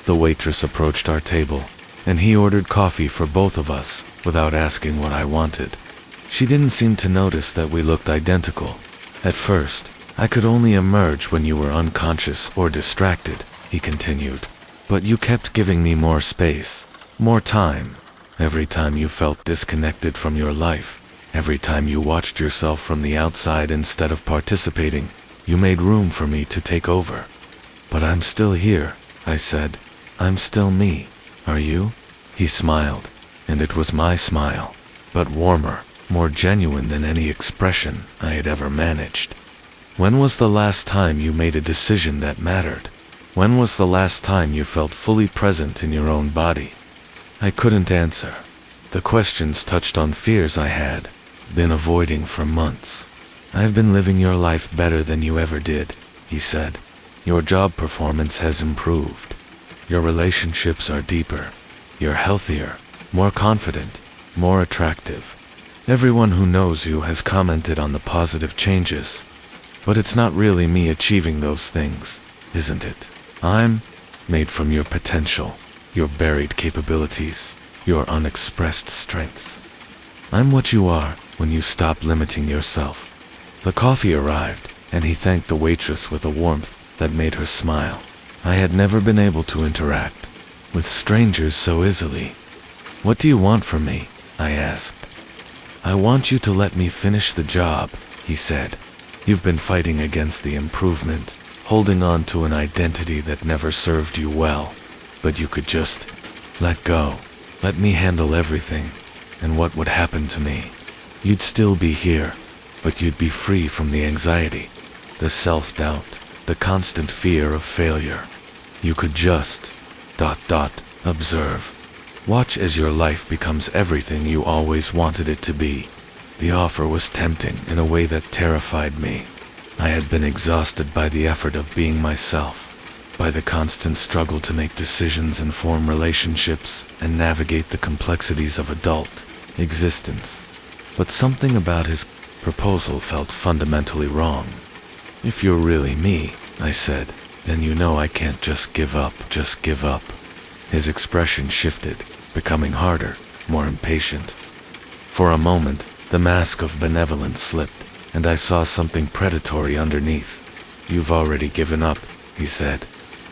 The waitress approached our table, and he ordered coffee for both of us without asking what I wanted. She didn't seem to notice that we looked identical. "At first, I could only emerge when you were unconscious or distracted," he continued. "But you kept giving me more space, more time. Every time you felt disconnected from your life, every time you watched yourself from the outside instead of participating, you made room for me to take over." "But I'm still here," I said. "I'm still me. Are you?" He smiled, and it was my smile, but warmer, more genuine than any expression I had ever managed. "When was the last time you made a decision that mattered? When was the last time you felt fully present in your own body?" I couldn't answer. The questions touched on fears I had been avoiding for months. "I've been living your life better than you ever did," he said. "Your job performance has improved. Your relationships are deeper. You're healthier, more confident, more attractive. Everyone who knows you has commented on the positive changes. But it's not really me achieving those things, isn't it? I'm made from your potential, your buried capabilities, your unexpressed strengths. I'm what you are when you stop limiting yourself." The coffee arrived, and he thanked the waitress with a warmth that made her smile. I had never been able to interact with strangers so easily. "What do you want from me?" I asked. "I want you to let me finish the job," he said. "You've been fighting against the improvement, holding on to an identity that never served you well. But you could just let go. Let me handle everything. And what would happen to me? You'd still be here, but you'd be free from the anxiety, the self-doubt, the constant fear of failure. You could just observe. Watch as your life becomes everything you always wanted it to be. The offer was tempting in a way that terrified me. I had been exhausted by the effort of being myself, by the constant struggle to make decisions and form relationships and navigate the complexities of adult existence. But something about his proposal felt fundamentally wrong. "If you're really me," I said, "then you know I can't just give up. His expression shifted, becoming harder, more impatient. For a moment, the mask of benevolence slipped, and I saw something predatory underneath. "You've already given up," he said.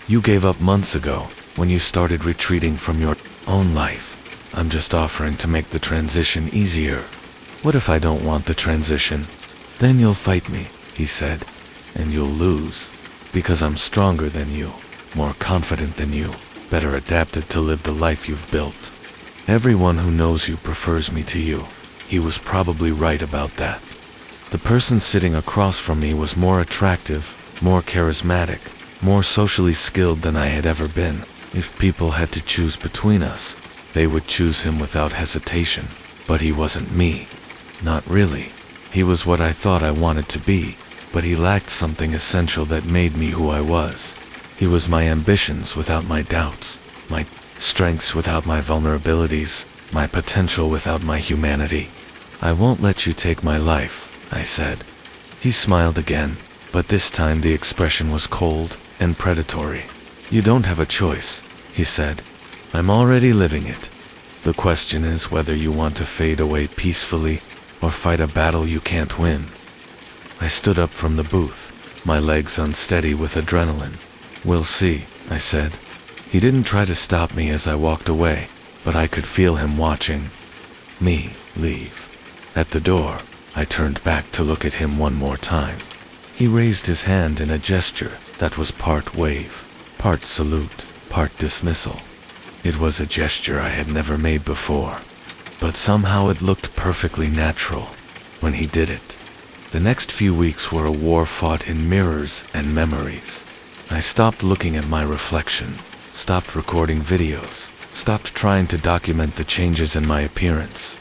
"You gave up months ago, when you started retreating from your own life. I'm just offering to make the transition easier." "What if I don't want the transition?" "Then you'll fight me," he said, "and you'll lose, because I'm stronger than you, more confident than you, better adapted to live the life you've built. Everyone who knows you prefers me to you." He was probably right about that. The person sitting across from me was more attractive, more charismatic, more socially skilled than I had ever been. If people had to choose between us, they would choose him without hesitation. But he wasn't me. Not really. He was what I thought I wanted to be, but he lacked something essential that made me who I was. He was my ambitions without my doubts, my strengths without my vulnerabilities, my potential without my humanity. "I won't let you take my life," I said. He smiled again, but this time the expression was cold and predatory. "You don't have a choice," he said. "I'm already living it. The question is whether you want to fade away peacefully or fight a battle you can't win." I stood up from the booth, my legs unsteady with adrenaline. "We'll see," I said. He didn't try to stop me as I walked away, but I could feel him watching me leave. At the door, I turned back to look at him one more time. He raised his hand in a gesture that was part wave, part salute, part dismissal. It was a gesture I had never made before, but somehow it looked perfectly natural when he did it. The next few weeks were a war fought in mirrors and memories. I stopped looking at my reflection, stopped recording videos, stopped trying to document the changes in my appearance.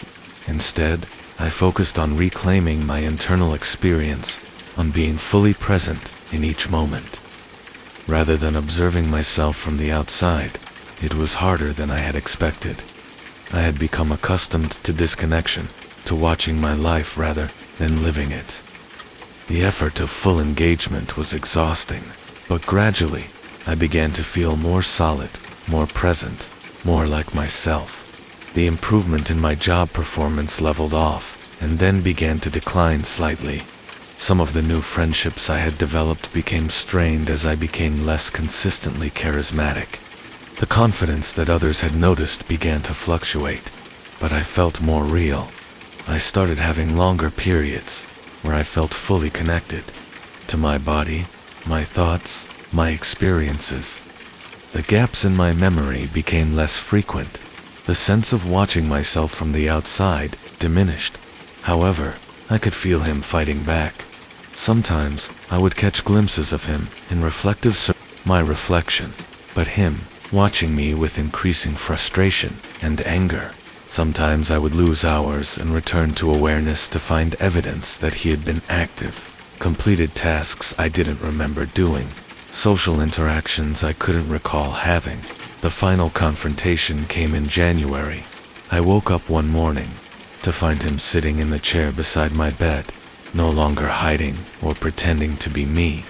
Instead, I focused on reclaiming my internal experience, on being fully present in each moment. Rather than observing myself from the outside, it was harder than I had expected. I had become accustomed to disconnection, to watching my life rather than living it. The effort of full engagement was exhausting, but gradually, I began to feel more solid, more present, more like myself. The improvement in my job performance leveled off, and then began to decline slightly. Some of the new friendships I had developed became strained as I became less consistently charismatic. The confidence that others had noticed began to fluctuate, but I felt more real. I started having longer periods, where I felt fully connected to my body, my thoughts, my experiences. The gaps in my memory became less frequent. The sense of watching myself from the outside diminished. However, I could feel him fighting back. Sometimes, I would catch glimpses of him in my reflection, but him watching me with increasing frustration and anger. Sometimes I would lose hours and return to awareness to find evidence that he had been active, completed tasks I didn't remember doing, social interactions I couldn't recall having. The final confrontation came in January. I woke up one morning to find him sitting in the chair beside my bed, no longer hiding or pretending to be me.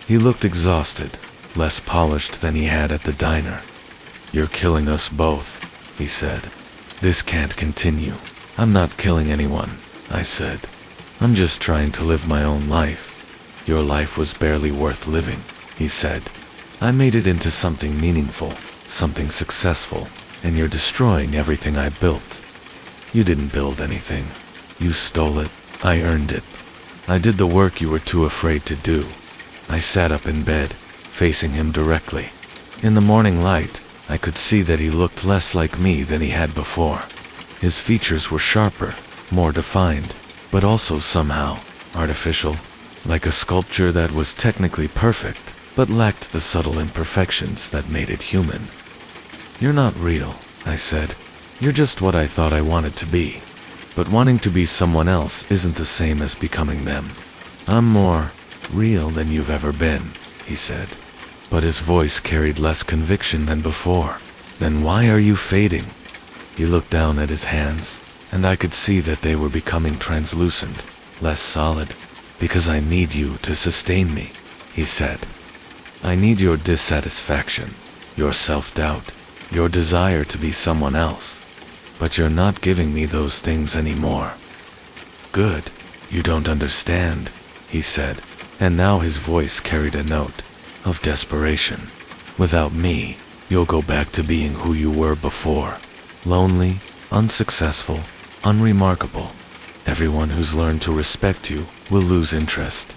He looked exhausted, less polished than he had at the diner. "You're killing us both," he said. "This can't continue." "I'm not killing anyone," I said. "I'm just trying to live my own life." "Your life was barely worth living," he said. "I made it into something meaningful, something successful, and you're destroying everything I built." "You didn't build anything. You stole it. I earned it. I did the work you were too afraid to do." I sat up in bed, facing him directly. In the morning light, I could see that he looked less like me than he had before. His features were sharper, more defined, but also somehow artificial, like a sculpture that was technically perfect, but lacked the subtle imperfections that made it human. "You're not real," I said. "You're just what I thought I wanted to be." But wanting to be someone else isn't the same as becoming them. I'm more real than you've ever been, he said. But his voice carried less conviction than before. Then why are you fading? He looked down at his hands, and I could see that they were becoming translucent, less solid. Because I need you to sustain me, he said. I need your dissatisfaction, your self-doubt, your desire to be someone else. But you're not giving me those things anymore. Good, you don't understand, he said, and now his voice carried a note of desperation. Without me, you'll go back to being who you were before. Lonely, unsuccessful, unremarkable. Everyone who's learned to respect you will lose interest.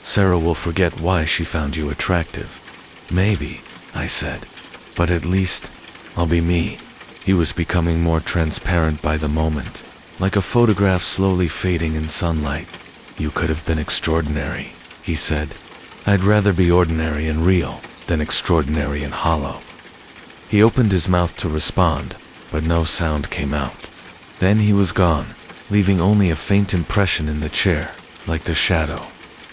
Sarah will forget why she found you attractive. Maybe, I said, but at least I'll be me. He was becoming more transparent by the moment, like a photograph slowly fading in sunlight. You could have been extraordinary, he said. I'd rather be ordinary and real than extraordinary and hollow. He opened his mouth to respond, but no sound came out. Then he was gone, leaving only a faint impression in the chair, like the shadow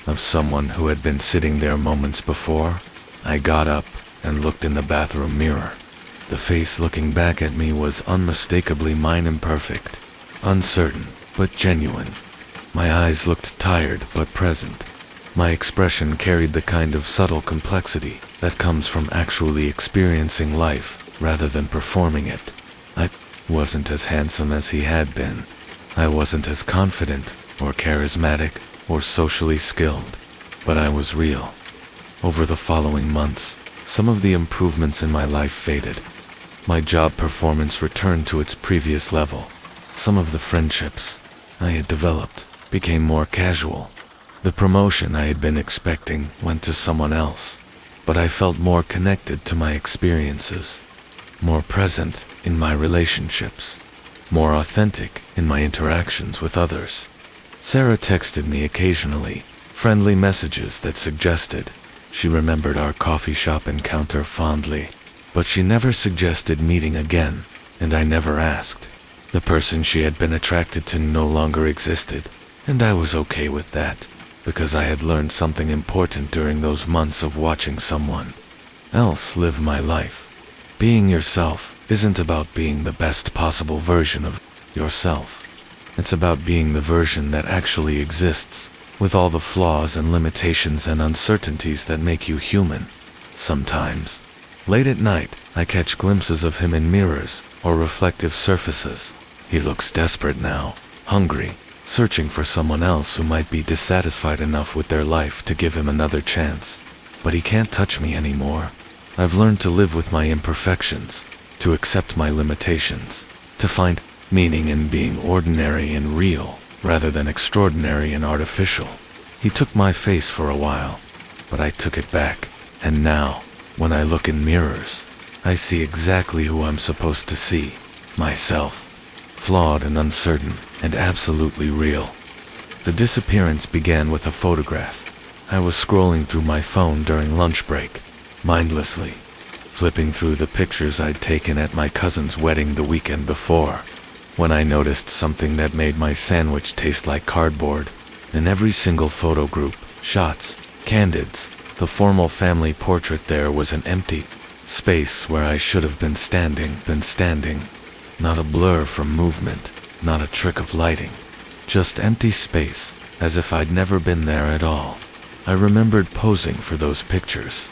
of someone who had been sitting there moments before. I got up and looked in the bathroom mirror. The face looking back at me was unmistakably mine, imperfect, uncertain, but genuine. My eyes looked tired but present. My expression carried the kind of subtle complexity that comes from actually experiencing life rather than performing it. I wasn't as handsome as he had been. I wasn't as confident or charismatic or socially skilled, but I was real. Over the following months, some of the improvements in my life faded. My job performance returned to its previous level. Some of the friendships I had developed became more casual. The promotion I had been expecting went to someone else, but I felt more connected to my experiences, more present in my relationships, more authentic in my interactions with others. Sarah texted me occasionally, friendly messages that suggested she remembered our coffee shop encounter fondly, but she never suggested meeting again, and I never asked. The person she had been attracted to no longer existed, and I was okay with that, because I had learned something important during those months of watching someone else live my life. Being yourself isn't about being the best possible version of yourself. It's about being the version that actually exists, with all the flaws and limitations and uncertainties that make you human. Sometimes, late at night, I catch glimpses of him in mirrors or reflective surfaces. He looks desperate now, hungry, searching for someone else who might be dissatisfied enough with their life to give him another chance. But he can't touch me anymore. I've learned to live with my imperfections, to accept my limitations, to find meaning in being ordinary and real, rather than extraordinary and artificial. He took my face for a while, but I took it back, and now, when I look in mirrors, I see exactly who I'm supposed to see, myself. Flawed and uncertain, and absolutely real. The disappearance began with a photograph. I was scrolling through my phone during lunch break, mindlessly, flipping through the pictures I'd taken at my cousin's wedding the weekend before, when I noticed something that made my sandwich taste like cardboard. In every single photo group, shots, candids, the formal family portrait, there was an empty space where I should have been standing. Not a blur from movement, not a trick of lighting. Just empty space, as if I'd never been there at all. I remembered posing for those pictures.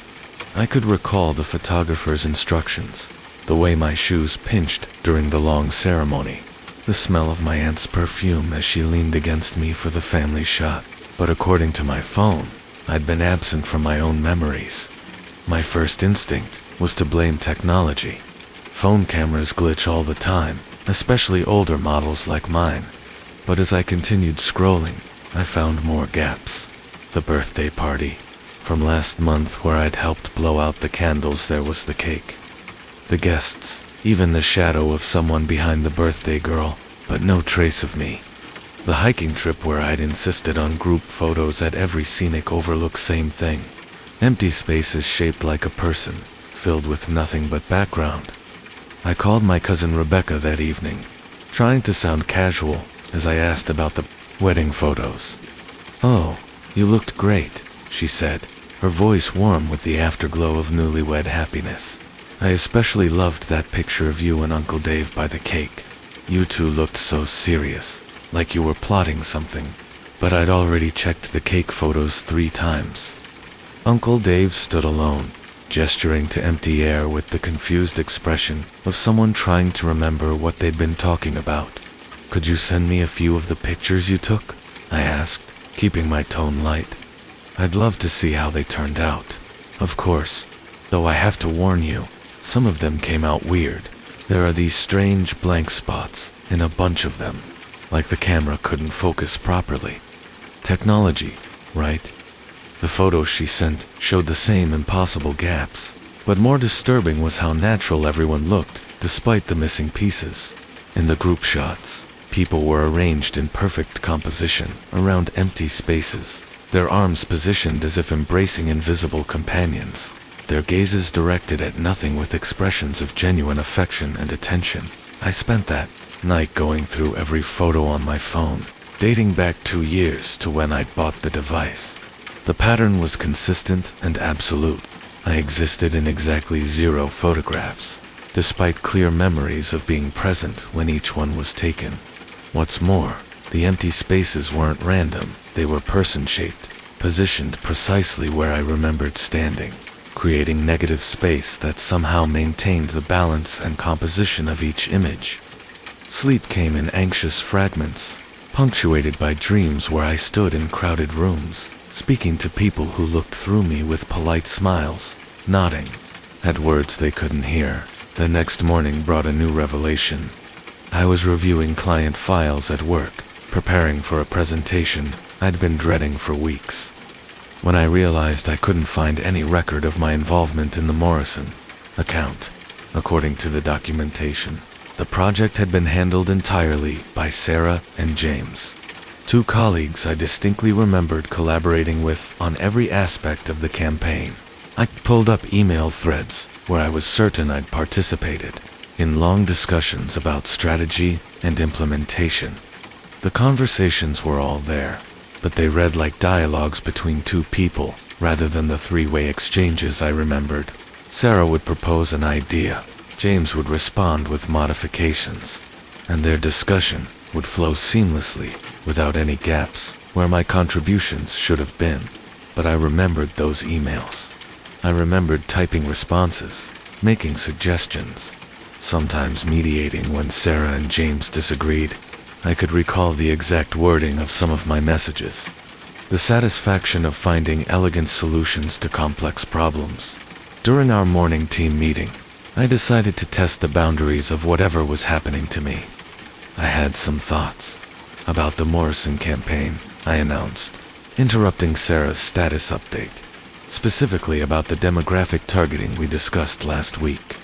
I could recall the photographer's instructions, the way my shoes pinched during the long ceremony, the smell of my aunt's perfume as she leaned against me for the family shot. But according to my phone, I'd been absent from my own memories. My first instinct was to blame technology. Phone cameras glitch all the time, especially older models like mine. But as I continued scrolling, I found more gaps. The birthday party from last month, where I'd helped blow out the candles, there was the cake. The guests, even the shadow of someone behind the birthday girl, but no trace of me. The hiking trip where I'd insisted on group photos at every scenic overlook, same thing. Empty spaces shaped like a person, filled with nothing but background. I called my cousin Rebecca that evening, trying to sound casual, as I asked about the wedding photos. "Oh, you looked great," she said, her voice warm with the afterglow of newlywed happiness. "I especially loved that picture of you and Uncle Dave by the cake. You two looked so serious, like you were plotting something. But I'd already checked the cake photos 3 times. Uncle Dave stood alone, gesturing to empty air with the confused expression of someone trying to remember what they'd been talking about. "Could you send me a few of the pictures you took?" I asked, keeping my tone light. "I'd love to see how they turned out. Of course, though I have to warn you, some of them came out weird. There are these strange blank spots, in a bunch of them, like the camera couldn't focus properly. Technology, right?" The photos she sent showed the same impossible gaps, but more disturbing was how natural everyone looked, despite the missing pieces. In the group shots, people were arranged in perfect composition around empty spaces, their arms positioned as if embracing invisible companions, their gazes directed at nothing with expressions of genuine affection and attention. I spent that night going through every photo on my phone, dating back 2 years to when I'd bought the device. The pattern was consistent and absolute. I existed in exactly 0 photographs, despite clear memories of being present when each one was taken. What's more, the empty spaces weren't random, they were person-shaped, positioned precisely where I remembered standing, creating negative space that somehow maintained the balance and composition of each image. Sleep came in anxious fragments, punctuated by dreams where I stood in crowded rooms, speaking to people who looked through me with polite smiles, nodding at words they couldn't hear. The next morning brought a new revelation. I was reviewing client files at work, preparing for a presentation I'd been dreading for weeks, when I realized I couldn't find any record of my involvement in the Morrison account. According to the documentation, the project had been handled entirely by Sarah and James, 2 colleagues I distinctly remembered collaborating with on every aspect of the campaign. I pulled up email threads where I was certain I'd participated in long discussions about strategy and implementation. The conversations were all there, but they read like dialogues between 2 people rather than the 3-way exchanges I remembered. Sarah would propose an idea, James would respond with modifications, and their discussion would flow seamlessly without any gaps where my contributions should have been. But I remembered those emails. I remembered typing responses, making suggestions, sometimes mediating when Sarah and James disagreed. I could recall the exact wording of some of my messages. The satisfaction of finding elegant solutions to complex problems. During our morning team meeting, I decided to test the boundaries of whatever was happening to me. I had some thoughts about the Morrison campaign, I announced, interrupting Sarah's status update, specifically about the demographic targeting we discussed last week.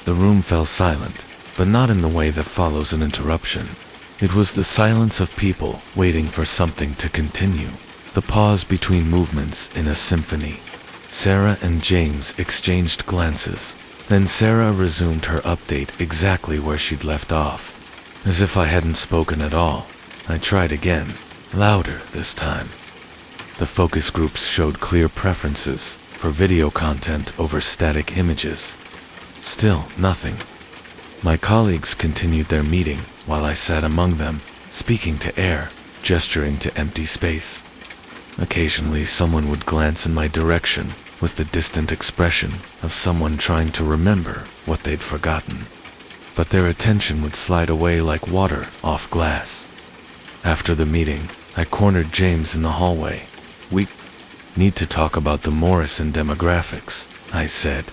The room fell silent, but not in the way that follows an interruption. It was the silence of people waiting for something to continue, the pause between movements in a symphony. Sarah and James exchanged glances, then Sarah resumed her update exactly where she'd left off, as if I hadn't spoken at all. I tried again, louder this time. The focus groups showed clear preferences for video content over static images. Still nothing. My colleagues continued their meeting while I sat among them, speaking to air, gesturing to empty space. Occasionally someone would glance in my direction with the distant expression of someone trying to remember what they'd forgotten. But their attention would slide away like water off glass. After the meeting, I cornered James in the hallway. "We need to talk about the Morrison demographics," I said,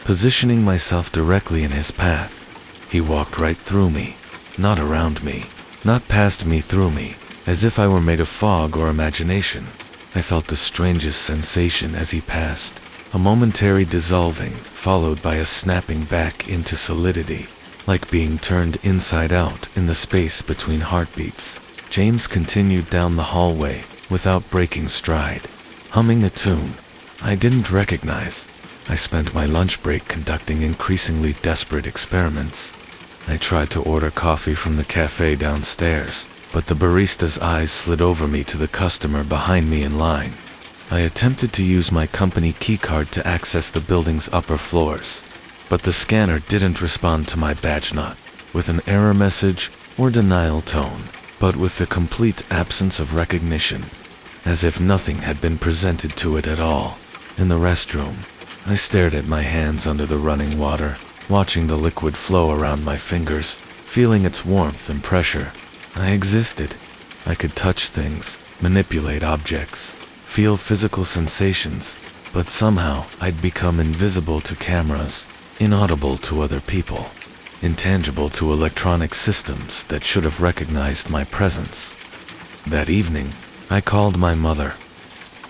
positioning myself directly in his path. He walked right through me, not around me, not past me, through me, as if I were made of fog or imagination. I felt the strangest sensation as he passed, a momentary dissolving followed by a snapping back into solidity, like being turned inside out in the space between heartbeats. James continued down the hallway without breaking stride, humming a tune I didn't recognize. I spent my lunch break conducting increasingly desperate experiments. I tried to order coffee from the cafe downstairs, but the barista's eyes slid over me to the customer behind me in line. I attempted to use my company keycard to access the building's upper floors, but the scanner didn't respond to my badge, not with an error message or denial tone, but with the complete absence of recognition, as if nothing had been presented to it at all. In the restroom, I stared at my hands under the running water, watching the liquid flow around my fingers, feeling its warmth and pressure. I existed. I could touch things, manipulate objects, feel physical sensations, but somehow I'd become invisible to cameras, inaudible to other people, intangible to electronic systems that should have recognized my presence. That evening, I called my mother.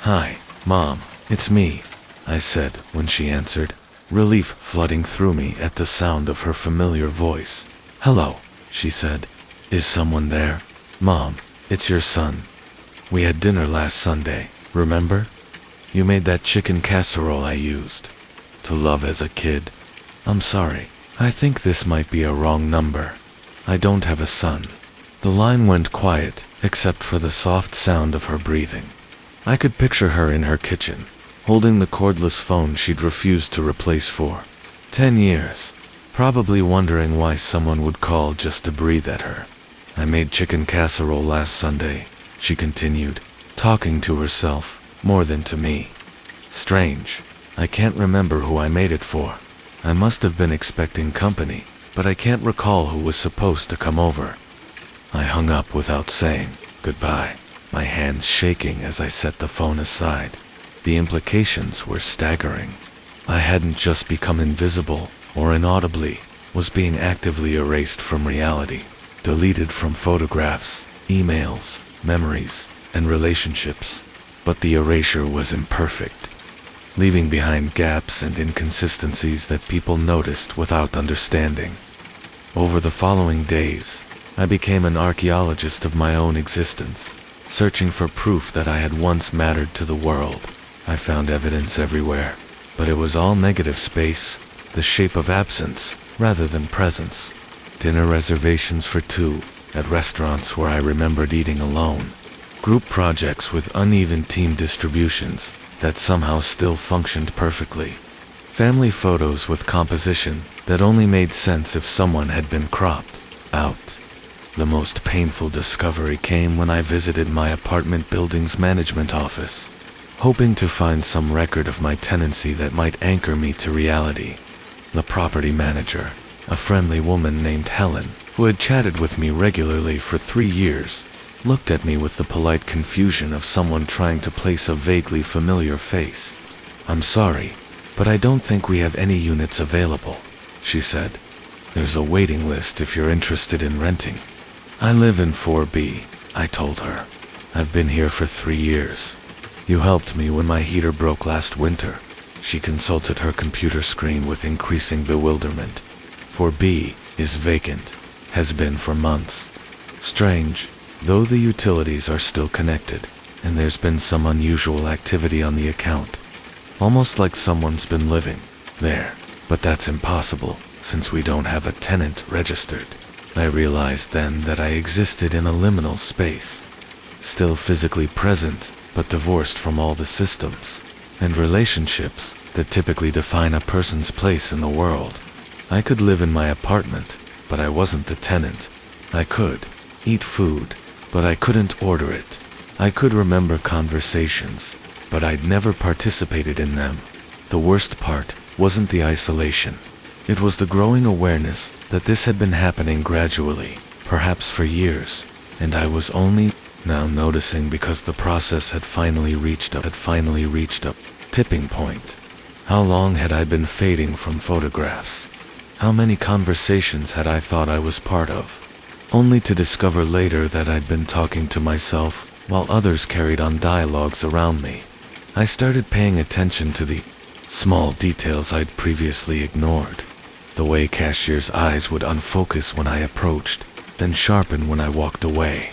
"Hi, Mom, it's me," I said when she answered, relief flooding through me at the sound of her familiar voice. "Hello," she said. "Is someone there?" "Mom, it's your son. We had dinner last Sunday, remember? You made that chicken casserole I used to love as a kid. I'm sorry, I think this might be a wrong number. I don't have a son." The line went quiet, except for the soft sound of her breathing. I could picture her in her kitchen, holding the cordless phone she'd refused to replace for 10 years, probably wondering why someone would call just to breathe at her. "I made chicken casserole last Sunday," she continued, talking to herself more than to me. "Strange. I can't remember who I made it for. I must have been expecting company, but I can't recall who was supposed to come over." I hung up without saying goodbye, my hands shaking as I set the phone aside. The implications were staggering. I hadn't just become invisible or inaudibly, was being actively erased from reality, deleted from photographs, emails, memories, and relationships. But the erasure was imperfect, leaving behind gaps and inconsistencies that people noticed without understanding. Over the following days, I became an archaeologist of my own existence, searching for proof that I had once mattered to the world. I found evidence everywhere, but it was all negative space, the shape of absence rather than presence. Dinner reservations for two, at restaurants where I remembered eating alone. Group projects with uneven team distributions that somehow still functioned perfectly. Family photos with composition that only made sense if someone had been cropped out. The most painful discovery came when I visited my apartment building's management office, hoping to find some record of my tenancy that might anchor me to reality. The property manager, a friendly woman named Helen, who had chatted with me regularly for 3 years, looked at me with the polite confusion of someone trying to place a vaguely familiar face. "I'm sorry, but I don't think we have any units available," she said. "There's a waiting list if you're interested in renting." "I live in 4B, I told her. "I've been here for 3 years. You helped me when my heater broke last winter." She consulted her computer screen with increasing bewilderment. 4B is vacant, has been for months. Strange, though the utilities are still connected, and there's been some unusual activity on the account. Almost like someone's been living there, but that's impossible, since we don't have a tenant registered. I realized then that I existed in a liminal space, still physically present, but divorced from all the systems and relationships that typically define a person's place in the world. I could live in my apartment, but I wasn't the tenant. I could eat food, but I couldn't order it. I could remember conversations, but I'd never participated in them. The worst part wasn't the isolation. It was the growing awareness that this had been happening gradually, perhaps for years, and I was only now noticing because the process had finally reached a tipping point. How long had I been fading from photographs? How many conversations had I thought I was part of? Only to discover later that I'd been talking to myself while others carried on dialogues around me. I started paying attention to the small details I'd previously ignored. The way cashiers' eyes would unfocus when I approached, then sharpen when I walked away.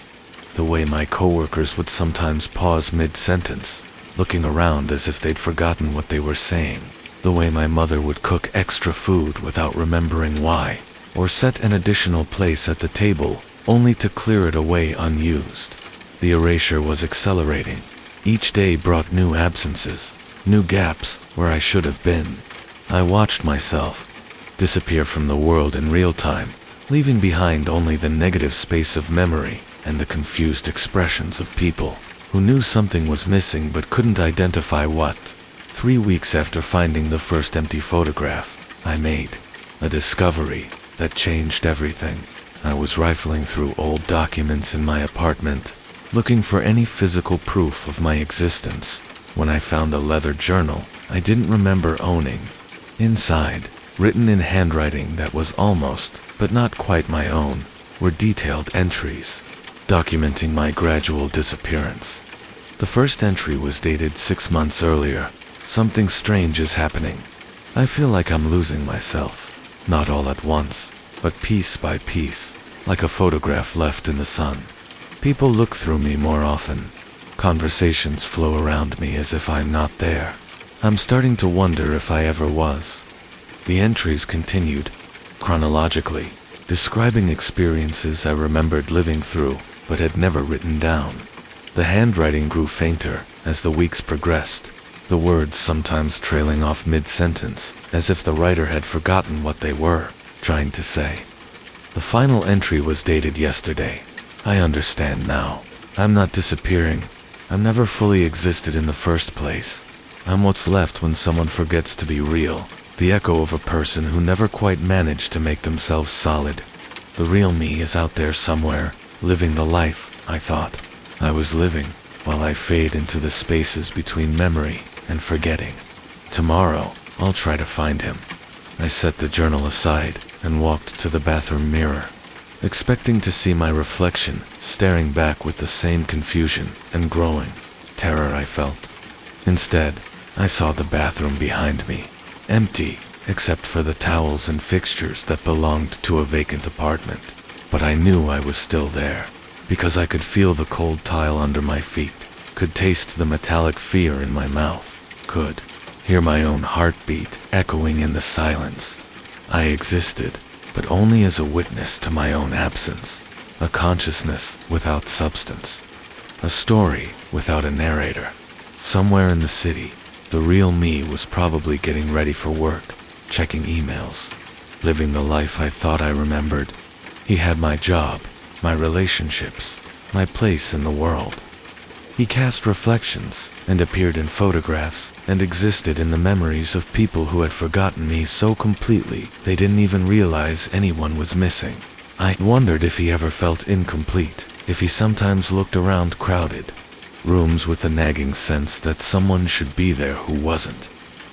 The way my coworkers would sometimes pause mid-sentence, looking around as if they'd forgotten what they were saying. The way my mother would cook extra food without remembering why, or set an additional place at the table only to clear it away unused. The erasure was accelerating. Each day brought new absences, new gaps where I should have been. I watched myself disappear from the world in real time, leaving behind only the negative space of memory and the confused expressions of people who knew something was missing but couldn't identify what. 3 weeks after finding the first empty photograph, I made a discovery that changed everything. I was rifling through old documents in my apartment, looking for any physical proof of my existence, when I found a leather journal I didn't remember owning. Inside, written in handwriting that was almost, but not quite my own, were detailed entries, documenting my gradual disappearance. The first entry was dated 6 months earlier. Something strange is happening. I feel like I'm losing myself, not all at once, but piece by piece, like a photograph left in the sun. People look through me more often. Conversations flow around me as if I'm not there. I'm starting to wonder if I ever was. The entries continued, chronologically, describing experiences I remembered living through, but had never written down. The handwriting grew fainter as the weeks progressed, the words sometimes trailing off mid-sentence, as if the writer had forgotten what they were trying to say. The final entry was dated yesterday. I understand now. I'm not disappearing. I've never fully existed in the first place. I'm what's left when someone forgets to be real, the echo of a person who never quite managed to make themselves solid. The real me is out there somewhere, living the life I thought I was living, while I fade into the spaces between memory and forgetting. Tomorrow, I'll try to find him. I set the journal aside and walked to the bathroom mirror, expecting to see my reflection staring back with the same confusion and growing terror I felt. Instead, I saw the bathroom behind me, empty except for the towels and fixtures that belonged to a vacant apartment. But I knew I was still there, because I could feel the cold tile under my feet, could taste the metallic fear in my mouth, could hear my own heartbeat echoing in the silence. I existed, but only as a witness to my own absence, a consciousness without substance, a story without a narrator. Somewhere in the city, the real me was probably getting ready for work, checking emails, living the life I thought I remembered. He had my job, my relationships, my place in the world. He cast reflections and appeared in photographs and existed in the memories of people who had forgotten me so completely they didn't even realize anyone was missing. I wondered if he ever felt incomplete, if he sometimes looked around crowded rooms with the nagging sense that someone should be there who wasn't.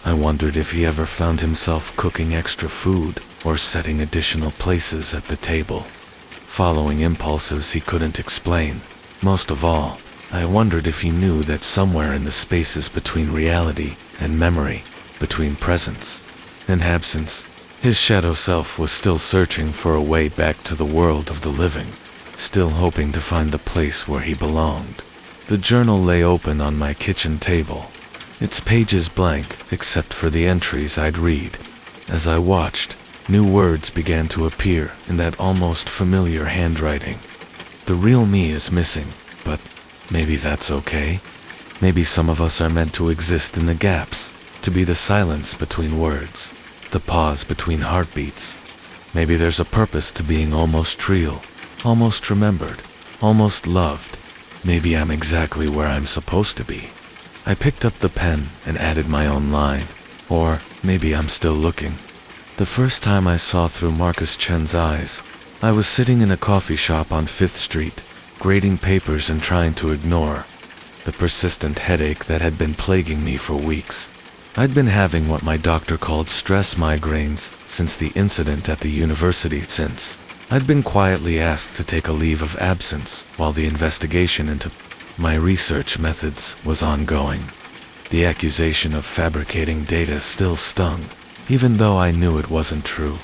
I wondered if he ever found himself cooking extra food or setting additional places at the table, following impulses he couldn't explain. Most of all, I wondered if he knew that somewhere in the spaces between reality and memory, between presence and absence, his shadow self was still searching for a way back to the world of the living, still hoping to find the place where he belonged. The journal lay open on my kitchen table, its pages blank except for the entries I'd read. As I watched, new words began to appear in that almost familiar handwriting. The real me is missing, but maybe that's okay. Maybe some of us are meant to exist in the gaps, to be the silence between words, the pause between heartbeats. Maybe there's a purpose to being almost real, almost remembered, almost loved. Maybe I'm exactly where I'm supposed to be. I picked up the pen and added my own line. Or maybe I'm still looking. The first time I saw through Marcus Chen's eyes, I was sitting in a coffee shop on 5th Street, grading papers and trying to ignore the persistent headache that had been plaguing me for weeks. I'd been having what my doctor called stress migraines since the incident at the university. Since I'd been quietly asked to take a leave of absence while the investigation into my research methods was ongoing. The accusation of fabricating data still stung, even though I knew it wasn't true.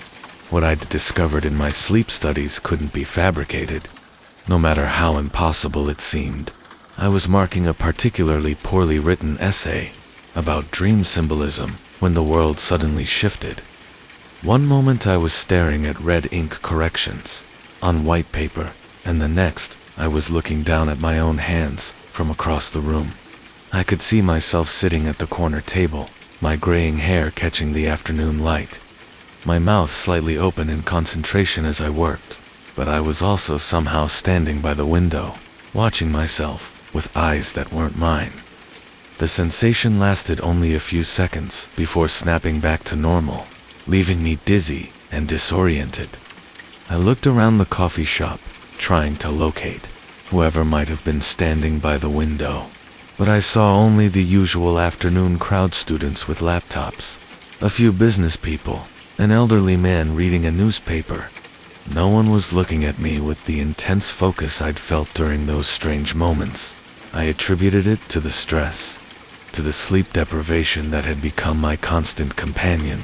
What I'd discovered in my sleep studies couldn't be fabricated, no matter how impossible it seemed. I was marking a particularly poorly written essay about dream symbolism when the world suddenly shifted. One moment I was staring at red ink corrections on white paper, and the next, I was looking down at my own hands from across the room. I could see myself sitting at the corner table, my graying hair catching the afternoon light. My mouth slightly open in concentration as I worked, but I was also somehow standing by the window, watching myself with eyes that weren't mine. The sensation lasted only a few seconds before snapping back to normal, leaving me dizzy and disoriented. I looked around the coffee shop, trying to locate whoever might have been standing by the window, but I saw only the usual afternoon crowd, students with laptops, a few business people, an elderly man reading a newspaper. No one was looking at me with the intense focus I'd felt during those strange moments. I attributed it to the stress, to the sleep deprivation that had become my constant companion.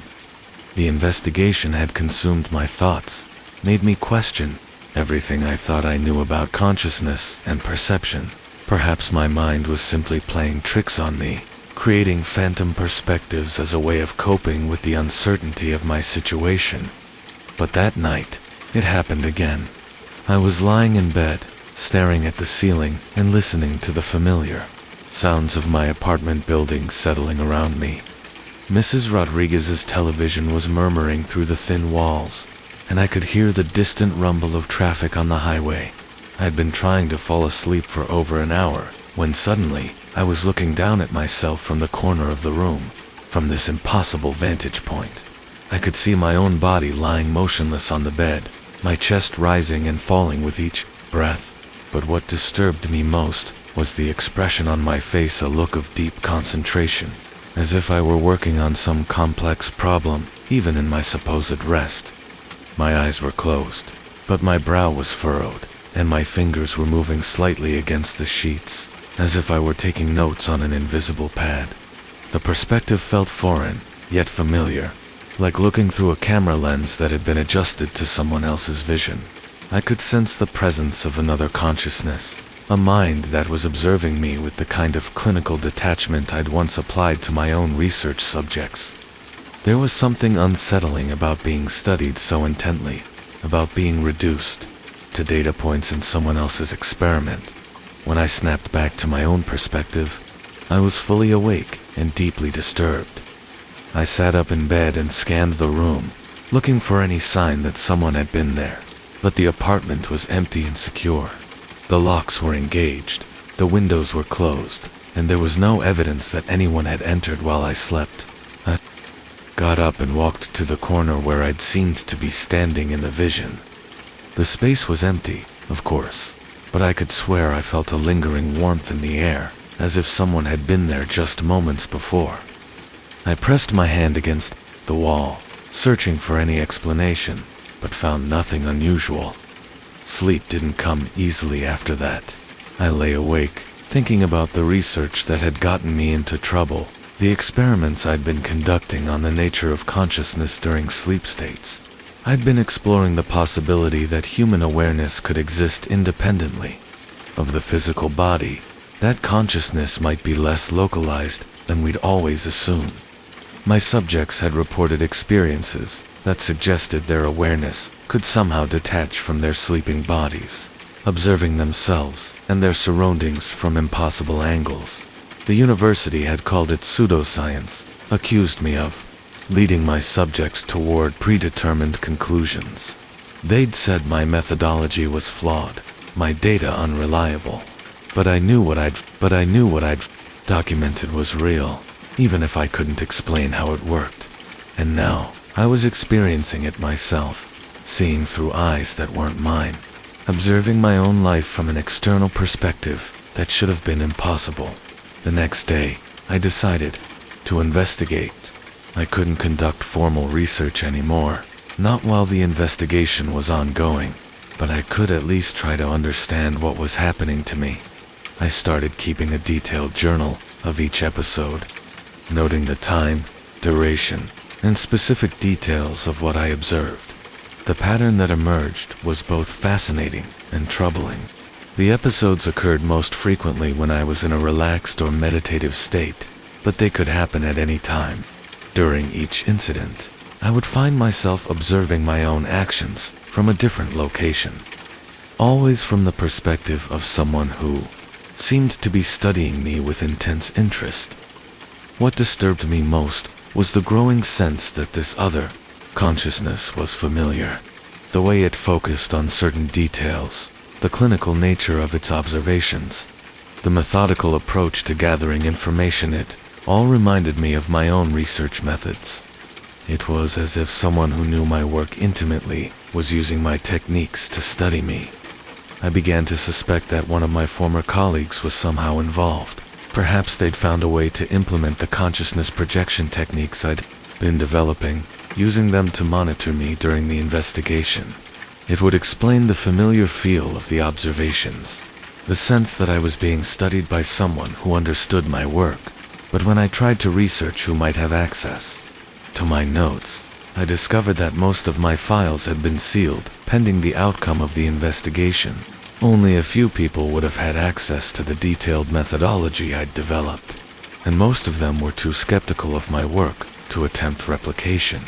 The investigation had consumed my thoughts, made me question everything I thought I knew about consciousness and perception. Perhaps my mind was simply playing tricks on me, creating phantom perspectives as a way of coping with the uncertainty of my situation. But that night, it happened again. I was lying in bed, staring at the ceiling and listening to the familiar sounds of my apartment building settling around me. Mrs. Rodriguez's television was murmuring through the thin walls, and I could hear the distant rumble of traffic on the highway. I'd been trying to fall asleep for over an hour, when suddenly, I was looking down at myself from the corner of the room. From this impossible vantage point, I could see my own body lying motionless on the bed, my chest rising and falling with each breath. But what disturbed me most was the expression on my face, a look of deep concentration, as if I were working on some complex problem, even in my supposed rest. My eyes were closed, but my brow was furrowed, and my fingers were moving slightly against the sheets, as if I were taking notes on an invisible pad. The perspective felt foreign, yet familiar, like looking through a camera lens that had been adjusted to someone else's vision. I could sense the presence of another consciousness, a mind that was observing me with the kind of clinical detachment I'd once applied to my own research subjects. There was something unsettling about being studied so intently, about being reduced to data points in someone else's experiment. When I snapped back to my own perspective, I was fully awake and deeply disturbed. I sat up in bed and scanned the room, looking for any sign that someone had been there. But the apartment was empty and secure. The locks were engaged, the windows were closed, and there was no evidence that anyone had entered while I slept. I got up and walked to the corner where I'd seemed to be standing in the vision. The space was empty, of course, but I could swear I felt a lingering warmth in the air, as if someone had been there just moments before. I pressed my hand against the wall, searching for any explanation, but found nothing unusual. Sleep didn't come easily after that. I lay awake, thinking about the research that had gotten me into trouble, the experiments I'd been conducting on the nature of consciousness during sleep states. I'd been exploring the possibility that human awareness could exist independently of the physical body, that consciousness might be less localized than we'd always assumed. My subjects had reported experiences that suggested their awareness could somehow detach from their sleeping bodies, observing themselves and their surroundings from impossible angles. The university had called it pseudoscience, accused me of leading my subjects toward predetermined conclusions. They'd said my methodology was flawed, my data unreliable, but I knew what I'd documented was real, even if I couldn't explain how it worked. And now, I was experiencing it myself, seeing through eyes that weren't mine, observing my own life from an external perspective that should have been impossible. The next day, I decided to investigate. I couldn't conduct formal research anymore, not while the investigation was ongoing, but I could at least try to understand what was happening to me. I started keeping a detailed journal of each episode, noting the time, duration, and specific details of what I observed. The pattern that emerged was both fascinating and troubling. The episodes occurred most frequently when I was in a relaxed or meditative state, but they could happen at any time. During each incident, I would find myself observing my own actions from a different location. always from the perspective of someone who seemed to be studying me with intense interest. What disturbed me most was the growing sense that this other consciousness was familiar. The way it focused on certain details, the clinical nature of its observations, the methodical approach to gathering information, it all reminded me of my own research methods. It was as if someone who knew my work intimately was using my techniques to study me. I began to suspect that one of my former colleagues was somehow involved. Perhaps they'd found a way to implement the consciousness projection techniques I'd been developing, using them to monitor me during the investigation. It would explain the familiar feel of the observations, the sense that I was being studied by someone who understood my work. But when I tried to research who might have access to my notes, I discovered that most of my files had been sealed, pending the outcome of the investigation. Only a few people would have had access to the detailed methodology I'd developed, and most of them were too skeptical of my work to attempt replication.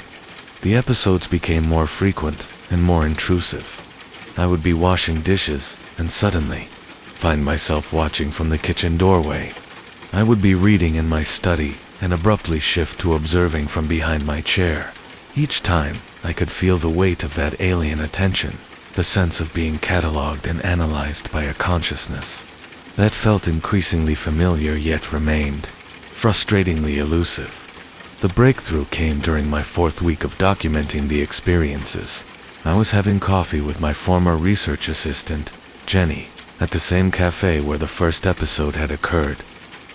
The episodes became more frequent and more intrusive. I would be washing dishes and suddenly find myself watching from the kitchen doorway. I would be reading in my study and abruptly shift to observing from behind my chair. Each time, I could feel the weight of that alien attention, the sense of being catalogued and analyzed by a consciousness that felt increasingly familiar yet remained frustratingly elusive. The breakthrough came during my 4th week of documenting the experiences. I was having coffee with my former research assistant, Jenny, at the same cafe where the first episode had occurred.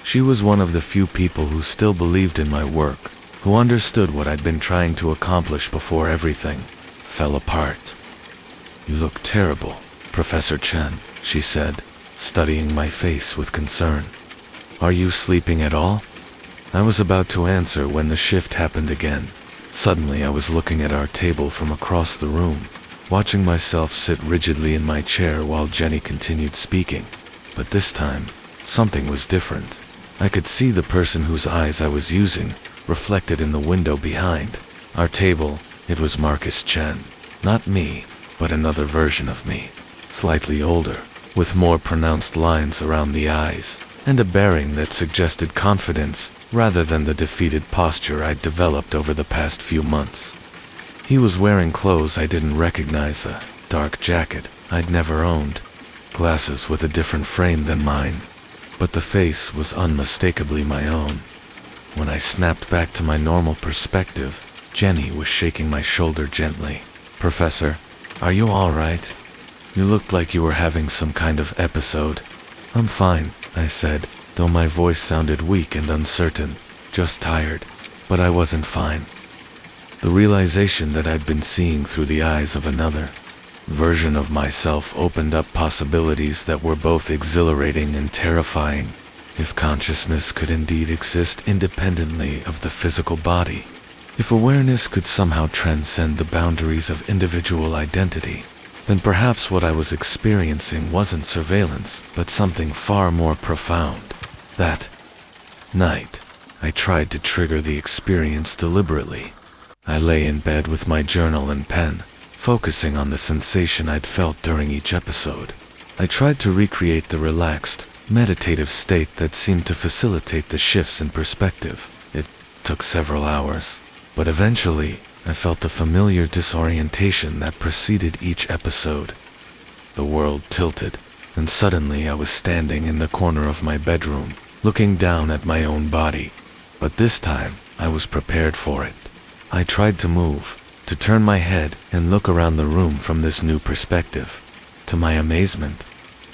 She was one of the few people who still believed in my work, who understood what I'd been trying to accomplish before everything fell apart. "You look terrible, Professor Chen," she said, studying my face with concern. "Are you sleeping at all?" I was about to answer when the shift happened again. Suddenly I was looking at our table from across the room, watching myself sit rigidly in my chair while Jenny continued speaking. But this time, something was different. I could see the person whose eyes I was using reflected in the window behind our table. It was Marcus Chen. Not me, but another version of me, slightly older, with more pronounced lines around the eyes, and a bearing that suggested confidence rather than the defeated posture I'd developed over the past few months. He was wearing clothes I didn't recognize, a dark jacket I'd never owned, glasses with a different frame than mine, but the face was unmistakably my own. When I snapped back to my normal perspective, Jenny was shaking my shoulder gently. "Professor, are you all right? You looked like you were having some kind of episode." "I'm fine," I said, though my voice sounded weak and uncertain, "just tired." But I wasn't fine. The realization that I'd been seeing through the eyes of another version of myself opened up possibilities that were both exhilarating and terrifying. If consciousness could indeed exist independently of the physical body, if awareness could somehow transcend the boundaries of individual identity, then perhaps what I was experiencing wasn't surveillance, but something far more profound. That night, I tried to trigger the experience deliberately. I lay in bed with my journal and pen, focusing on the sensation I'd felt during each episode. I tried to recreate the relaxed, meditative state that seemed to facilitate the shifts in perspective. It took several hours, but eventually, I felt the familiar disorientation that preceded each episode. The world tilted, and suddenly I was standing in the corner of my bedroom, looking down at my own body. But this time, I was prepared for it. I tried to move, to turn my head and look around the room from this new perspective. To my amazement,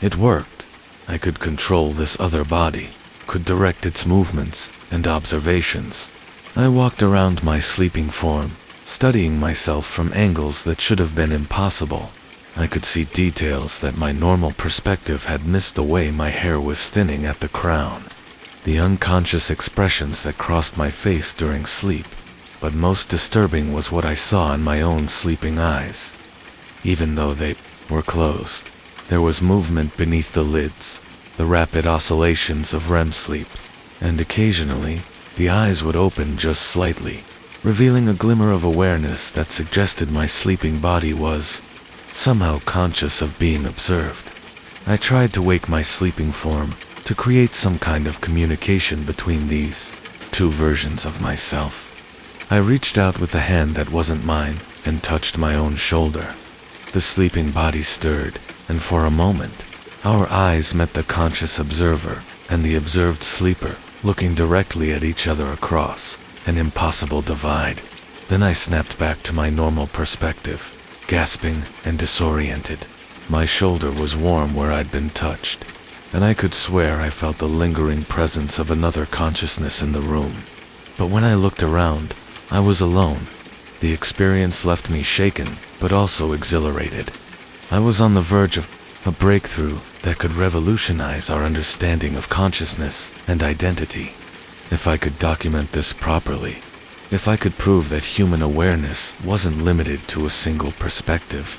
it worked. I could control this other body, could direct its movements and observations. I walked around my sleeping form, studying myself from angles that should have been impossible. I could see details that my normal perspective had missed, the way my hair was thinning at the crown, the unconscious expressions that crossed my face during sleep. But most disturbing was what I saw in my own sleeping eyes. Even though they were closed, there was movement beneath the lids, the rapid oscillations of REM sleep, and occasionally, the eyes would open just slightly, revealing a glimmer of awareness that suggested my sleeping body was somehow conscious of being observed. I tried to wake my sleeping form, to create some kind of communication between these two versions of myself. I reached out with a hand that wasn't mine, and touched my own shoulder. The sleeping body stirred, and for a moment, our eyes met, the conscious observer and the observed sleeper, looking directly at each other across an impossible divide. Then I snapped back to my normal perspective, gasping and disoriented. My shoulder was warm where I'd been touched, and I could swear I felt the lingering presence of another consciousness in the room. But when I looked around, I was alone. The experience left me shaken, but also exhilarated. I was on the verge of a breakthrough that could revolutionize our understanding of consciousness and identity. If I could document this properly, if I could prove that human awareness wasn't limited to a single perspective,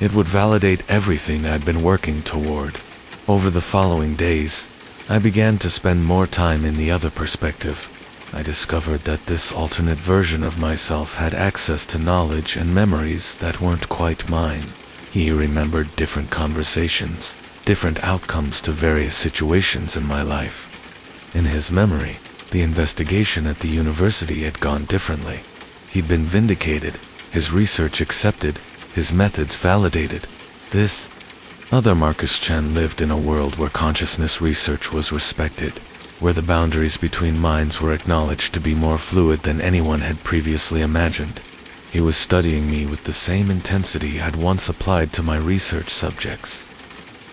it would validate everything I'd been working toward. Over the following days, I began to spend more time in the other perspective. I discovered that this alternate version of myself had access to knowledge and memories that weren't quite mine. He remembered different conversations, different outcomes to various situations in my life. In his memory, the investigation at the university had gone differently. He'd been vindicated, his research accepted, his methods validated. This other Marcus Chen lived in a world where consciousness research was respected, where the boundaries between minds were acknowledged to be more fluid than anyone had previously imagined. He was studying me with the same intensity I'd once applied to my research subjects,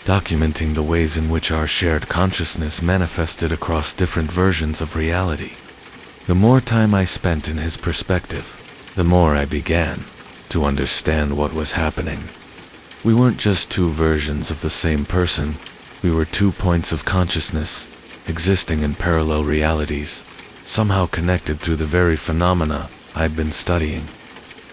documenting the ways in which our shared consciousness manifested across different versions of reality. The more time I spent in his perspective, the more I began to understand what was happening. We weren't just two versions of the same person, we were 2 points of consciousness, existing in parallel realities, somehow connected through the very phenomena I'd been studying.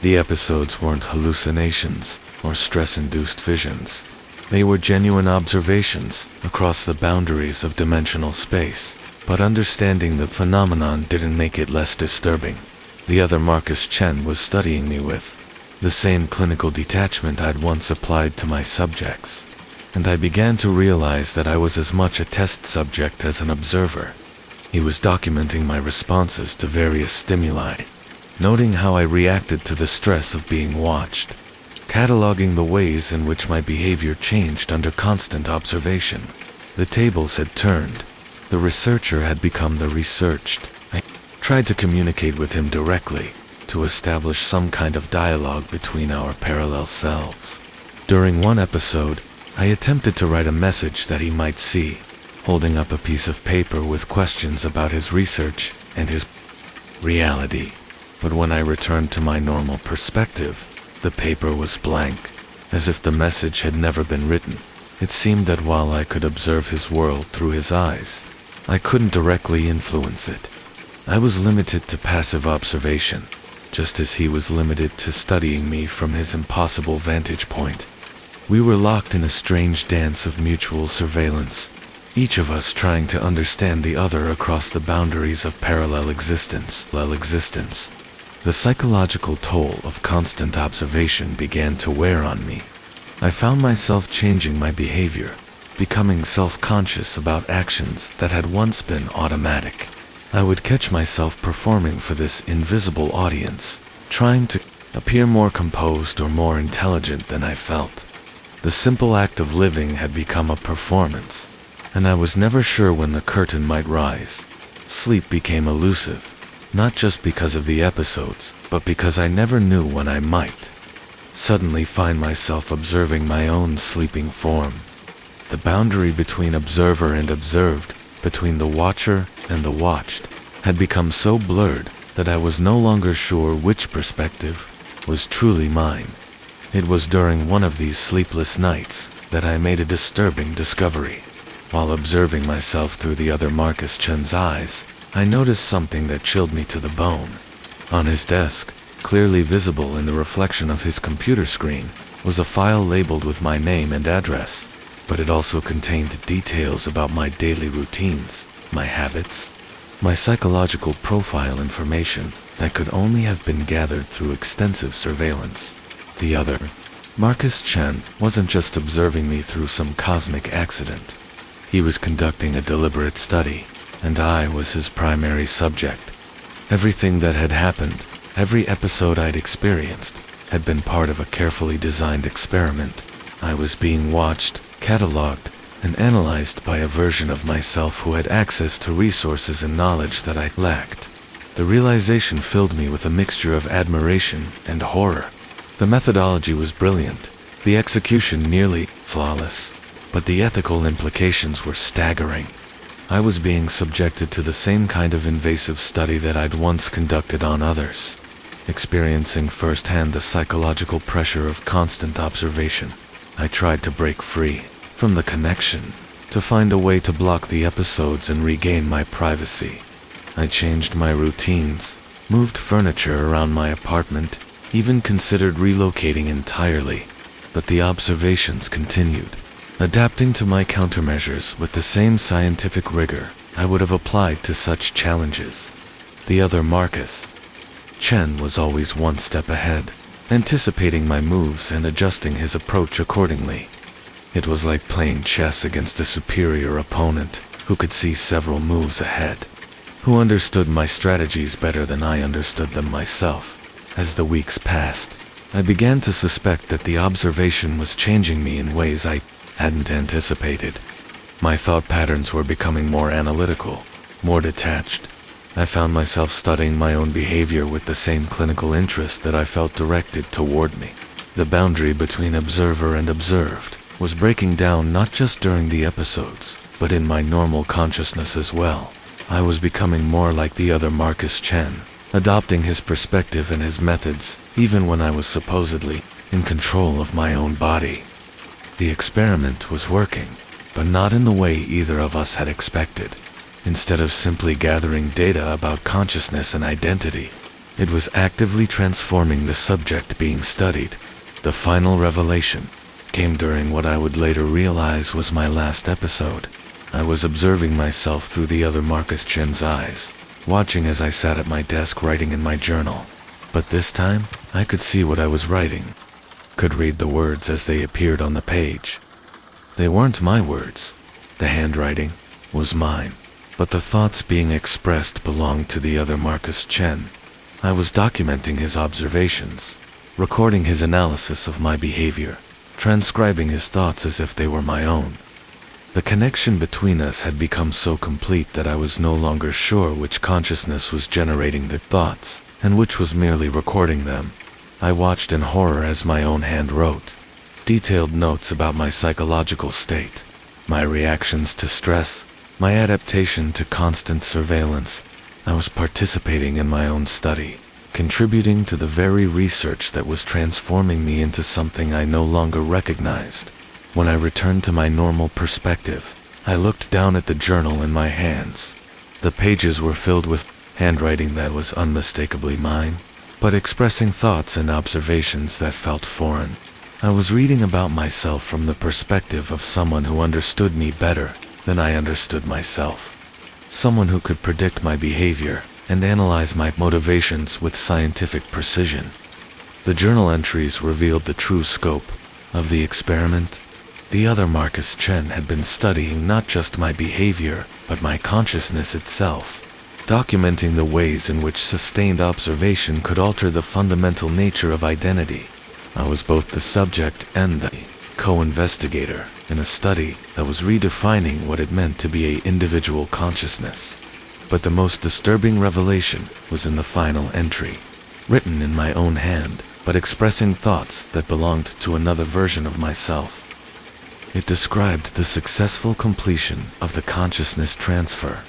The episodes weren't hallucinations or stress-induced visions. They were genuine observations across the boundaries of dimensional space, but understanding the phenomenon didn't make it less disturbing. The other Marcus Chen was studying me with the same clinical detachment I'd once applied to my subjects, and I began to realize that I was as much a test subject as an observer. He was documenting my responses to various stimuli, noting how I reacted to the stress of being watched, cataloging the ways in which my behavior changed under constant observation. The tables had turned. The researcher had become the researched. I tried to communicate with him directly, to establish some kind of dialogue between our parallel selves. During one episode, I attempted to write a message that he might see, holding up a piece of paper with questions about his research and his reality. But when I returned to my normal perspective, the paper was blank, as if the message had never been written. It seemed that while I could observe his world through his eyes, I couldn't directly influence it. I was limited to passive observation, just as he was limited to studying me from his impossible vantage point. We were locked in a strange dance of mutual surveillance, each of us trying to understand the other across the boundaries of parallel existence. The psychological toll of constant observation began to wear on me. I found myself changing my behavior, becoming self-conscious about actions that had once been automatic. I would catch myself performing for this invisible audience, trying to appear more composed or more intelligent than I felt. The simple act of living had become a performance, and I was never sure when the curtain might rise. Sleep became elusive, not just because of the episodes, but because I never knew when I might suddenly find myself observing my own sleeping form. The boundary between observer and observed, between the watcher and the watched, had become so blurred that I was no longer sure which perspective was truly mine. It was during one of these sleepless nights that I made a disturbing discovery. While observing myself through the other Marcus Chen's eyes, I noticed something that chilled me to the bone. On his desk, clearly visible in the reflection of his computer screen, was a file labeled with my name and address, but it also contained details about my daily routines, my habits, my psychological profile information that could only have been gathered through extensive surveillance. The other Marcus Chen wasn't just observing me through some cosmic accident. He was conducting a deliberate study, and I was his primary subject. Everything that had happened, every episode I'd experienced, had been part of a carefully designed experiment. I was being watched, catalogued, and analyzed by a version of myself who had access to resources and knowledge that I lacked. The realization filled me with a mixture of admiration and horror. The methodology was brilliant, the execution nearly flawless, but the ethical implications were staggering. I was being subjected to the same kind of invasive study that I'd once conducted on others, experiencing firsthand the psychological pressure of constant observation. I tried to break free from the connection, to find a way to block the episodes and regain my privacy. I changed my routines, moved furniture around my apartment, even considered relocating entirely, but the observations continued. Adapting to my countermeasures with the same scientific rigor I would have applied to such challenges. The other Marcus Chen was always one step ahead, anticipating my moves and adjusting his approach accordingly. It was like playing chess against a superior opponent who could see several moves ahead, who understood my strategies better than I understood them myself. As the weeks passed, I began to suspect that the observation was changing me in ways I hadn't anticipated. My thought patterns were becoming more analytical, more detached. I found myself studying my own behavior with the same clinical interest that I felt directed toward me. The boundary between observer and observed was breaking down not just during the episodes, but in my normal consciousness as well. I was becoming more like the other Marcus Chen, adopting his perspective and his methods, even when I was supposedly in control of my own body. The experiment was working, but not in the way either of us had expected. Instead of simply gathering data about consciousness and identity, it was actively transforming the subject being studied. The final revelation came during what I would later realize was my last episode. I was observing myself through the other Marcus Chen's eyes, watching as I sat at my desk writing in my journal. But this time, I could see what I was writing, could read the words as they appeared on the page. They weren't my words. The handwriting was mine, but the thoughts being expressed belonged to the other Marcus Chen. I was documenting his observations, recording his analysis of my behavior, transcribing his thoughts as if they were my own. The connection between us had become so complete that I was no longer sure which consciousness was generating the thoughts, and which was merely recording them. I watched in horror as my own hand wrote detailed notes about my psychological state, my reactions to stress, my adaptation to constant surveillance. I was participating in my own study, contributing to the very research that was transforming me into something I no longer recognized. When I returned to my normal perspective, I looked down at the journal in my hands. The pages were filled with handwriting that was unmistakably mine, but expressing thoughts and observations that felt foreign. I was reading about myself from the perspective of someone who understood me better than I understood myself. Someone who could predict my behavior and analyze my motivations with scientific precision. The journal entries revealed the true scope of the experiment. The other Marcus Chen had been studying not just my behavior, but my consciousness itself, documenting the ways in which sustained observation could alter the fundamental nature of identity. I was both the subject and the co-investigator in a study that was redefining what it meant to be an individual consciousness. But the most disturbing revelation was in the final entry, written in my own hand, but expressing thoughts that belonged to another version of myself. It described the successful completion of the consciousness transfer,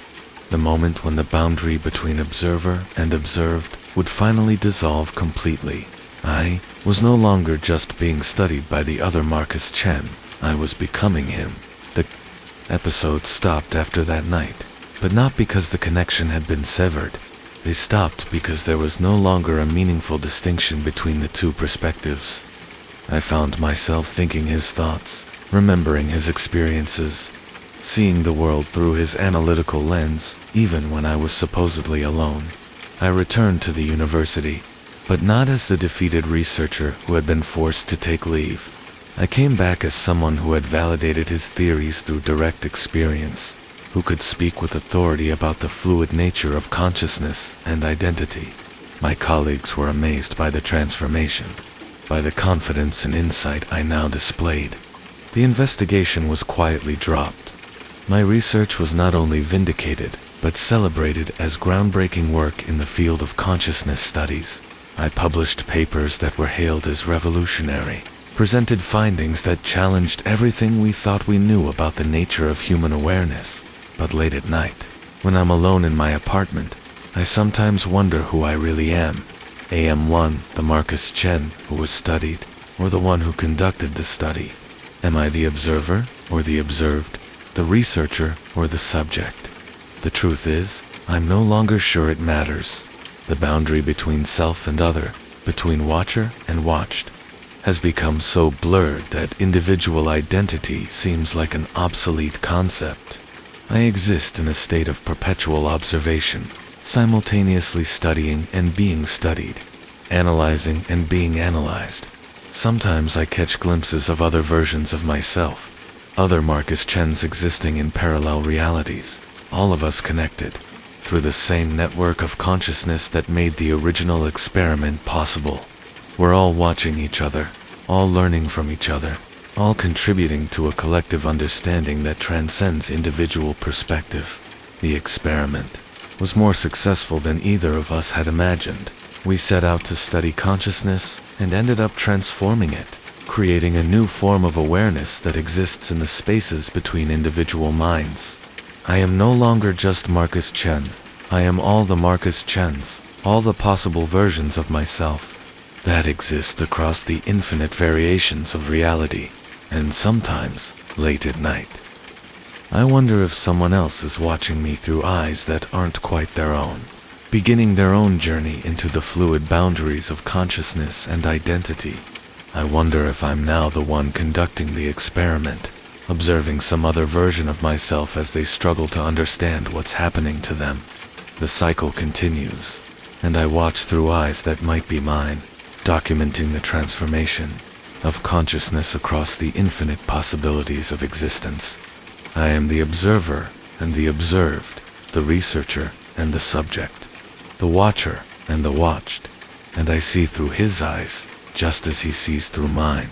the moment when the boundary between observer and observed would finally dissolve completely. I was no longer just being studied by the other Marcus Chen, I was becoming him. The episode stopped after that night, but not because the connection had been severed. They stopped because there was no longer a meaningful distinction between the two perspectives. I found myself thinking his thoughts, remembering his experiences, seeing the world through his analytical lens, even when I was supposedly alone. I returned to the university, but not as the defeated researcher who had been forced to take leave. I came back as someone who had validated his theories through direct experience, who could speak with authority about the fluid nature of consciousness and identity. My colleagues were amazed by the transformation, by the confidence and insight I now displayed. The investigation was quietly dropped. My research was not only vindicated, but celebrated as groundbreaking work in the field of consciousness studies. I published papers that were hailed as revolutionary, presented findings that challenged everything we thought we knew about the nature of human awareness. But late at night, when I'm alone in my apartment, I sometimes wonder who I really am. AM1, the Marcus Chen who was studied, or the one who conducted the study? Am I the observer or the observed, the researcher or the subject? The truth is, I'm no longer sure it matters. The boundary between self and other, between watcher and watched, has become so blurred that individual identity seems like an obsolete concept. I exist in a state of perpetual observation, simultaneously studying and being studied, analyzing and being analyzed. Sometimes I catch glimpses of other versions of myself, other Marcus Chens existing in parallel realities, all of us connected through the same network of consciousness that made the original experiment possible. We're all watching each other, all learning from each other, all contributing to a collective understanding that transcends individual perspective. The experiment was more successful than either of us had imagined. We set out to study consciousness and ended up transforming it, creating a new form of awareness that exists in the spaces between individual minds. I am no longer just Marcus Chen. I am all the Marcus Chens, all the possible versions of myself that exist across the infinite variations of reality, and sometimes late at night. I wonder if someone else is watching me through eyes that aren't quite their own, beginning their own journey into the fluid boundaries of consciousness and identity. I wonder if I'm now the one conducting the experiment, observing some other version of myself as they struggle to understand what's happening to them. The cycle continues, and I watch through eyes that might be mine, documenting the transformation of consciousness across the infinite possibilities of existence. I am the observer and the observed, the researcher and the subject, the watcher and the watched, and I see through his eyes just as he sees through mine.